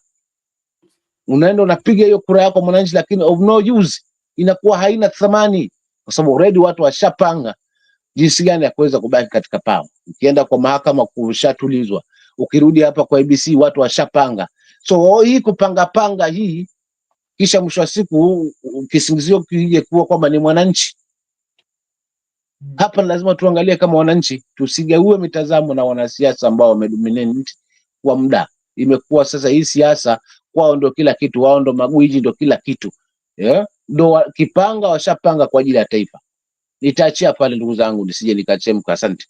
Unaenda unapiga hiyo kura yako mwananchi, lakini of no use, inakuwa haina thamani, kwa sababu already watu washapanga jinsi gani ya kuweza kubaki katika pao. Ukienda kwa mahakama kushatulizwa, ukirudi hapa kwa ABC watu washapanga. So hii kupanga hii, kisha mwisho wa siku kisingizio kije kuwa kwamba ni mwananchi. Hapa lazima tuangalie kama wananchi, tusigaue mitazamo na wanasiasa ambao wamedominate kwa muda. Imekuwa sasa hii siasa kwao ndio kila kitu, wao ndio magwiji, ndio kila kitu. Ndio kipanga, washapanga kwa ajili ya taifa. Nitaachia pale ndugu zangu, nisije nikachemka. Asante.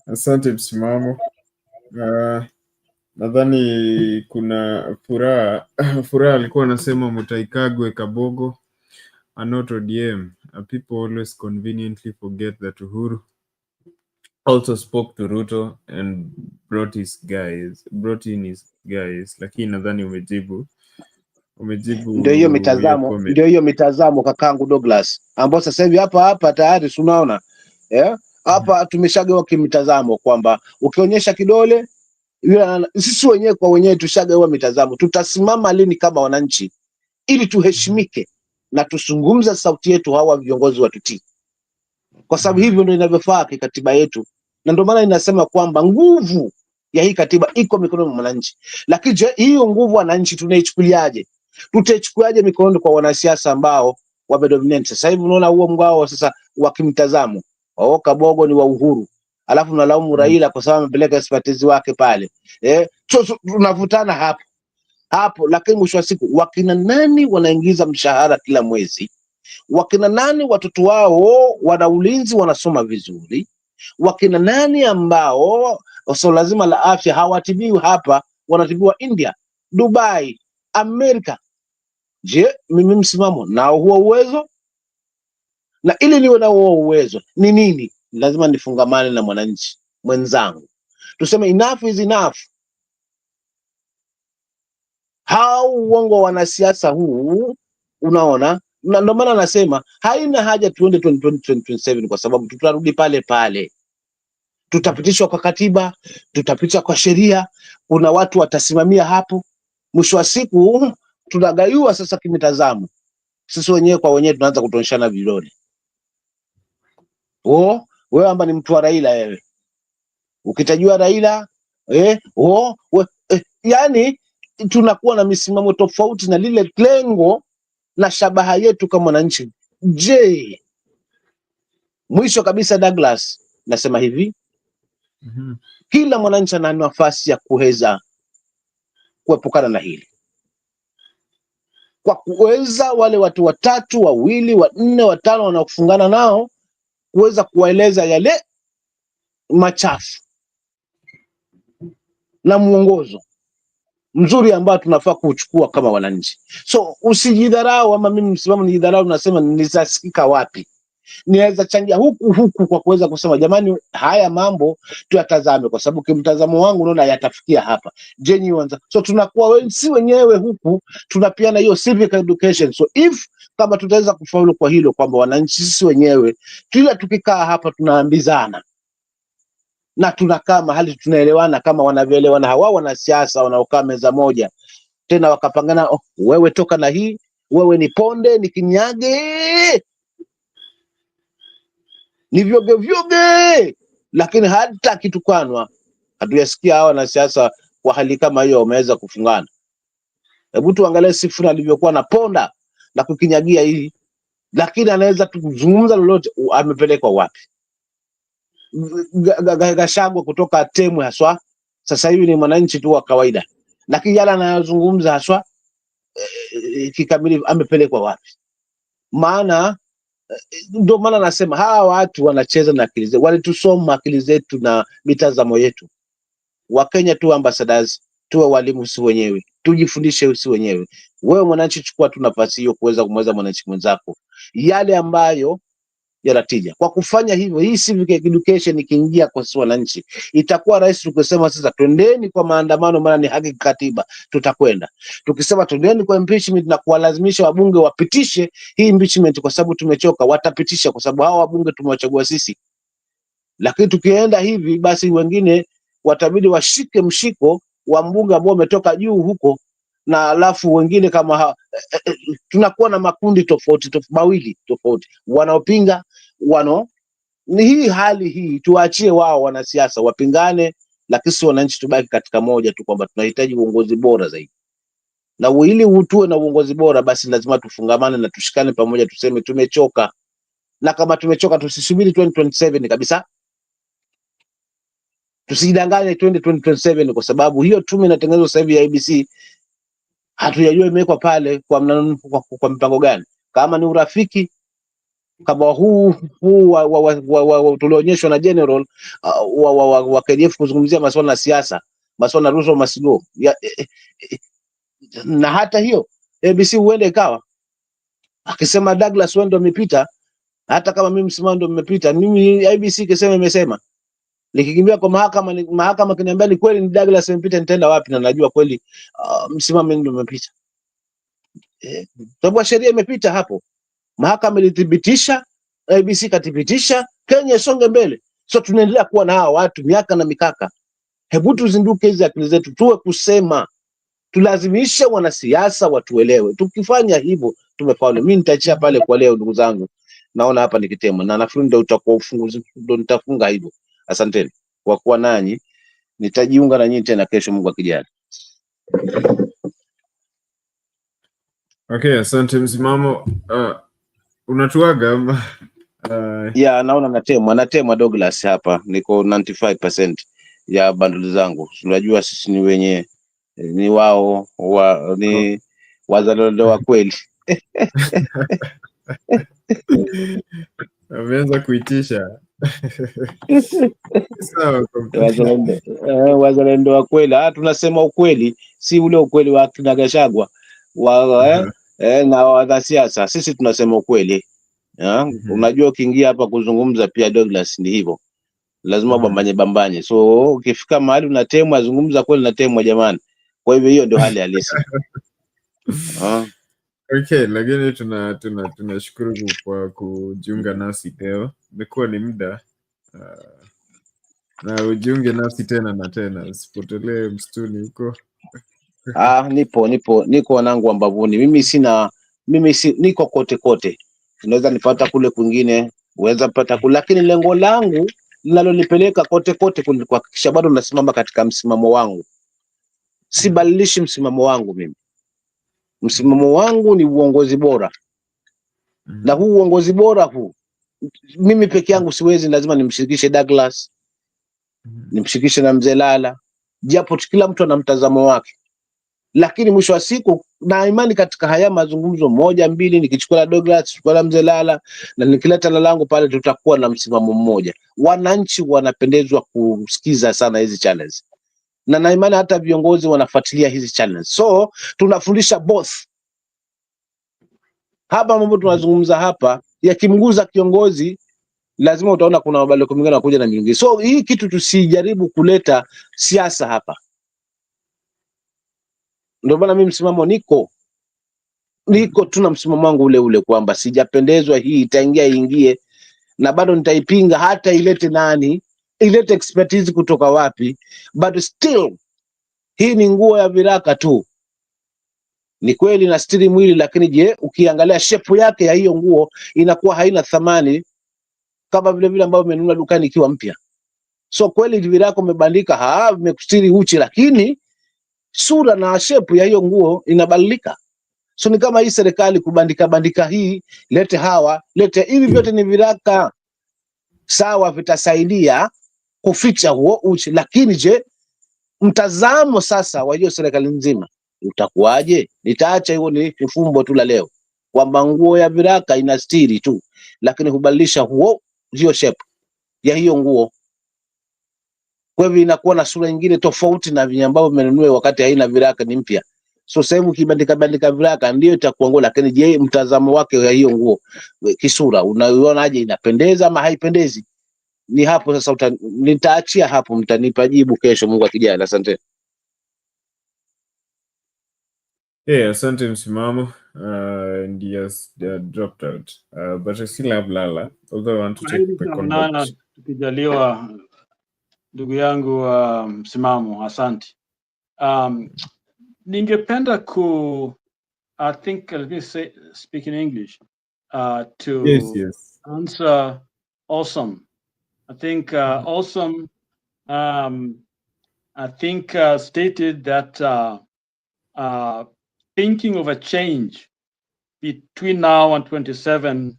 Asante msimamo. Nadhani kuna Furaha alikuwa anasema Mutaikagwe Kabogo are not ODM. People always conveniently forget that Uhuru also spoke to Ruto and brought in his guys. Lakini nadhani umejibu Ndio hiyo mitazamo kakangu Douglas, ambao sasa hivi hapa tayari tunaona hapa tumeshagawa kimitazamo kwamba ukionyesha kidole sisi wenyewe kwa wenyewe tushagawa mitazamo. Tutasimama lini kama wananchi ili tuheshimike na tusungumza sauti yetu, hawa viongozi watutii, kwa sababu hivyo ndio inavyofaa katiba yetu, na ndio maana inasema kwamba nguvu ya hii katiba iko mikononi mwa wananchi. Lakini je, hiyo nguvu wananchi tunaichukuliaje? Tutaichukuliaje mikononi kwa wanasiasa ambao wamedominate? Sasa hivi unaona huo mgao sasa wa kimtazamo, Kabogo ni wa Uhuru, alafu unalaumu Raila kwa sababu amepeleka expertise wake pale. Tunavutana hapo, lakini mwisho wa siku wakina nani wanaingiza mshahara kila mwezi? Wakina nani watoto wao wana ulinzi, wanasoma vizuri? Wakina nani ambao swala lazima la afya hawatibiwi hapa, wanatibiwa India, Dubai, Amerika? Je, mimi msimamo nao huo uwezo? Na ili niwe na huo uwezo ni nini? Lazima nifungamane na mwananchi mwenzangu, tuseme enough is enough. Hao uongo wanasiasa huu, unaona, na ndio maana nasema haina haja tuende 2027 kwa sababu tutarudi pale pale. Tutapitishwa kwa katiba, tutapitishwa kwa sheria, kuna watu watasimamia hapo. Mwisho wa siku tunagaiwa sasa kimitazamo. Sisi wenyewe kwa wenyewe tunaanza kutoneshana vidole. Wewe amba ni mtu wa Raila wewe. Ukitajua Raila, yani tunakuwa na misimamo tofauti na lile lengo na shabaha yetu kama wananchi. Je, mwisho kabisa Douglas, nasema hivi, kila mwananchi ana nafasi ya kuweza kuepukana na hili, kwa kuweza wale watu watatu, wawili, wanne, watano wanaofungana nao kuweza kuwaeleza yale machafu na muongozo mzuri ambao tunafaa kuchukua kama wananchi. So usijidharau, ama mimi msimamo nijidharau, nasema nitasikika wapi? Niweza changia huku kwa kuweza kusema jamani, haya mambo tuyatazame, kwa sababu kimtazamo wangu naona yatafikia hapa. Genuine. So tunakuwa si wenyewe huku tunapiana hiyo civic education. So if kama tutaweza kufaulu kwa hilo, kwamba wananchi sisi wenyewe kila tukikaa hapa tunaambizana na tunakaa mahali tunaelewana kama wanavyoelewana hawa wanasiasa wanaokaa meza moja, tena wakapangana, wewe toka na hii, wewe ni ponde, ni kinyage, ni vyoge, lakini hata kitukanwa hatuyasikia hawa wanasiasa kwa hali kama hiyo wameweza kufungana. Hebu tuangalie Sifuna alivyokuwa na ponda na kukinyagia hii, lakini anaweza kuzungumza lolote. Amepelekwa wapi? Gachagua kutoka Temwe haswa, sasa hivi ni mwananchi tu wa kawaida, lakini yale anayozungumza haswa kikamilifu amepelekwa wapi? Maana ndio maana nasema hawa watu wanacheza na akili zetu, walitusoma akili zetu na mitazamo yetu. Wakenya tu ambassadors, tuwe walimu si wenyewe, tujifundishe si wenyewe. Wewe mwananchi, chukua tu nafasi hiyo kuweza kumweza mwananchi mwenzako yale ambayo yanatija. Kwa kufanya hivyo, hii civic education ikiingia kwa sisi wananchi, itakuwa rahisi. Tukisema sasa twendeni kwa maandamano, maana ni haki katiba, tutakwenda. Tukisema twendeni kwa impeachment na kuwalazimisha wabunge wapitishe hii impeachment kwa sababu tumechoka, watapitisha kwa sababu hao wabunge tumewachagua sisi. Lakini tukienda hivi, basi wengine watabidi washike mshiko wa mbunge ambao umetoka juu huko, na alafu wengine kama tunakuwa na makundi mawili tofauti, wanaopinga ni hii hali hii. Tuachie wao wanasiasa wapingane, lakini sisi wananchi tubaki katika moja tu, kwamba tunahitaji uongozi bora zaidi. Na ili tuwe na uongozi bora, basi lazima tufungamane na tushikane pamoja, tuseme tumechoka. Na kama tumechoka, tusisubiri 2027 kabisa. Tusidanganye 2027, kwa sababu hiyo tume inatengenezwa sasa hivi ya ABC, hatujajua imewekwa pale kwa mpango gani. Kama ni urafiki, kama huu tulionyeshwa na general wa KDF kuzungumzia masuala ya siasa, masuala Ruto Must Go na hata hiyo ABC huende ikawa akisema Douglas wewe ndio umepita, hata kama mimi msimamo ndio mmepita, mimi ABC ikisema imesema, nikikimbia kwa mahakama kiniambia ni kweli ni Douglas amepita, nitaenda wapi? Na najua kweli msimamo ndio umepita, sababu sheria imepita hapo, mahakama ilithibitisha, ABC kathibitisha, Kenya isonge mbele. So tunaendelea kuwa na hawa watu miaka na mikaka. Hebu tuzinduke hizi akili zetu, tuwe kusema, tulazimishe wanasiasa watuelewe. Tukifanya hivyo tumefaulu. Mimi nitaachia pale kwa leo, ndugu zangu, naona hapa nikitema, na nafikiri ndio utakuwa ufunguzi, ndio nitafunga hivyo. Asanteni kwa kuwa nanyi, nitajiunga na nyinyi tena kesho, Mungu akijali. Okay, asante msimamo. Unatuaga ya naona natemwa Douglas hapa, niko 95% ya bundle zangu. Unajua sisi ni wenye ni wao ni wazalendo wa kweli. Ameanza kuitisha. Sawa, wazalendo wa kweli. Tunasema ukweli, si ule ukweli wa kina Gachagua na wanasiasa. Sisi tunasema ukweli. Unajua ukiingia hapa kuzungumza pia Douglas ni hivyo. Lazima bambanye. So ukifika mahali unatemwa, zungumza kweli, natemwa jamani. Kwa hivyo hiyo ndio hali halisi. Okay, lakini tunashukuru kwa kujiunga nasi leo. Imekuwa ni muda na ujiunge nasi tena na tena, usipotelee msituni huko. Niko wanangu ambavuni. Mimi niko kote. Unaweza nipata kule kwingine, uweza pata kule, lakini lengo langu linalonipeleka kote kuhakikisha bado nasimama katika msimamo wangu. Sibadilishi msimamo wangu mimi. Msimamo wangu ni uongozi bora. Na huu uongozi bora huu, mimi peke yangu siwezi, lazima nimshirikishe Douglas, nimshirikishe na Mzee Lala, japo kila mtu ana mtazamo wake. Lakini mwisho wa siku na imani katika haya mazungumzo 1 2, nikichukua la Douglas, nikichukua la Mzee Lala na nikileta la langu pale, tutakuwa na msimamo mmoja. Wananchi wanapendezwa kusikiza sana hizi channels. Na imani hata viongozi wanafuatilia hizi channels. So tunafundisha both. Hapa mambo tunazungumza hapa yakimguza kiongozi, lazima utaona kuna mabadiliko mengine yanakuja na mingine. So hii kitu tusijaribu kuleta siasa hapa. Ndio maana mimi msimamo niko tuna msimamo wangu ule kwamba sijapendezwa hii ingie, na bado nitaipinga hata ilete nani, ilete expertise kutoka wapi, but still hii ni nguo ya viraka tu. Ni kweli na stiri mwili, lakini je, ukiangalia shape yake ya hiyo nguo inakuwa haina thamani kama vile ambavyo umenunua dukani ikiwa mpya. So kweli viraka umebandika, vimekustiri uchi, lakini sura na shape ya hiyo nguo inabadilika. So ni kama hii serikali kubandika hii, lete hivi, vyote ni viraka. Sawa, vitasaidia kuficha huo uchi, lakini je, mtazamo sasa wa hiyo serikali nzima utakuwaje? Nitaacha hiyo ni fumbo tu la leo, kwamba nguo ya viraka inastiri tu, lakini hubadilisha hiyo shape ya hiyo nguo. Kwa hivyo inakuwa na sura nyingine tofauti na vile ambavyo umenunua wakati haina viraka, ni mpya. So sehemu kibandika viraka ndio itakuwa nguo, lakini je, mtazamo wake ya hiyo nguo kisura unaiona inapendeza ama haipendezi? Ni hapo sasa nitaachia hapo, mtanipa jibu kesho, Mungu akijali. Asante. Asante msimamo. And yes, they are dropped out. But I still have Lala, although I want to take the conversation. Tukijaliwa ndugu yangu msimamo, asante. Ningependa I think, let me speak in English, to yes. answer Awesome. I think Awesome, I think stated that thinking of a change between now and 27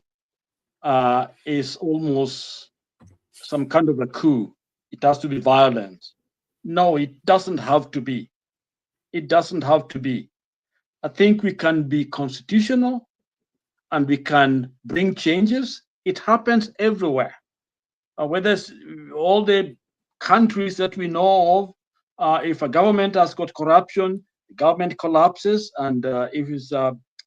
is almost some kind of a coup. It has to be violent. No, it doesn't have to be. It doesn't have to be. I think we can be constitutional and we can bring changes It happens everywhere. Whether it's all the countries that we know of, if a government has got corruption, the government collapses, and if it's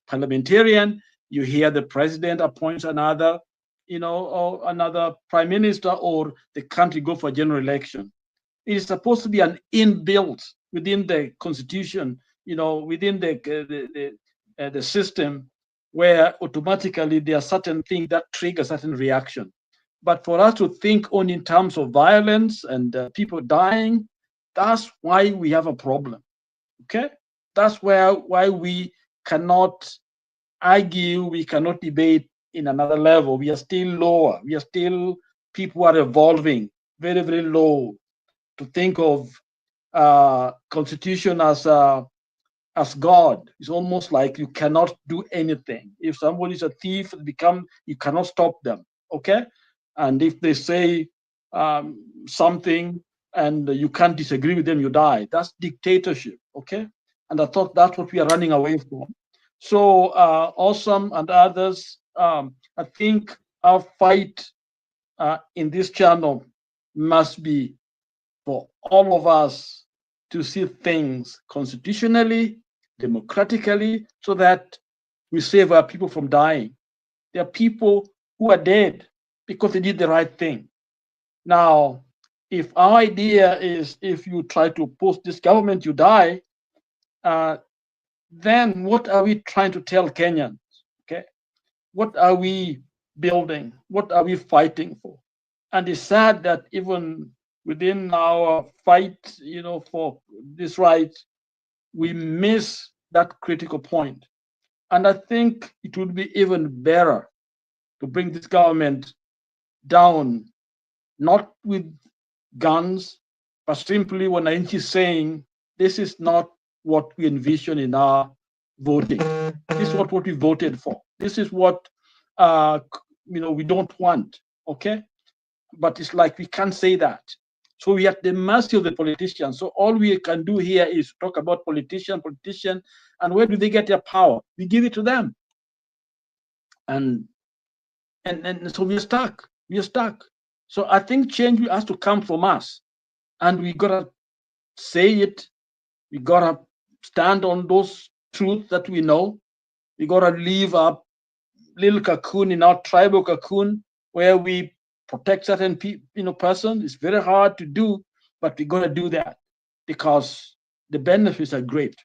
parliamentarian, you hear the president appoints another, or another prime minister, or the country go for general election. It is supposed to be an inbuilt within the constitution, within the system, where automatically there are certain things that trigger certain reaction. But for us to think only in terms of violence and people dying, that's why we have a problem. Okay, that's why we cannot argue, we cannot debate in another level. We are still lower. We are still, people are evolving very, very low to think of constitution as God. It's almost like you cannot do anything. If somebody is a thief, you cannot stop them. Okay, and if they say something and you can't disagree with them, you die. That's dictatorship. Okay, and I thought that's what we are running away from. So Awesome and others, I think our fight in this channel must be for all of us to see things constitutionally, democratically, so that we save our people from dying. There are people who are dead because they did the right thing. Now, if our idea is if you try to oppose this government, you die, then what are we trying to tell Kenyans? Okay, what are we building? What are we fighting for? And it's sad that even within our fight, for this right, we miss that critical point. And I think it would be even better to bring this government down, not with guns, but simply when Ainchi is saying, this is not what we envision in our voting. This is what we voted for. This is what we don't want. Okay, but it's like we can't say that. So we are at the mercy of the politicians. So all we can do here is talk about politician, and where do they get their power? We give it to them, and so we are stuck. We are stuck. So I think change has to come from us, and we gotta say it. We gotta stand on those truths that we know. We gotta leave our little cocoon in our tribal cocoon where we protect certain person. It's very hard to do, but we gotta do that because the benefits are great.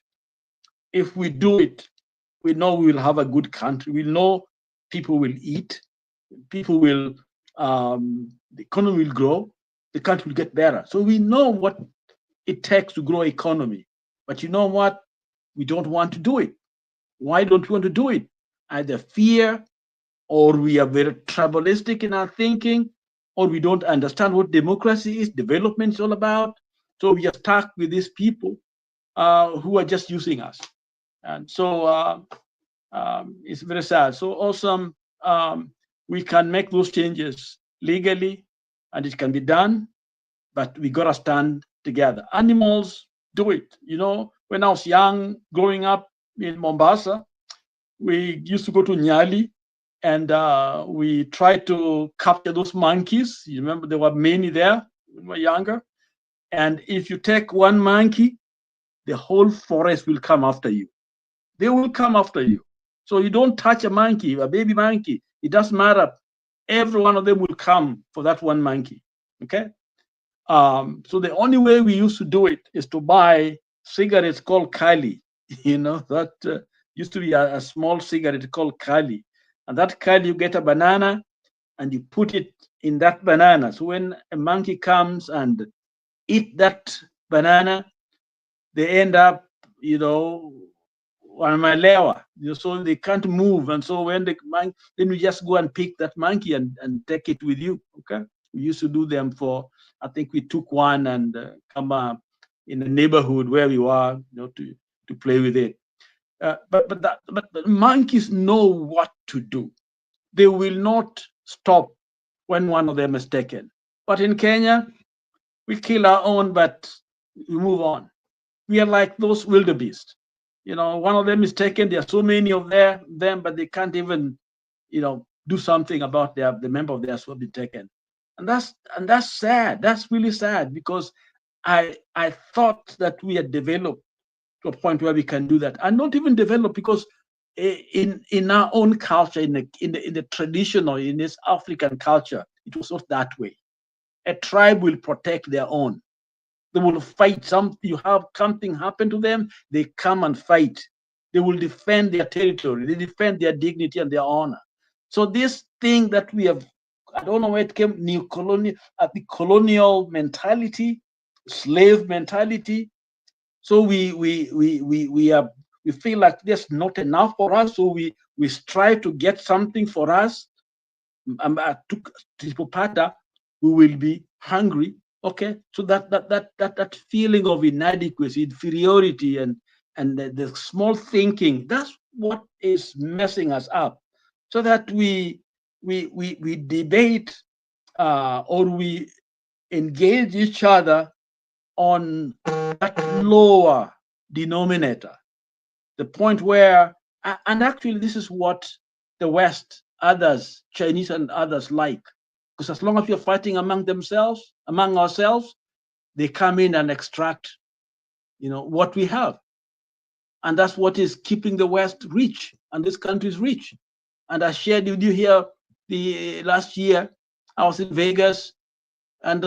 If we do it, we know we will have a good country. We know people will eat, people will, the economy will grow, the country will get better. So we know what it takes to grow economy. But you know what? We don't want to do it. Why don't we want to do it? Either fear, or we are very tribalistic in our thinking, or we don't understand what democracy is, development is all about. So we are stuck with these people who are just using us. And so it's very sad. So Awesome, we can make those changes legally, and it can be done, but we gotta stand together. Animals do it. When I was young, growing up in Mombasa, we used to go to Nyali, and we tried to capture those monkeys. You remember there were many there when we were younger. And if you take one monkey, the whole forest will come after you. They will come after you. So you don't touch a monkey, a baby monkey. It doesn't matter. Every one of them will come for that one monkey. Okay? So the only way we used to do it is to buy cigarettes called Kali. That used to be a small cigarette called Kali. And that Kali, you get a banana and you put it in that banana. So when a monkey comes and eat that banana, they end up, on my lewa, so they can't move. And so when the monkey, then we just go and pick that monkey and take it with you. Okay, we used to do them for, I think we took one and come up in the neighborhood where we were, to play with it. But the monkeys know what to do. They will not stop when one of them is taken. But in Kenya, we kill our own, but we move on. We are like those wildebeest. One of them is taken. There are so many of them, but they can't even, do something about the member of theirs who have been taken. And that's sad. That's really sad, because I thought that we had developed to a point where we can do that, and not even develop, because in our own culture, in the traditional, in this African culture, it was not that way. A tribe will protect their own. They will fight. You have something happen to them, they come and fight. They will defend their territory. They defend their dignity and their honor. So this thing that we have, I don't know where it came, the colonial mentality, slave mentality. So we feel like there's not enough for us. So we strive to get something for us. We will be hungry. Okay, so that feeling of inadequacy, inferiority, and the small thinking, that's what is messing us up. So that we debate or we engage each other on that lower denominator, the point where, and actually this is what the West, others, Chinese and others like, because as long as we're fighting among ourselves, they come in and extract, what we have. And that's what is keeping the West rich and this country is rich. And I shared with you here the last year, I was in Vegas, and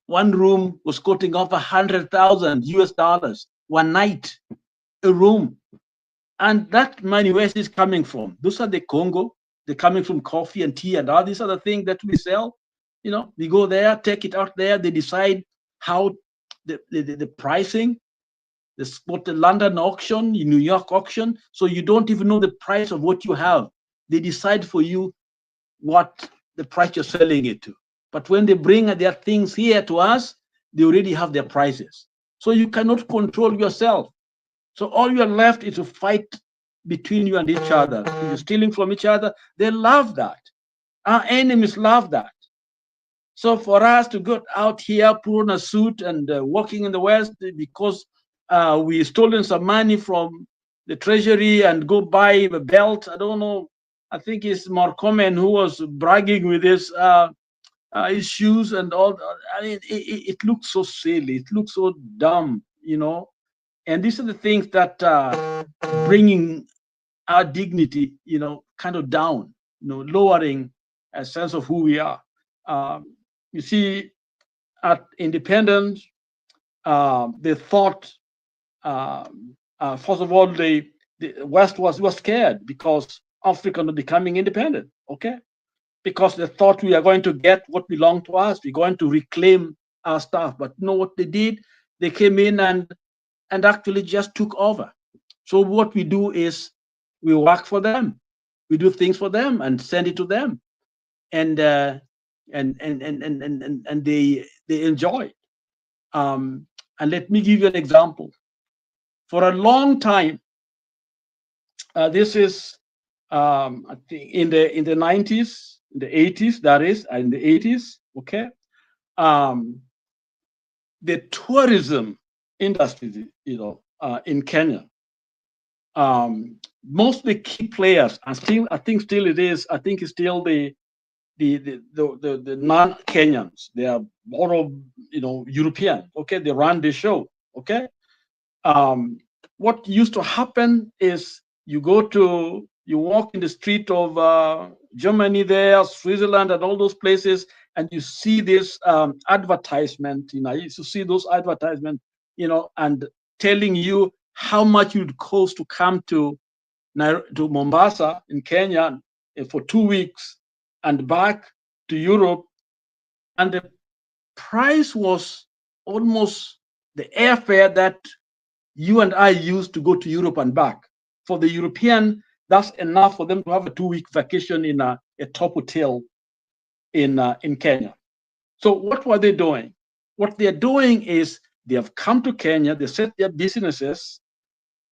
one room was quoting off $100,000 one night, a room. And that money, where is this coming from? Those are the Congo. They're coming from coffee and tea and all these other things that we sell. We go there, take it out there. They decide how the pricing, what the London auction, New York auction. So you don't even know the price of what you have. They decide for you what the price you're selling it to. But when they bring their things here to us, they already have their prices. So you cannot control yourself. So all you're left is to fight between you and each other. You're stealing from each other. They love that. Our enemies love that. So for us to go out here, put on a suit and walking in the West because we stolen some money from the treasury and go buy a belt. I don't know. I think it's Marcomen who was bragging with his shoes and all. I mean, it looks so silly. It looks so dumb, And these are the things that bringing our dignity, kind of down, lowering a sense of who we are. You see, at independence, they thought, first of all, the West was scared because Africa was becoming independent, okay? Because they thought we are going to get what belonged to us. We're going to reclaim our stuff. But you know what they did? They came in and actually just took over. So what we do is we work for them. We do things for them and send it to them. And they enjoy it. And let me give you an example. For a long time, this is I think in the 90s, in the 80s, that is, in the 80s, okay. The tourism industry, in Kenya, most of the key players, and still, I think still it is, I think it's still the non-Kenyans. They are more of, European, okay. They run the show, okay. What used to happen is you walk in the street of Germany there, Switzerland, and all those places, and you see this advertisement, you used to see those advertisements, and telling you how much it would cost to come to Mombasa in Kenya for 2 weeks and back to Europe. And the price was almost the airfare that you and I used to go to Europe and back. For the European, that's enough for them to have a 2-week vacation in a top hotel in Kenya. So what were they doing? What they're doing is they have come to Kenya, they set their businesses.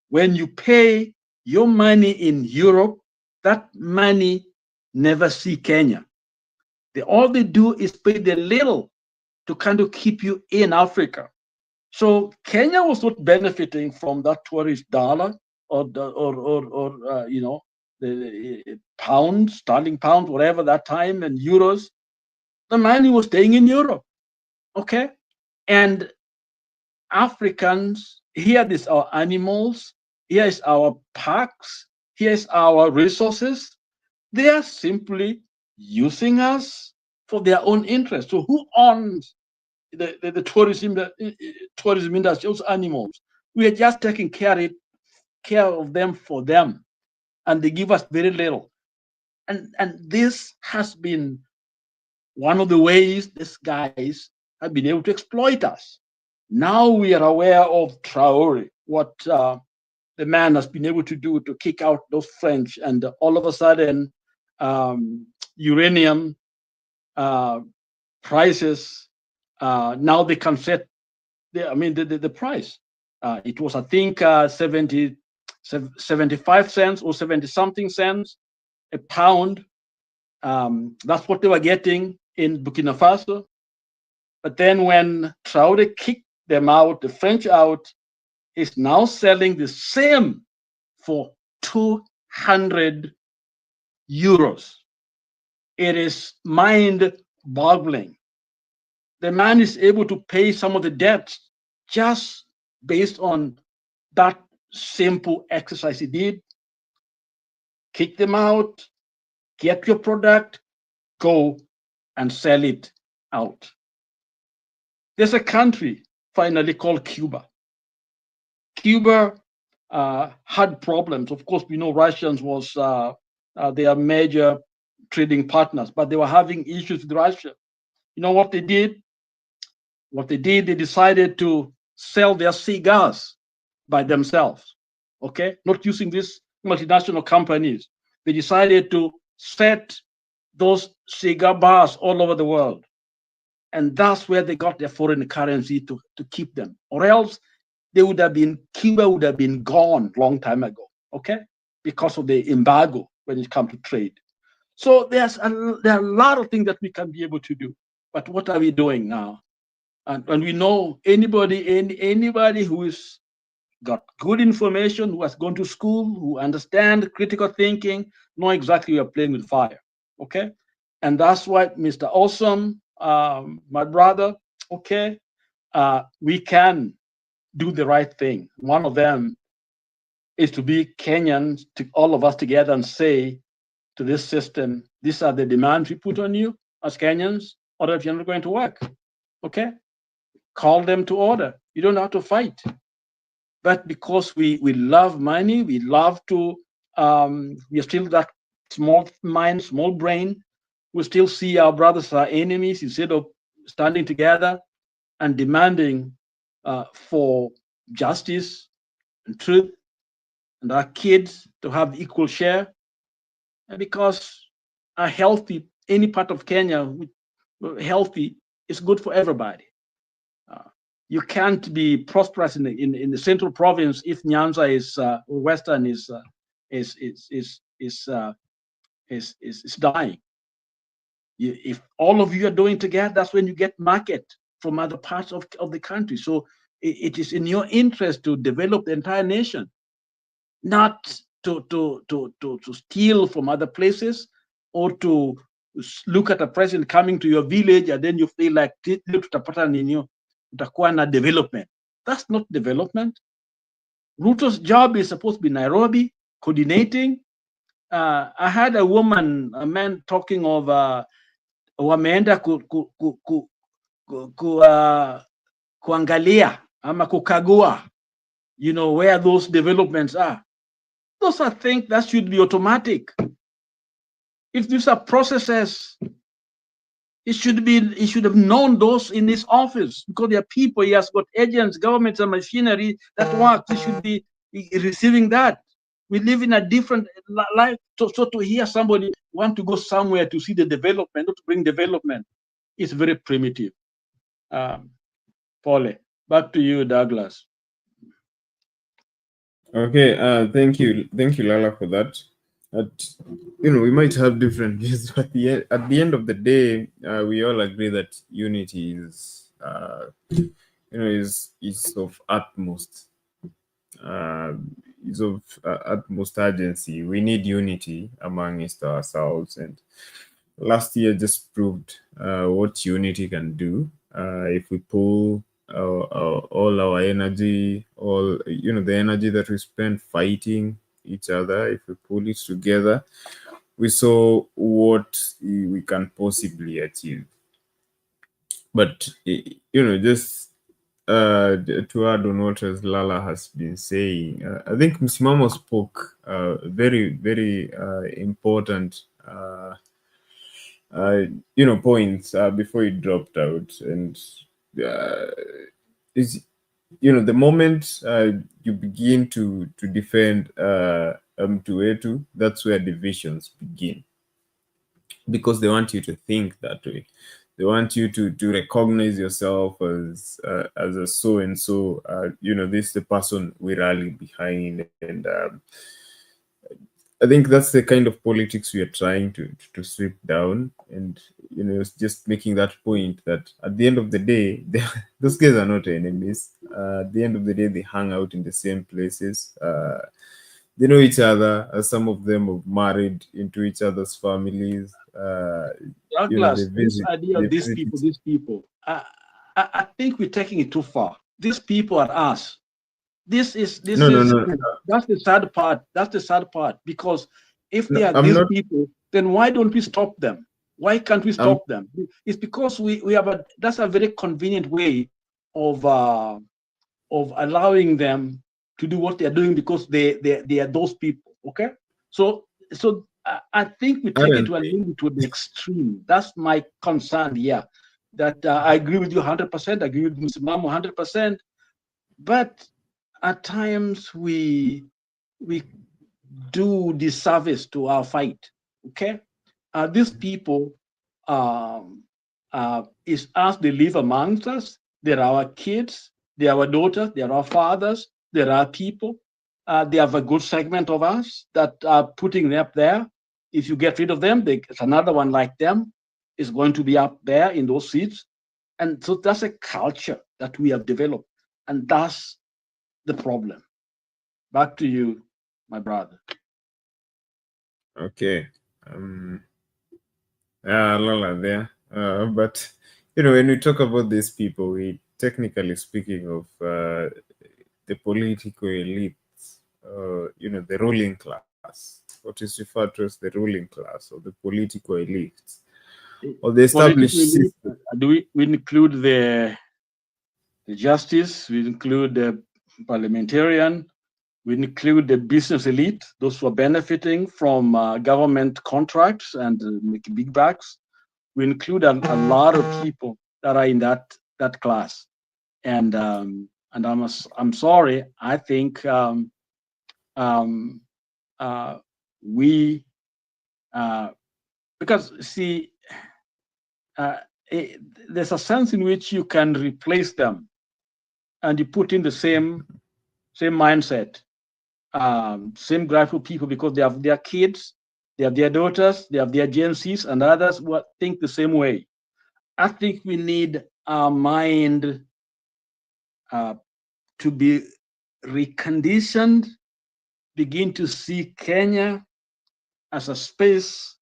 When you pay your money in Europe, that money never see Kenya. All they do is pay the little to kind of keep you in Africa. So Kenya was not benefiting from that tourist dollar or the pounds, sterling pounds, whatever that time, and euros. The money was staying in Europe, okay? And Africans, here is our animals, here is our parks, here is our resources. They are simply using us for their own interest. So who owns the tourism industry, those animals? We are just taking care of them for them, and they give us very little. And this has been one of the ways these guys have been able to exploit us. Now we are aware of Traore, what the man has been able to do to kick out those French, and all of a sudden, uranium prices, now they can set the price. It was, I think, 75 cents or 70 something cents a pound. That's what they were getting in Burkina Faso. But then when Traore kicked them out, the French out, is now selling the same for 200 euros. It is mind-boggling. The man is able to pay some of the debts just based on that simple exercise he did. Kick them out, get your product, go and sell it out. There's a country finally called Cuba. Cuba had problems. Of course, we know Russians was their major trading partners, but they were having issues with Russia. You know what they did? They decided to sell their cigars by themselves, okay? Not using these multinational companies. They decided to set those cigar bars all over the world. And that's where they got their foreign currency to keep them. Or else Cuba would have been gone a long time ago, okay? Because of the embargo when it comes to trade. So there are a lot of things that we can be able to do. But what are we doing now? And we know anybody who is got good information, who has gone to school, who understand critical thinking, know exactly we are playing with fire, okay? And that's why Mr. Awesome, my brother, okay, we can do the right thing. One of them is to be Kenyans, to all of us together and say to this system, these are the demands we put on you as Kenyans, or if you're not going to work, okay? Call them to order. You don't have to fight. But because we love money, we love to, we are still that small mind, small brain, we still see our brothers as our enemies instead of standing together and demanding for justice and truth and our kids to have equal share. And because a healthy, any part of Kenya, healthy is good for everybody. You can't be prosperous in the central province if Nyanza is Western is dying. If all of you are doing together, that's when you get market from other parts of the country. So it is in your interest to develop the entire nation, not to steal from other places or to look at a president coming to your village and then you feel like utakuwa na development. That's not development. Ruto's job is supposed to be Nairobi, coordinating. I had a man talking of wameenda kuangalia ama kukagua, you know, where those developments are. Those are things that should be automatic. If these are processes, he should have known those in his office because there are people, he has got agents, governments, and machinery that work. He should be receiving that. We live in a different life. So to hear somebody want to go somewhere to see the development, not to bring development, is very primitive. Paul, back to you, Douglas. Okay, thank you, Lala, for that. You know, we might have different views, but at the end of the day, we all agree that unity is, is of utmost. is of utmost urgency. We need unity amongst ourselves, and last year just proved what unity can do. If we pull all our energy, all the energy that we spend fighting each other, if we pull it together, we saw what we can possibly achieve. But just to add on what Lala has been saying, I think Msimamo spoke very, very important points before he dropped out, and is the moment you begin to defend Mtuetu, that's where divisions begin, because they want you to think that way. They want you to recognize yourself as a so and so. This is the person we rally behind, and I think that's the kind of politics we are trying to sweep down. And it's just making that point that at the end of the day, those guys are not enemies. At the end of the day, they hang out in the same places. They know each other. Some of them have married into each other's families. Douglas, this idea of these people, I think we're taking it too far. These people are us. That's the sad part. That's the sad part, because if they are these people, then why don't we stop them? Why can't we stop them? It's because we have that's a very convenient way of allowing them to do what they're doing, because they are those people. Okay, so I think we take it to a little to the extreme. That's my concern. Yeah, that I agree with you 100%. I agree with Mr. Mamo 100%. But at times we do disservice to our fight. Okay, these people is us. They live amongst us. They're our kids. They're our daughters. They're our fathers. They're our people. They have a good segment of us that are putting them up there. If you get rid of them, there's another one like them is going to be up there in those seats. And so that's a culture that we have developed. And that's the problem. Back to you, my brother. Okay. Lola there. But, when we talk about these people, we technically speaking of the political elites, the ruling class, what is referred to as the ruling class or the political elites, or the established system. Do we include the justice? We include the parliamentarian. We include the business elite, those who are benefiting from government contracts and making big bucks. We include a lot of people that are in that class, and I'm sorry. I think we because see, there's a sense in which you can replace them, and you put in the same mindset, same group of people, because they have their kids, they have their daughters, they have their agencies, and others who think the same way. I think we need our mind to be reconditioned, begin to see Kenya as a space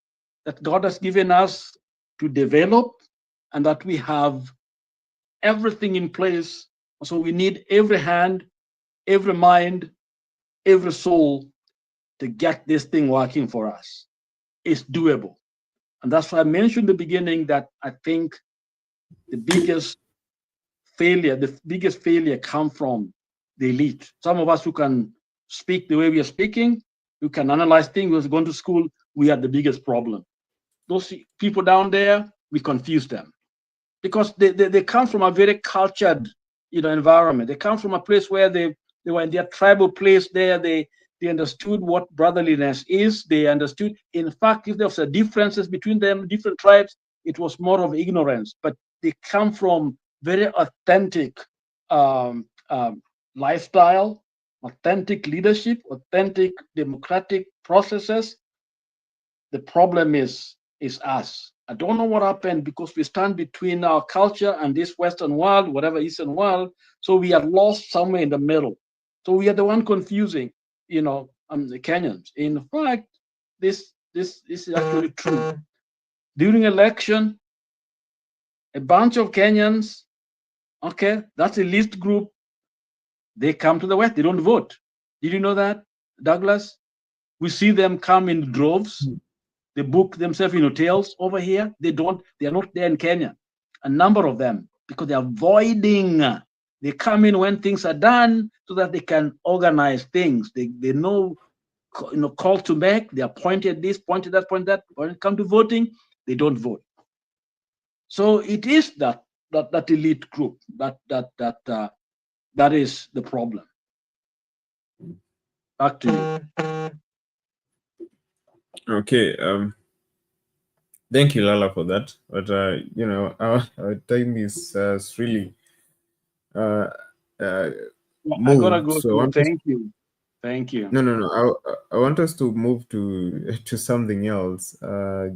that God has given us to develop, and that we have everything in place. So we need every hand, every mind, every soul to get this thing working for us. It's doable. And that's why I mentioned in the beginning that I think the biggest failure come from the elite. Some of us who can speak the way we are speaking, who can analyze things, who's going to school, we are the biggest problem. Those people down there, we confuse them, because they come from a very cultured environment. They come from a place where they were in their tribal place there. They understood what brotherliness is. They understood, in fact, if there was differences between them, different tribes, it was more of ignorance. But they come from very authentic lifestyle, authentic leadership, authentic democratic processes. The problem is us. I don't know what happened, because we stand between our culture and this Western world, whatever Eastern world. So we are lost somewhere in the middle. So we are the one confusing. the Kenyans. In fact, this is actually true. During election, a bunch of Kenyans, okay, that's a list group, they come to the West, they don't vote. Did you know that, Douglas? We see them come in droves. They book themselves in hotels over here. They are not there in Kenya. A number of them, because they're avoiding. They come in when things are done so that they can organize things. They know call to make. They are pointed this, pointed that, pointed that. When it comes to voting, they don't vote. So it is that elite group that is the problem. Back to you. Okay. Thank you, Lala, for that. But our time is really I gotta go. So thank you. Thank you. No. I want us to move to something else.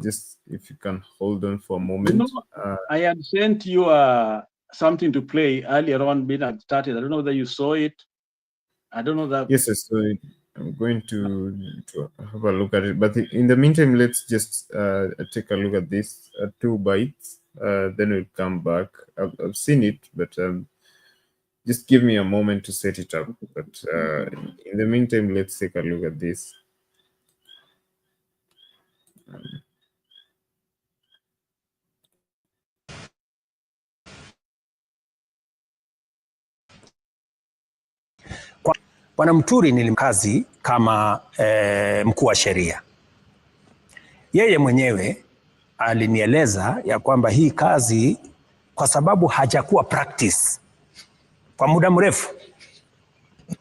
Just if you can hold on for a moment. I had sent you something to play earlier on when I started. I don't know whether you saw it. I don't know that. Yes, so I'm going to have a look at it. But in the meantime, let's just take a look at this 2 bites. Then we'll come back. I've seen it, but just give me a moment to set it up. But in the meantime, let's take a look at this. Bwana Muturi nilimkazi kama mkuu wa sheria. Yeye mwenyewe alinieleza ya kwamba hii kazi, kwa sababu hajakuwa practice kwa muda mrefu,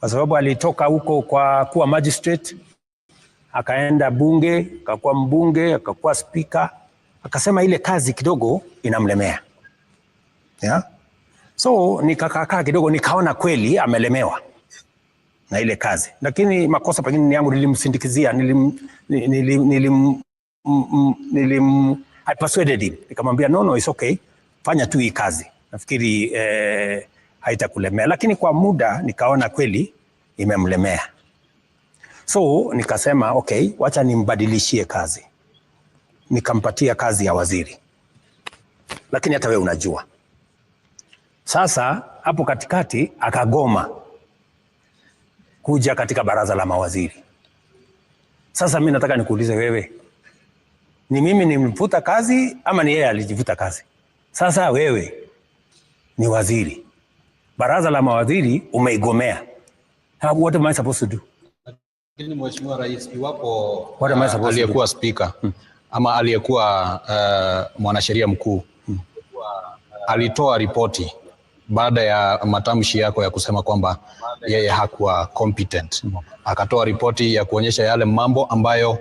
kwa sababu alitoka huko kwa kuwa magistrate, akaenda bunge, akakuwa mbunge, akakuwa speaker, akasema ile kazi kidogo inamlemea. Yeah? So nikakaa kidogo, nikaona kweli amelemewa na ile kazi. Lakini makosa pengine ni yangu, nilimsindikizia, I persuaded him. Nikamwambia no, it's okay. Fanya tu hii kazi. Nafikiri haitakulemea. Lakini kwa muda nikaona kweli imemlemea. So nikasema okay, wacha nimbadilishie kazi. Nikampatia kazi ya waziri. Lakini hata wewe unajua. Sasa hapo katikati akagoma kuja katika baraza la mawaziri. Sasa mimi nataka nikuulize wewe, ni mimi nimemfuta kazi ama ni yeye alijivuta kazi? Sasa wewe ni waziri, baraza la mawaziri umeigomea. What am I supposed to do? Lakini Mheshimiwa Rais, iwapo aliyekuwa spika ama aliyekuwa mwanasheria mkuu alitoa ripoti baada ya matamshi yako ya kusema kwamba yeye hakuwa competent, akatoa ripoti ya kuonyesha yale mambo ambayo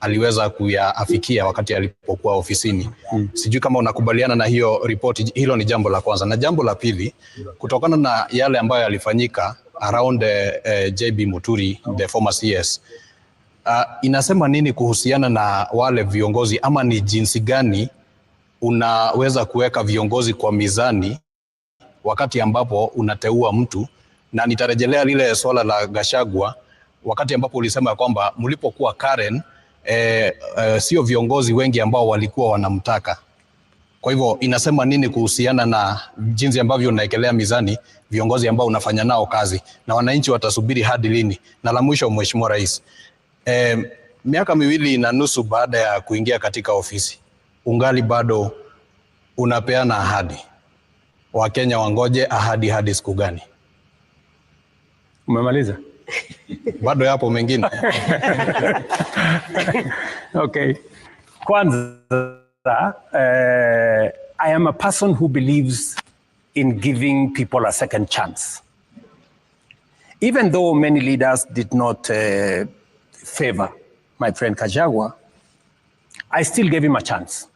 aliweza kuyaafikia wakati alipokuwa ofisini. Sijui kama unakubaliana na hiyo ripoti. Hilo ni jambo la kwanza. Na jambo la pili, kutokana na yale ambayo yalifanyika around JB Muturi, the former CS, inasema nini kuhusiana na wale viongozi, ama ni jinsi gani unaweza kuweka viongozi kwa mizani wakati ambapo unateua mtu? Na nitarejelea lile swala la Gachagua, wakati ambapo ulisema kwamba mlipokuwa Karen sio viongozi wengi ambao walikuwa wanamtaka. Kwa hivyo inasema nini kuhusiana na jinsi ambavyo unaekelea mizani viongozi ambao unafanya nao kazi, na wananchi watasubiri hadi lini? Na la mwisho, Mheshimiwa Rais, miaka 2.5 baada ya kuingia katika ofisi, ungali bado unapeana ahadi. Wakenya wangoje ahadi hadi siku gani? Umemaliza? Bado yapo mengine. Okay. Kwanza, I am a person who believes in giving people a second chance. Even though many leaders did not favor my friend Gachagua, I still gave him a chance.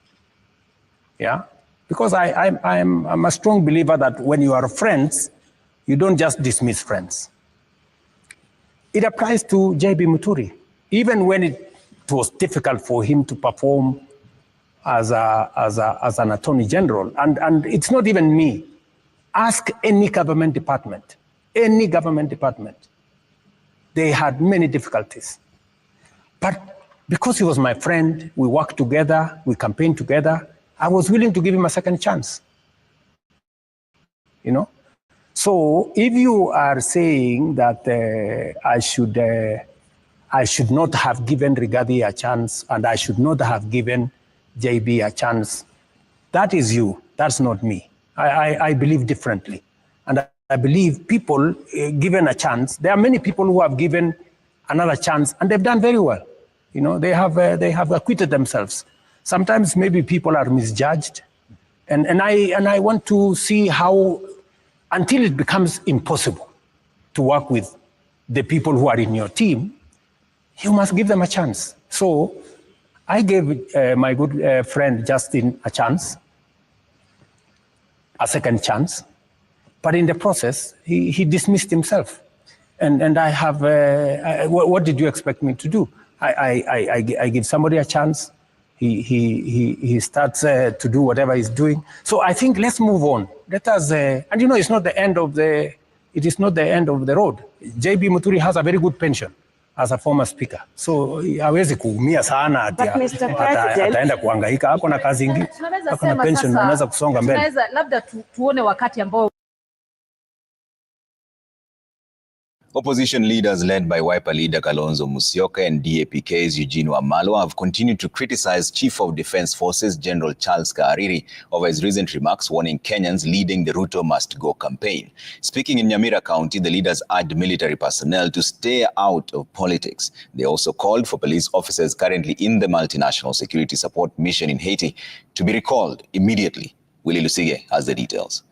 Yeah? Because I'm a strong believer that when you are friends, you don't just dismiss friends. It applies to JB Muturi. Even when it was difficult for him to perform as an attorney general, and it's not even me. Ask any government department. They had many difficulties. But because he was my friend, we worked together, we campaigned together, I was willing to give him a second chance. You know? So if you are saying that I should not have given Rigathi a chance and I should not have given JB a chance, that is you, that's not me. I believe differently. And I believe people given a chance, there are many people who have given another chance and they've done very well. You know, they have acquitted themselves. Sometimes maybe people are misjudged. And I want to see how, until it becomes impossible to work with the people who are in your team, you must give them a chance. So I gave my good friend Justin a chance, a second chance. But in the process, he dismissed himself. And I have, what did you expect me to do? I give somebody a chance. He starts to do whatever he's doing. So I think let's move on. Let us, and you know, it's not the end of the road. JB Muturi has a very good pension as a former speaker. So hawezi kuumia sana ataenda kuhangaika. Ako na kazi ingine. Ako na pension, anaweza kusonga mbele. Tunaweza labda tuone wakati ambao Opposition leaders led by Wiper leader Kalonzo Musyoka and DAP-K's Eugene Wamalwa have continued to criticize Chief of Defence Forces General Charles Kahariri over his recent remarks warning Kenyans leading the Ruto Must Go campaign. Speaking in Nyamira County, the leaders urged military personnel to stay out of politics. They also called for police officers currently in the multinational security support mission in Haiti to be recalled immediately. Willie Lusige has the details.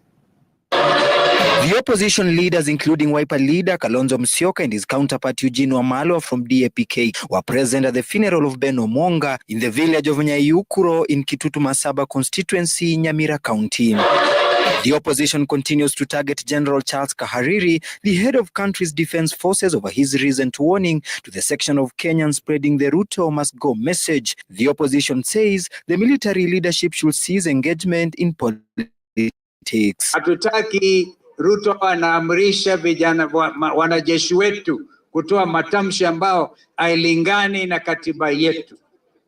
The opposition leaders, including Wiper leader Kalonzo Musyoka and his counterpart Eugene Wamalwa from DAP-K, were present at the funeral of Ben Omonga in the village of Nyayukuro in Kitutu Masaba constituency, Nyamira County. The opposition continues to target General Charles Kahariri, the head of country's defense forces, over his recent warning to the section of Kenyans spreading the Ruto Must Go message. The opposition says the military leadership should cease engagement in politics. Hatutaki Ruto anaamrisha vijana wanajeshi wetu kutoa matamshi ambao hailingani na katiba yetu.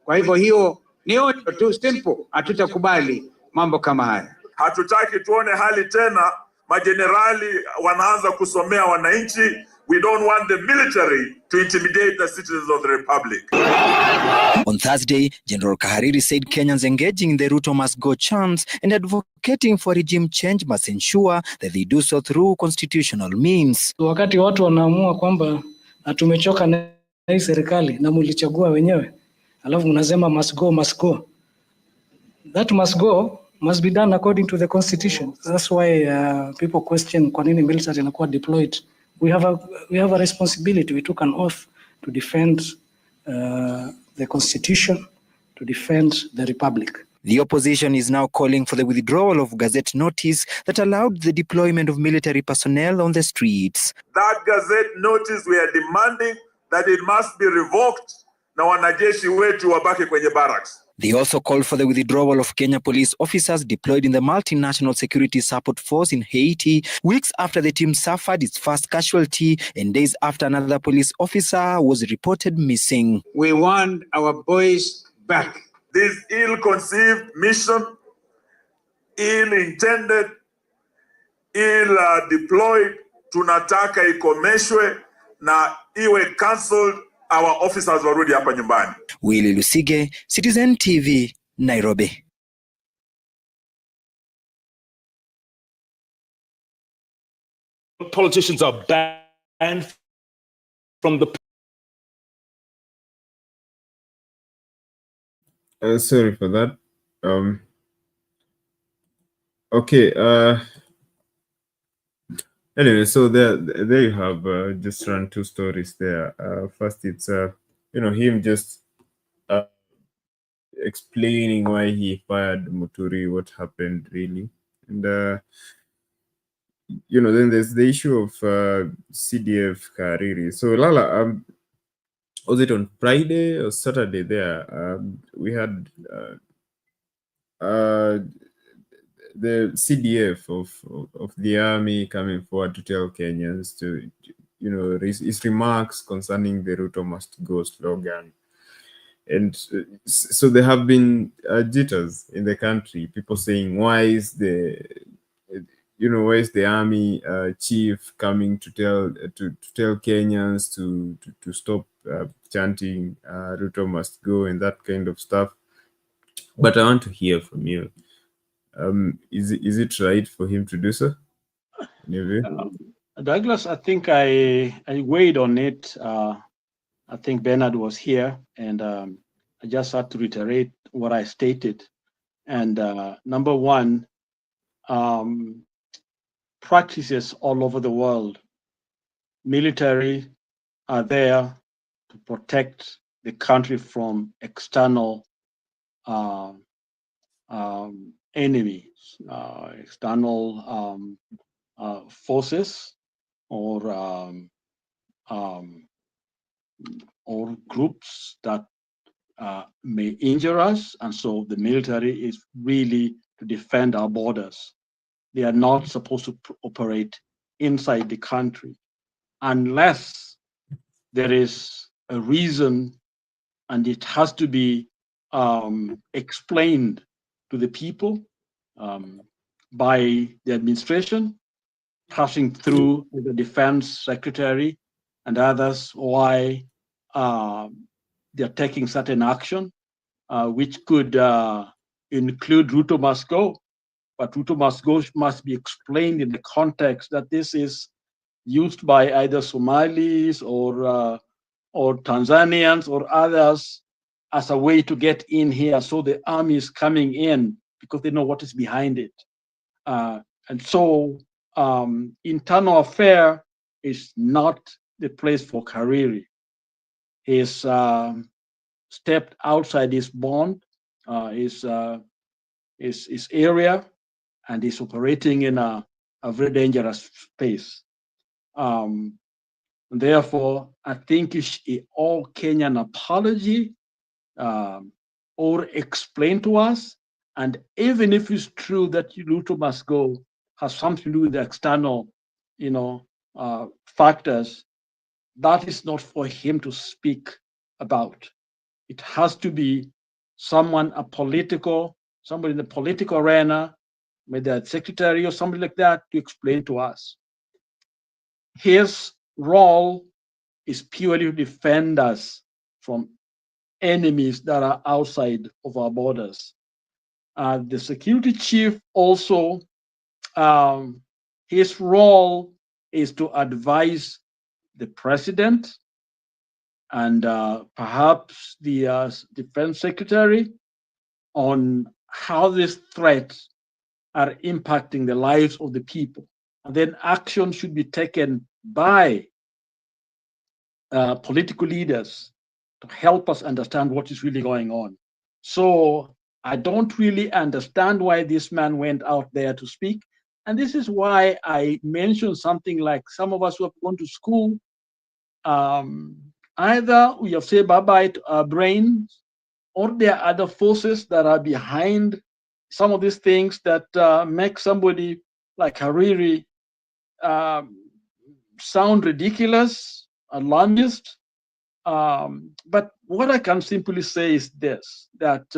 Kwa hivyo hiyo ni onyo tu simple, hatutakubali mambo kama haya. Hatutaki tuone hali tena majenerali wanaanza kusomea wananchi. We don't want the military to intimidate the citizens of the republic. On Thursday, General Kahariri said Kenyans engaging in the Ruto Must Go chants and advocating for regime change must ensure that they do so through constitutional means. Wakati watu wanaamua kwamba tumechoka na hii serikali na mulichagua wenyewe, alafu mnasema must go. That must go must be done according to the constitution. That's why people question kwa nini military inakuwa deployed. We have a responsibility. We took an oath to defend the constitution, to defend the republic. The opposition is now calling for the withdrawal of Gazette notice that allowed the deployment of military personnel on the streets. That Gazette notice we are demanding that it must be revoked na wanajeshi wetu wabaki kwenye barracks. They also called for the withdrawal of Kenya police officers deployed in the multinational security support force in Haiti, weeks after the team suffered its first casualty and days after another police officer was reported missing. We want our boys back. This ill-conceived mission, ill-intended, ill-deployed, tunataka ikomeshwe na iwe cancelled. Our officers warudi hapa nyumbani. Willie Lusige, Citizen TV, Nairobi. Politicians are banned from the... Sorry for that. Okay. Anyway, so there you have just run two stories there. First, it's him just explaining why he fired Muturi, what happened really, and then there's the issue of CDF Kahariri. So Lala, was it on Friday or Saturday? There we had the CDF of the army coming forward to tell Kenyans his remarks concerning the Ruto Must Go slogan. And so there have been jitters in the country, people saying, why is the army chief coming to tell Kenyans to stop chanting Ruto Must Go and that kind of stuff. But I want to hear from you. Is it right for him to do so? Douglas, I think I weighed on it. I think Bernard was here, and I just had to reiterate what I stated. And number one, practices all over the world, military are there to protect the country from external enemies, external forces, or groups that may injure us. And so the military is really to defend our borders. They are not supposed to operate inside the country unless there is a reason, and it has to be explained to the people by the administration, passing through the defense secretary and others, why they're taking certain action, which could include Ruto Must Go. But Ruto Must Go must be explained in the context that this is used by either Somalis or Tanzanians or others as a way to get in here. So the army is coming in because they know what is behind it. And so internal affair is not the place for Kahariri. He's stepped outside his bond, his area, and is operating in a very dangerous space. Therefore, I think it's an all-Kenyan apology, or explain to us. And even if it's true that Ruto Must Go has something to do with the external, factors, that is not for him to speak about. It has to be somebody in the political arena, maybe a secretary or somebody like that, to explain to us. His role is purely to defend us from enemies that are outside of our borders. The security chief also, his role is to advise the president and perhaps the defense secretary on how these threats are impacting the lives of the people. And then action should be taken by political leaders to help us understand what is really going on. So I don't really understand why this man went out there to speak. And this is why I mentioned something like some of us who have gone to school, either we have said bye-bye to our brains, or there are other forces that are behind some of these things that make somebody like Kahariri sound ridiculous, alarmist. But what I can simply say is this, that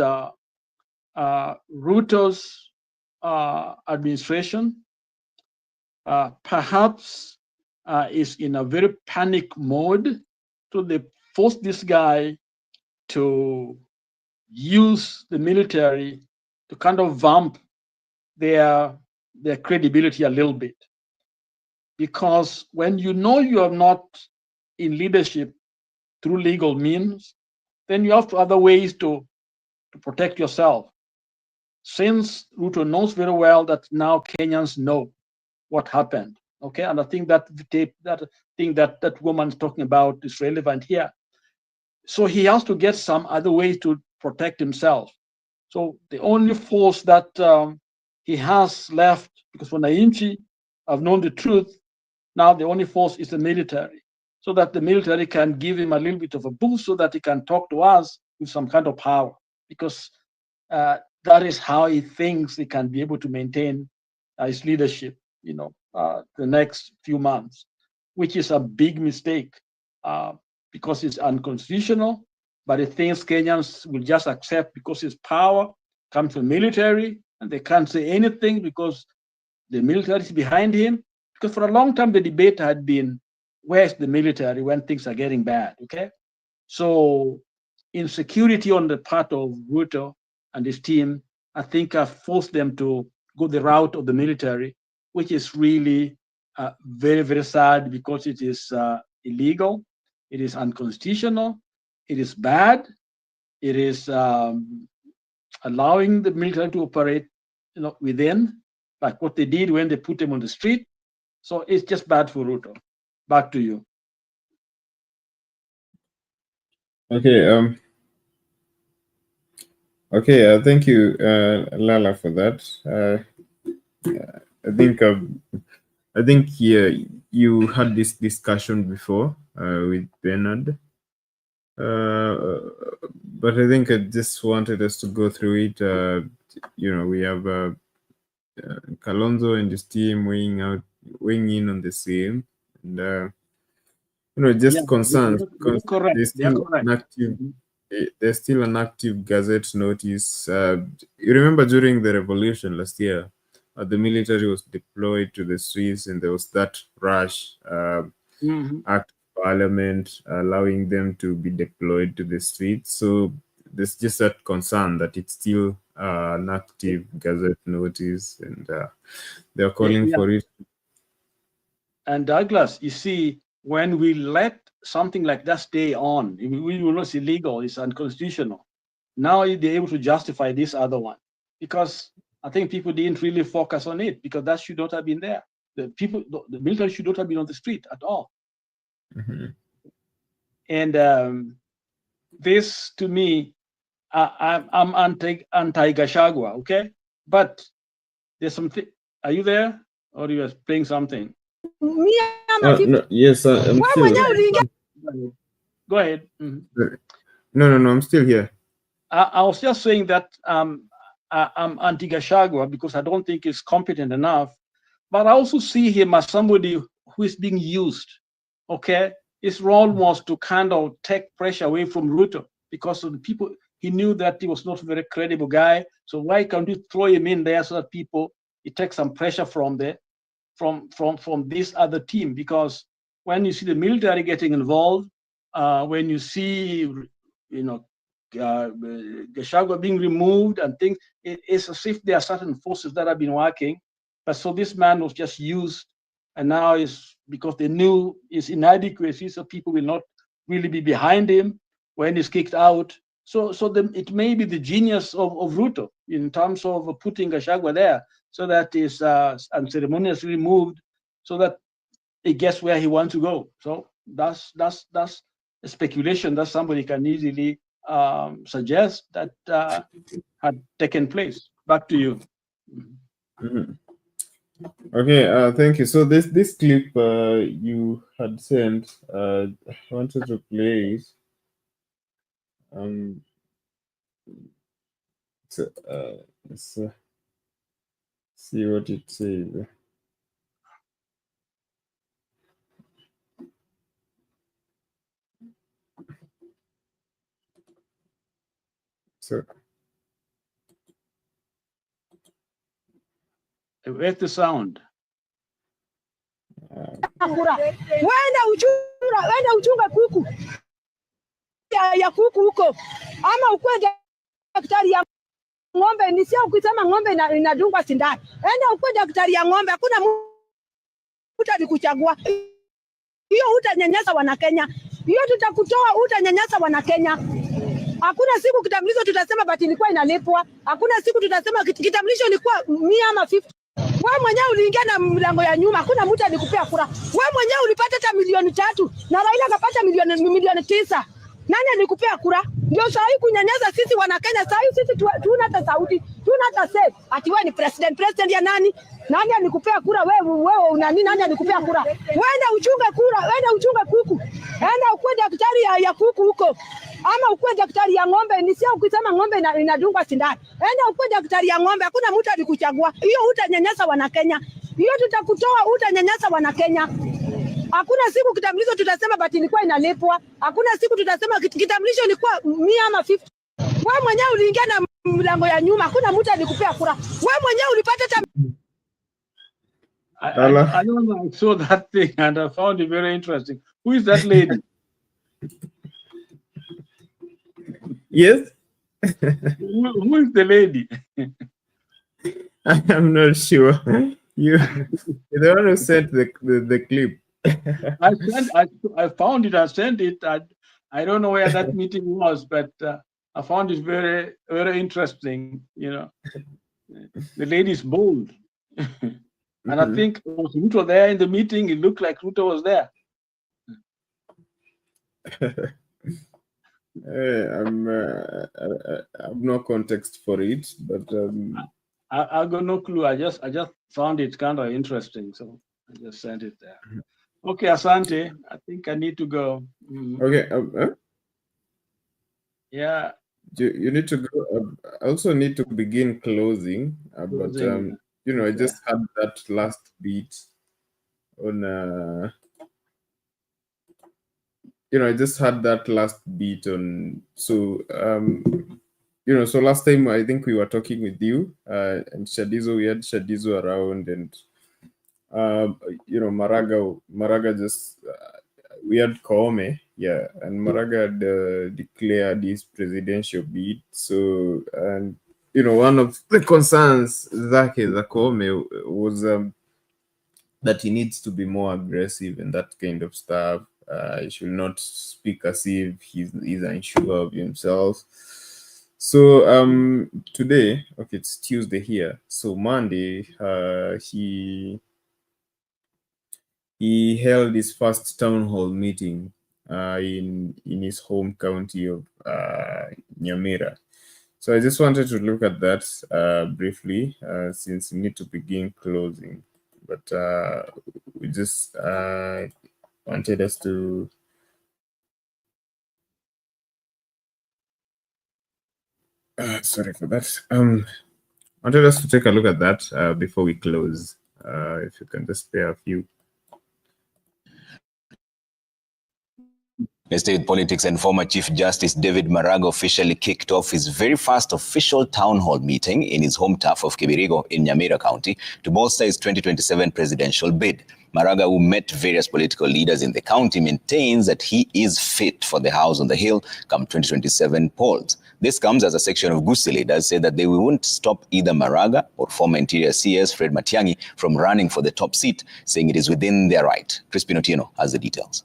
Ruto's administration perhaps is in a very panic mode, so they force this guy to use the military to kind of vamp their credibility a little bit. Because when you know you are not in leadership through legal means, then you have other ways to protect yourself. Since Ruto knows very well that now Kenyans know what happened, okay? And I think that that woman is talking about is relevant here. So he has to get some other way to protect himself. So the only force that he has left, because when Wananchi have known the truth, now the only force is the military, so that the military can give him a little bit of a boost so that he can talk to us with some kind of power, because that is how he thinks he can be able to maintain his leadership, the next few months. which is a big mistake because it's unconstitutional. But it thinks Kenyans will just accept because his power comes from military, and they can't say anything because the military is behind him. Because for a long time, the debate had been, where's the military when things are getting bad, okay? So insecurity on the part of Ruto and his team, I think, have forced them to go the route of the military, which is really very, very sad because it is illegal, it is unconstitutional, it is bad, it is allowing the military to operate, within, like what they did when they put them on the street. So it's just bad for Ruto. Back to you. Okay. Okay. Thank you, Lala, for that. I think you had this discussion before with Bernard, but I think I just wanted us to go through it. We have Kalonzo and his team weighing in on the same, and just concerns because there's still an active Gazette notice. You remember during the revolution last year, the military was deployed to the streets, and there was that rush act of parliament allowing them to be deployed to the streets. So there's just that concern that it's still an active Gazette notice, and they're calling for it. And Douglas, you see, when we let something like that stay on, we will not, it's illegal, it's unconstitutional. Now they're able to justify this other one because I think people didn't really focus on it because that should not have been there. The military should not have been on the street at all. Mm-hmm. And this, to me, I'm anti-Gachagua, okay? But there's something. Are you there, or you are playing something? No, yes, I'm still. Go ahead. Mm-hmm. No, I'm still here. I was just saying that I'm anti-Gachagua because I don't think he's competent enough. But I also see him as somebody who is being used, okay? His role was to kind of take pressure away from Ruto because of the people. He knew that he was not a very credible guy. So why can't you throw him in there so that it takes some pressure from this other team? Because when you see the military getting involved, when you see, Gachagua being removed and things, it's as if there are certain forces that have been working. But so this man was just used, and now is because they knew his inadequacy, so people will not really be behind him when he's kicked out. So it may be the genius of Ruto in terms of putting Gachagua there, so that is unceremoniously removed, so that he gets where he wants to go. So that's a speculation that somebody can easily suggest that had taken place. Back to you. Mm-hmm. Okay, thank you. So this clip you had sent, I wanted to play it. Let's see what it says. So where's the sound? Wenda uchunga kuku ya kuku huko, ama ukwe daktari ya ng'ombe. Ni sio ukisema ng'ombe inadungwa sindano, enda ukwe daktari ya ng'ombe. Hakuna mtu alikuchagua. Hiyo utanyanyasa wana Kenya, hiyo tutakutoa, utanyanyasa wana Kenya. Hakuna siku kitambulisho tutasema bati ilikuwa inalipwa. Hakuna siku tutasema kitambulisho ilikuwa 100 ama 50. Wewe mwenyewe uliingia na mlango ya nyuma, hakuna mtu alikupea kura. Wewe mwenyewe ulipata hata 3 na Raila akapata milioni 9. Nani alikupea kura? Ndio sasa hivi kunyanyasa sisi wana Kenya. Sasa hivi sisi tuna hata sauti, tuna hata say. Ati wewe ni president ya nani? Nani alikupea kura? Wewe una nini? Nani alikupea kura? Wenda uchunge kura, wenda uchunge kuku. Enda ukwe daktari ya kuku huko. Ama ukwe daktari ya ng'ombe. Ni sio ukisema ng'ombe inadungwa sindano. Enda ukwe daktari ya ng'ombe. Hakuna mtu alikuchagua. Hiyo utanyanyasa wana Kenya. Hiyo tutakutoa, utanyanyasa wana Kenya. Hakuna siku kitambulisho tutasema but ilikuwa inalipwa. Hakuna siku tutasema kitambulisho ilikuwa 100 ama 50. Wewe mwenyewe uliingia na mlango ya nyuma, hakuna mtu alikupea kura. Wewe mwenyewe ulipata I don't know, I saw that thing and I found it very interesting. Who is that lady? Yes? Who is the lady? I'm not sure. You're the one who sent the clip. I found it, I sent it. I don't know where that meeting was, but I found it very, very interesting. You know, the lady is bold. And I think was Ruto there in the meeting. It looked like Ruto was there. I have no context for it, but I got no clue. I just found it kind of interesting, so I just sent it there. Okay, Asante, I think I need to go. Okay. Yeah. You need to go. I also need to begin closing, but you know, I just had that last beat on. You know, I just had that last beat on. So you know, so last time I think we were talking with you and Shadizo. We had Shadizo around, and you know, Maraga just we had Koome, yeah, and Maraga had declared his presidential bid. So, and you know, one of the concerns Zake Koome was that he needs to be more aggressive and that kind of stuff. He should not speak as if he's unsure of himself. So today, okay, it's Tuesday here. So Monday, he held his first town hall meeting in his home county of Nyamira. So I just wanted to look at that briefly since we need to begin closing. But we just wanted us to sorry for that. Wanted us to take a look at that before we close. If you can just spare a few. Let's stay with politics, and former Chief Justice David Maraga officially kicked off his very first official town hall meeting in his home turf of Kibirigo in Nyamira County to bolster his 2027 presidential bid. Maraga, who met various political leaders in the county, maintains that he is fit for the House on the Hill come 2027 polls. This comes as a section of Gusii leaders say that they won't stop either Maraga or former Interior CS Fred Matiang'i from running for the top seat, saying it is within their right. Crispin Otieno has the details.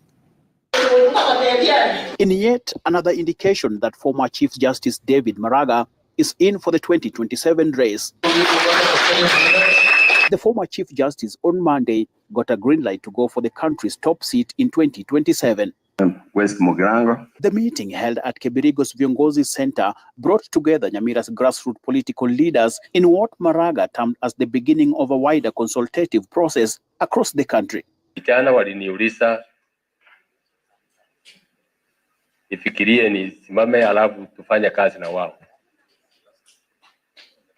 In yet another indication that former Chief Justice David Maraga is in for the 2027 race. The former Chief Justice on Monday got a green light to go for the country's top seat in 2027. West Mugirango. The meeting held at Kibirigo's Viongozi Center brought together Nyamira's grassroots political leaders in what Maraga termed as the beginning of a wider consultative process across the country. Vijana waliniuliza nifikirie nisimame alafu tufanye kazi na wao.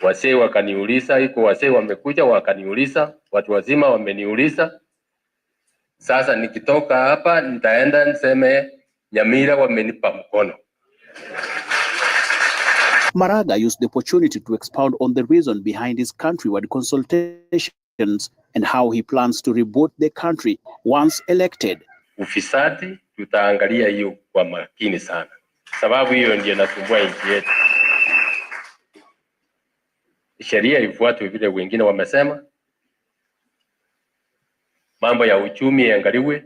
Wasee wakaniuliza, iko wasee wamekuja wakaniuliza, watu wazima wameniuliza. Sasa nikitoka hapa nitaenda niseme Nyamira wamenipa mkono. Maraga used the opportunity to expound on the reason behind his countrywide consultations and how he plans to reboot the country once elected. Ufisadi tutaangalia hiyo kwa makini sana, sababu hiyo ndiyo inasumbua nchi yetu. Sheria ifuatwe vile wengine wamesema, mambo ya uchumi yaangaliwe,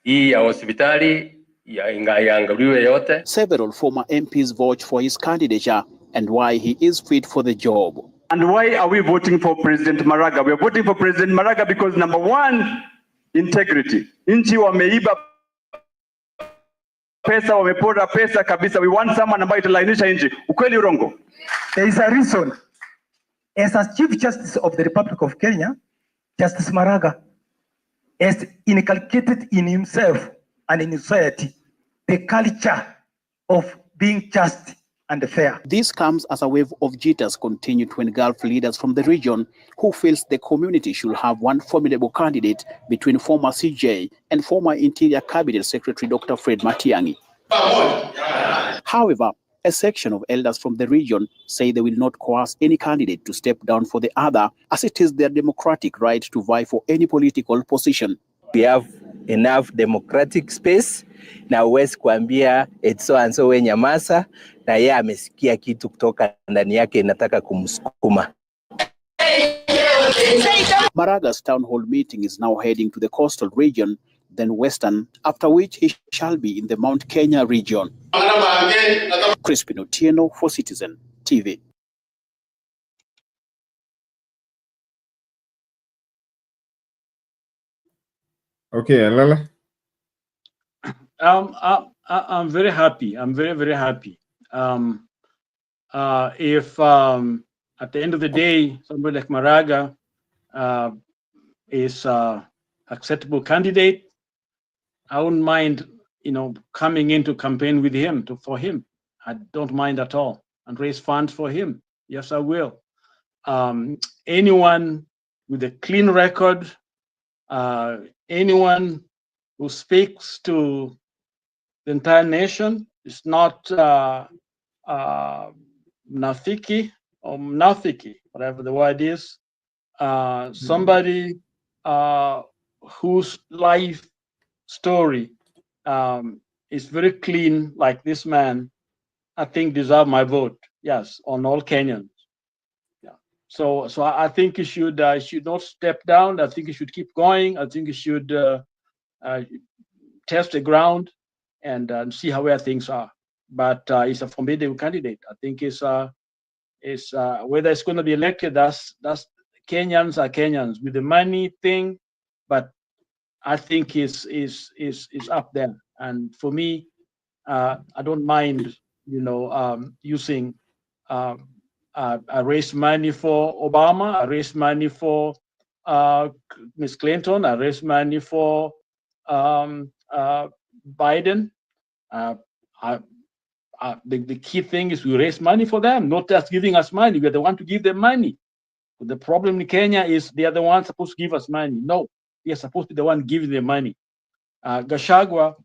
hii ya hospitali yaangaliwe yote. Several former MPs voted for his candidature and why he is fit for the job. And why are we voting for President Maraga? We are voting for President Maraga because number one, integrity. Nchi wameiba pesa, wamepora pesa kabisa. We want someone ambaye italainisha nchi. Ukweli urongo? There is a reason. As a Chief Justice of the Republic of Kenya, Justice Maraga has inculcated in himself and in society the culture of being just and fair. This comes as a wave of jitters continue to engulf leaders from the region who feels the community should have one formidable candidate between former CJ and former Interior Cabinet Secretary Dr. Fred Matiang'i. However, a section of elders from the region say they will not coerce any candidate to step down for the other, as it is their democratic right to vie for any political position. We have enough democratic space na uwezi kuambia it's so and so we nyamaza na yeye amesikia kitu kutoka ndani yake inataka kumsukuma. Maraga's town hall meeting is now heading to the coastal region, then western, after which he shall be in the Mount Kenya region. Crispin Otieno for Citizen TV. Okay, Alala. I'm very happy. I'm very, very happy. If at the end of the day, somebody like Maraga is acceptable candidate, I wouldn't mind, coming in to campaign with him for him. I don't mind at all, and raise funds for him. Yes, I will. Anyone with a clean record, anyone who speaks to the entire nation, is not Nafiki or Mnafiki, whatever the word is. Somebody whose life story is very clean, like this man, I think deserve my vote. Yes, on all Kenyans. Yeah. So I think he should not step down. I think he should keep going. I think he should test the ground and see where things are. But he's a formidable candidate. I think is whether it's going to be elected. That's Kenyans are Kenyans with the money thing, but I think is up there. And for me, I don't mind, using. I raised money for Obama. I raised money for Miss Clinton. I raised money for Biden. The key thing is we raise money for them, not just giving us money. We are the one to give them money. But the problem in Kenya is they are the ones supposed to give us money. No, they are supposed to be the one giving them money. Gachagua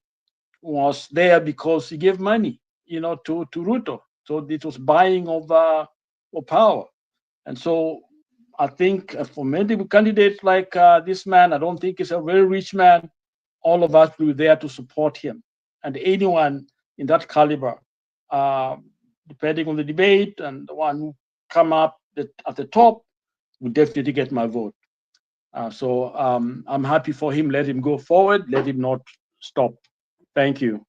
was there because he gave money, to Ruto. So it was buying of power. And so I think for many candidates like this man, I don't think he's a very rich man. All of us will be there to support him. And anyone in that caliber, depending on the debate and the one who come up at the top, will definitely get my vote. So I'm happy for him. Let him go forward. Let him not stop. Thank you.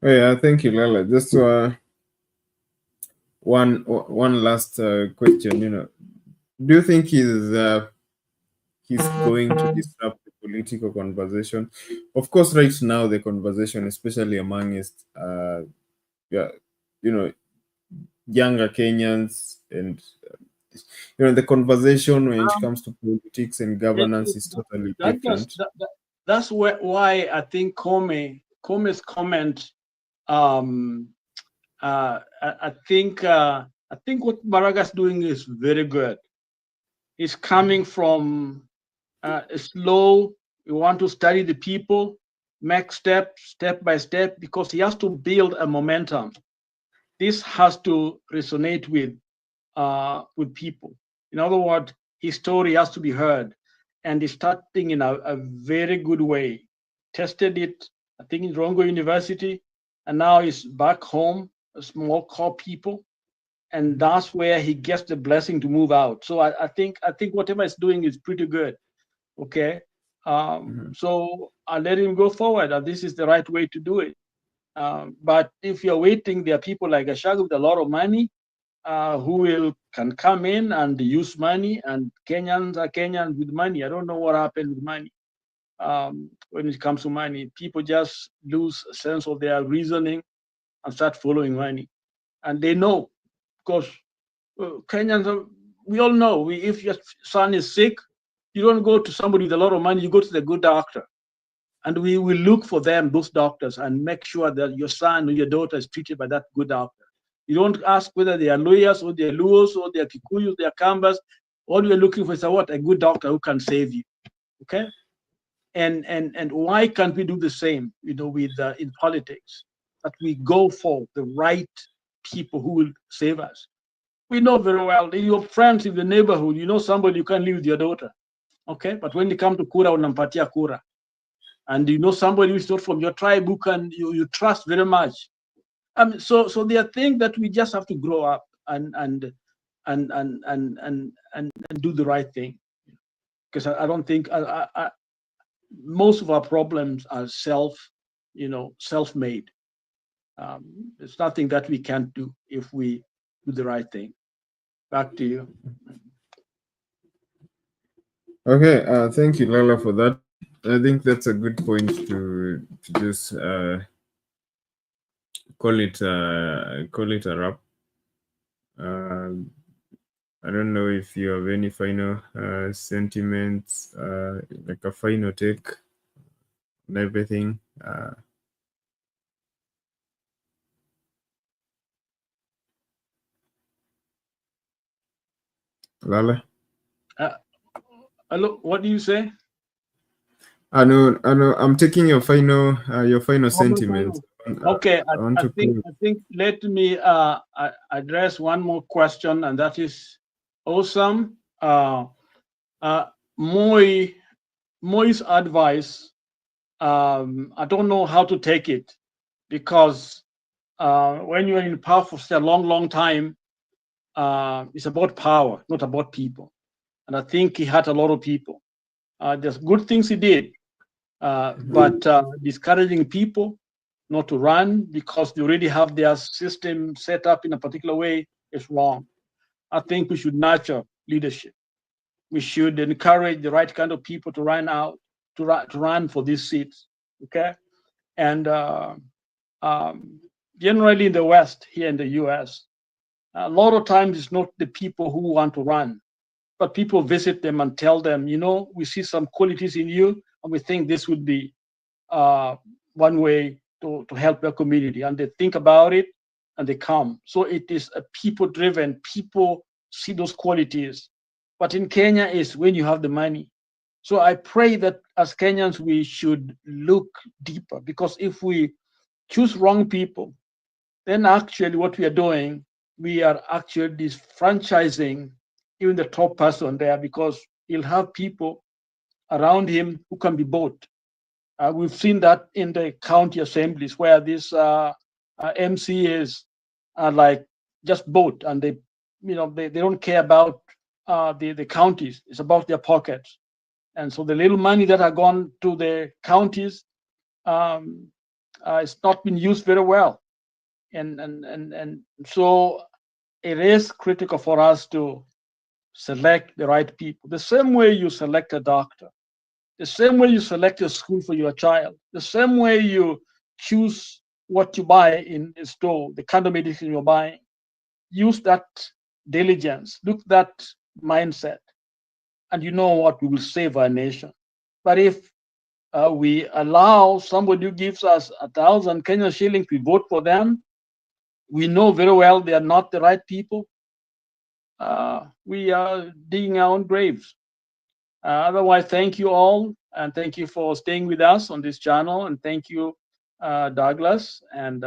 Yeah, thank you, Lala. Just one last question. Do you think he's going to disrupt the political conversation? Of course, right now the conversation, especially amongst younger Kenyans, and the conversation when it comes to politics and governance is totally different. That's why I think Kome's comment. I think what Maraga's doing is very good. He's coming from slow. We want to study the people, make step by step, because he has to build a momentum. This has to resonate with people. In other words, his story has to be heard, and he's starting in a very good way. Tested it, I think, in Rongo University, and now he's back home, a small core people, and that's where he gets the blessing to move out. So I think whatever he's doing is pretty good. Okay, so I'll let him go forward, and this is the right way to do it. But if you're waiting, there are people like Gachagua with a lot of money who can come in and use money, and Kenyans are Kenyans with money. I don't know what happened with money. When it comes to money, people just lose a sense of their reasoning and start following money. And they know, because Kenyans, we all know, if your son is sick, you don't go to somebody with a lot of money, you go to the good doctor. And we will look for them, those doctors, and make sure that your son or your daughter is treated by that good doctor. You don't ask whether they are lawyers or they are Luos or they are Kikuyus, they are Kambas. All you're looking for is a good doctor who can save you. Okay? And why can't we do the same, with in politics? That we go for the right people who will save us. We know very well, in your friends in the neighborhood, you know somebody you can live with your daughter. Okay? But when you come to Kura, unampatia Kura. And you know somebody who's not from your tribe who you trust very much. So there are things that we just have to grow up and do the right thing. Because I don't think most of our problems are self-made. It's nothing that we can't do if we do the right thing. Back to you. Okay, thank you, Lala, for that. I think that's a good point to just call it a wrap. I don't know if you have any final sentiments, like a final take on everything. Lala? Hello, what do you say? I know. I'm taking your final sentiments. Okay, I think let me address one more question, and that is awesome. Moi's advice, I don't know how to take it, because when you're in power for such a long time, it's about power, not about people. And I think he had a lot of people. There's good things he did, but discouraging people not to run because they already have their system set up in a particular way is wrong. I think we should nurture leadership. We should encourage the right kind of people to run for these seats. Okay, and generally in the West, here in the U.S., a lot of times it's not the people who want to run, but people visit them and tell them, we see some qualities in you, and we think this would be one way to help their community. And they think about it and they come. So it is a people-driven, people see those qualities. But in Kenya is when you have the money. So I pray that as Kenyans, we should look deeper, because if we choose wrong people, then actually what we are doing, we are actually disfranchising even the top person there, because he'll have people around him who can be bought. We've seen that in the county assemblies where these MCAs are like just bought, and they don't care about the counties. It's about their pockets. And so the little money that are gone to the counties, it's not been used very well. And so it is critical for us to select the right people. The same way you select a doctor, the same way you select a school for your child, the same way you choose what you buy in the store, the kind of medicine you're buying. Use that diligence, look that mindset, and you know what, we will save our nation. But if we allow somebody who gives us 1,000 Kenyan shillings, we vote for them, we know very well they are not the right people, we are digging our own graves. Otherwise, thank you all, and thank you for staying with us on this channel, and thank you, Douglas and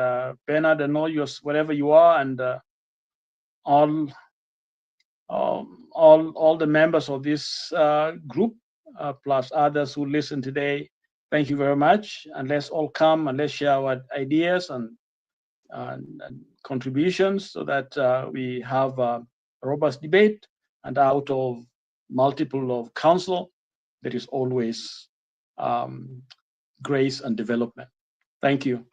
Bernard, I know you're wherever you are, and all the members of this group, plus others who listen today. Thank you very much, and let's all come and let's share our ideas and contributions so that we have a robust debate, and out of multiple of council, there is always grace and development. Thank you.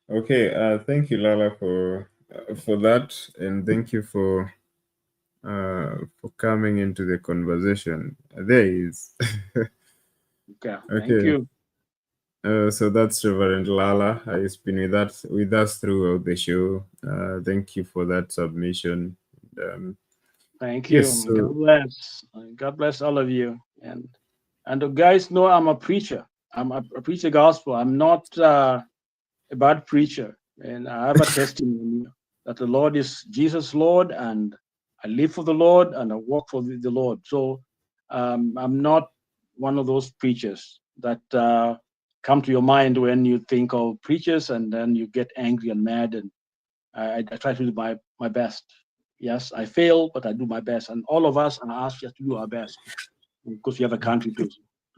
Okay, thank you, Lala, for that, and thank you for coming into the conversation. There is. Okay, thank you. So that's Reverend Lala. He's been with us throughout the show. Thank you for that submission. Thank you. Yes. So, God bless. God bless all of you. And the guys know I'm a preacher. I preach the gospel. I'm not a bad preacher. And I have a testimony that the Lord is Jesus Lord, and I live for the Lord and I walk for the Lord. So I'm not one of those preachers that come to your mind when you think of preachers and then you get angry and mad. And I try to do my best. Yes, I fail, but I do my best. And all of us are asked just to do our best because we have a country to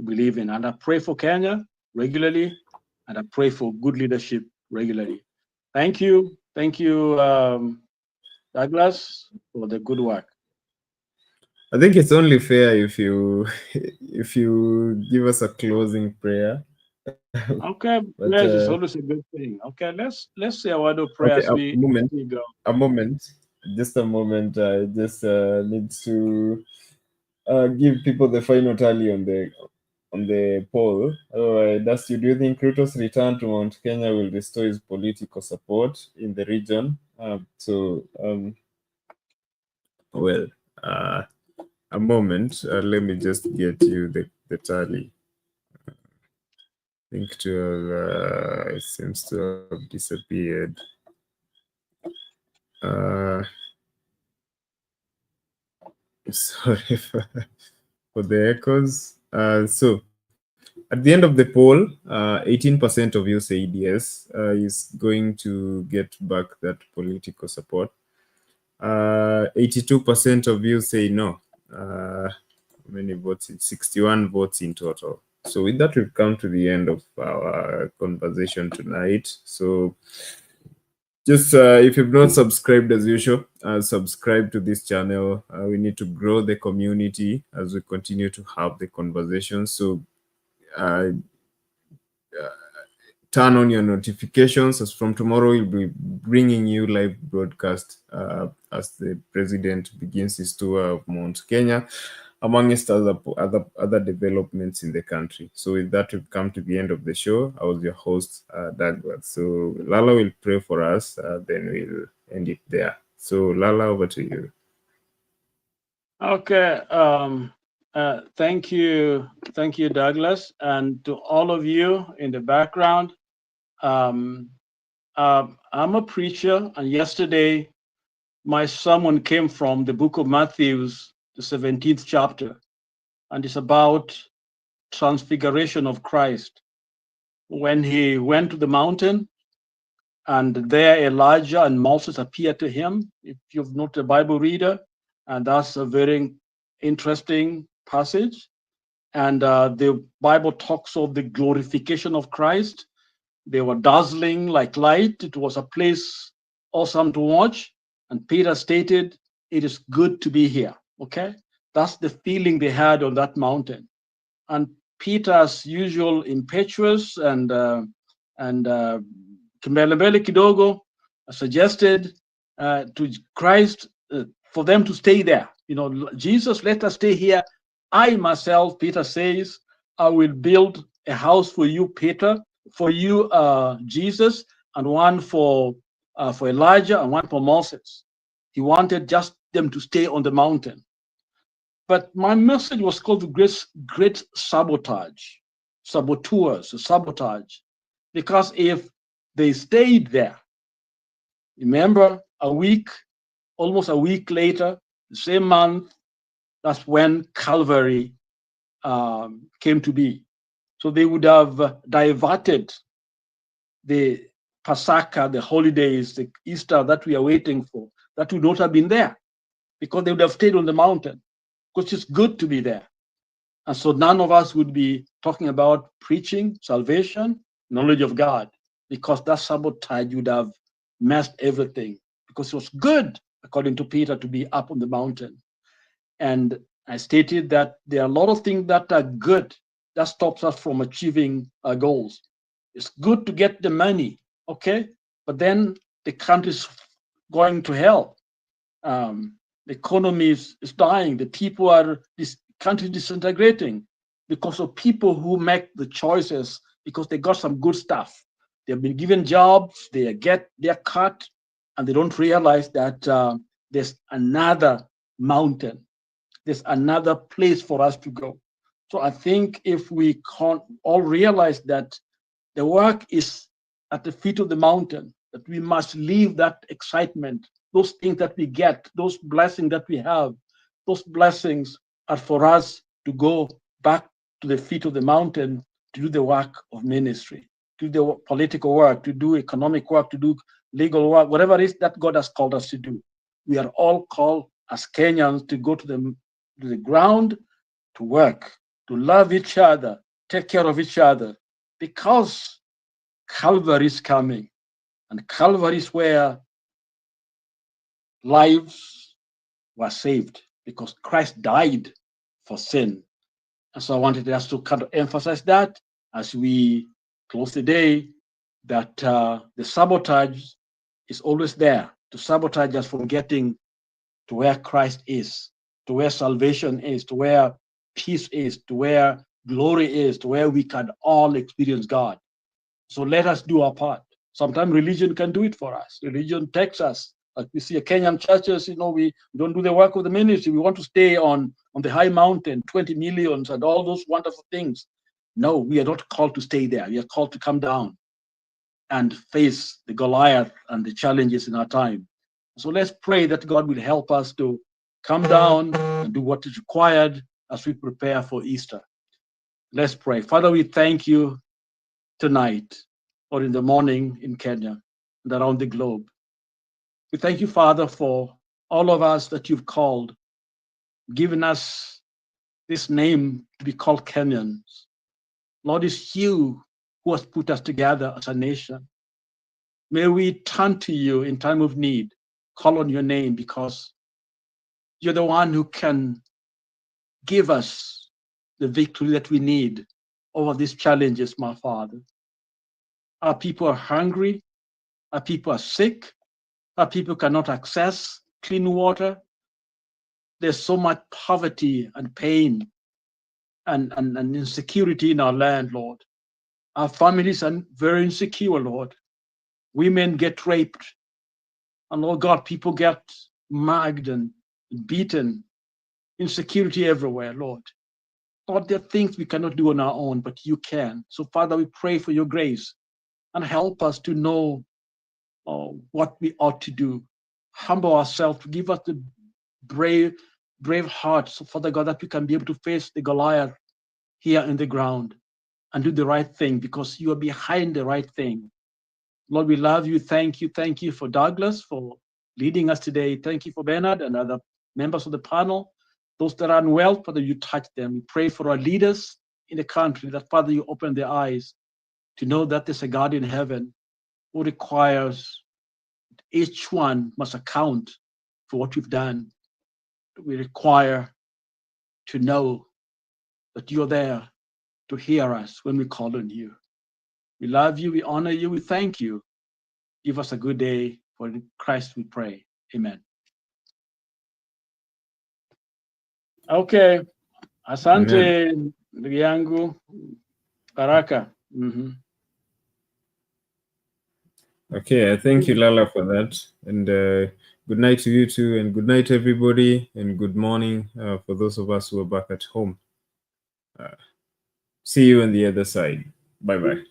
believe in. And I pray for Kenya regularly, and I pray for good leadership regularly. Thank you. Thank you, Douglas, for the good work. I think it's only fair if you give us a closing prayer. Okay, But, prayers is always a good thing. Okay, let's say a word of prayer okay, as we go. Just a moment. I just need to give people the final tally on the poll. Do you think Ruto's return to Mount Kenya will restore his political support in the region? A moment. Let me just get you the tally. I think it seems to have disappeared. Sorry for the echoes. So at the end of the poll, 18% of you said yes, is going to get back that political support. 82% of you say no. How many votes? 61 votes in total. So with that, we've come to the end of our conversation tonight. So just if you've not subscribed as usual, subscribe to this channel. We need to grow the community as we continue to have the conversation. So turn on your notifications, as from tomorrow we'll be bringing you live broadcast as the president begins his tour of Mount Kenya, amongst other developments in the country. So with that, we've come to the end of the show. I was your host, Douglas. So Lala will pray for us, then we'll end it there. So Lala, over to you. Okay. Thank you, Douglas, and to all of you in the background. I'm a preacher, and yesterday my sermon came from the book of Matthew, the 17th chapter, and it's about transfiguration of Christ. When he went to the mountain, and there Elijah and Moses appeared to him, if you've not a Bible reader, and that's a very interesting passage. And the Bible talks of the glorification of Christ. They were dazzling like light. It was a place awesome to watch. And Peter stated, "It is good to be here." Okay, that's the feeling they had on that mountain. And Peter, as usual, impetuous and kimbelembele kidogo, suggested to Christ for them to stay there. You know, Jesus, let us stay here. I myself, Peter says, I will build a house for you, Peter, for you, Jesus, and one for Elijah and one for Moses. He wanted just them to stay on the mountain. But my message was called the great sabotage, sabotage, because if they stayed there, remember, almost a week later, the same month, that's when Calvary came to be. So they would have diverted the Passover, the holidays, the Easter that we are waiting for. That would not have been there because they would have stayed on the mountain, because it's good to be there. And so none of us would be talking about preaching, salvation, knowledge of God, because that sabotage would have messed everything, because it was good, according to Peter, to be up on the mountain. And I stated that there are a lot of things that are good that stops us from achieving our goals. It's good to get the money, okay? But then the country's going to hell. The economy is dying. The people are, this country is disintegrating because of people who make the choices because they got some good stuff. They've been given jobs, they're cut, and they don't realize that there's another mountain. There's another place for us to go. So I think if we can't all realize that the work is at the feet of the mountain, that we must leave that excitement, those things that we get, those blessings that we have, those blessings are for us to go back to the feet of the mountain to do the work of ministry, to do the political work, to do economic work, to do legal work, whatever it is that God has called us to do. We are all called as Kenyans to go to the ground, to work, to love each other, take care of each other, because Calvary is coming. And Calvary is where lives were saved, because Christ died for sin. And so I wanted us to kind of emphasize that as we close the day, that the sabotage is always there to sabotage us from getting to where Christ is, to where salvation is, to where peace is, to where glory is, to where we can all experience God. So let us do our part. Sometimes religion can do it for us. Religion takes us. Like we see Kenyan churches, we don't do the work of the ministry. We want to stay on the high mountain, 20 millions and all those wonderful things. No, we are not called to stay there. We are called to come down and face the Goliath and the challenges in our time. So let's pray that God will help us to come down and do what is required as we prepare for Easter. Let's pray. Father, we thank you tonight or in the morning in Kenya and around the globe. We thank you, Father, for all of us that you've called, given us this name to be called Kenyans. Lord, it's you who has put us together as a nation. May we turn to you in time of need, call on your name, because you're the one who can give us the victory that we need over these challenges, my Father. Our people are hungry. Our people are sick. Our people cannot access clean water. There's so much poverty and pain and insecurity in our land, Lord. Our families are very insecure, Lord. Women get raped. And Lord God, people get mugged and beaten. Insecurity everywhere, Lord. Lord, there are things we cannot do on our own, but you can. So, Father, we pray for your grace and help us to know what we ought to do. Humble ourselves, give us the brave hearts, so, Father God, that we can be able to face the Goliath here in the ground and do the right thing, because you are behind the right thing. Lord, we love you. Thank you for Douglas for leading us today. Thank you for Bernard and other members of the panel. Those that are unwell, Father, you touch them. We pray for our leaders in the country, that, Father, you open their eyes to know that there's a God in heaven who requires each one must account for what we've done. We require to know that you're there to hear us when we call on you. We love you, we honor you, we thank you. Give us a good day. For Christ we pray. Amen. Okay. Asante ndugu yangu Baraka. Okay, I thank you, Lala, for that. And good night to you too, and good night, everybody, and good morning for those of us who are back at home. See you on the other side. Bye-bye.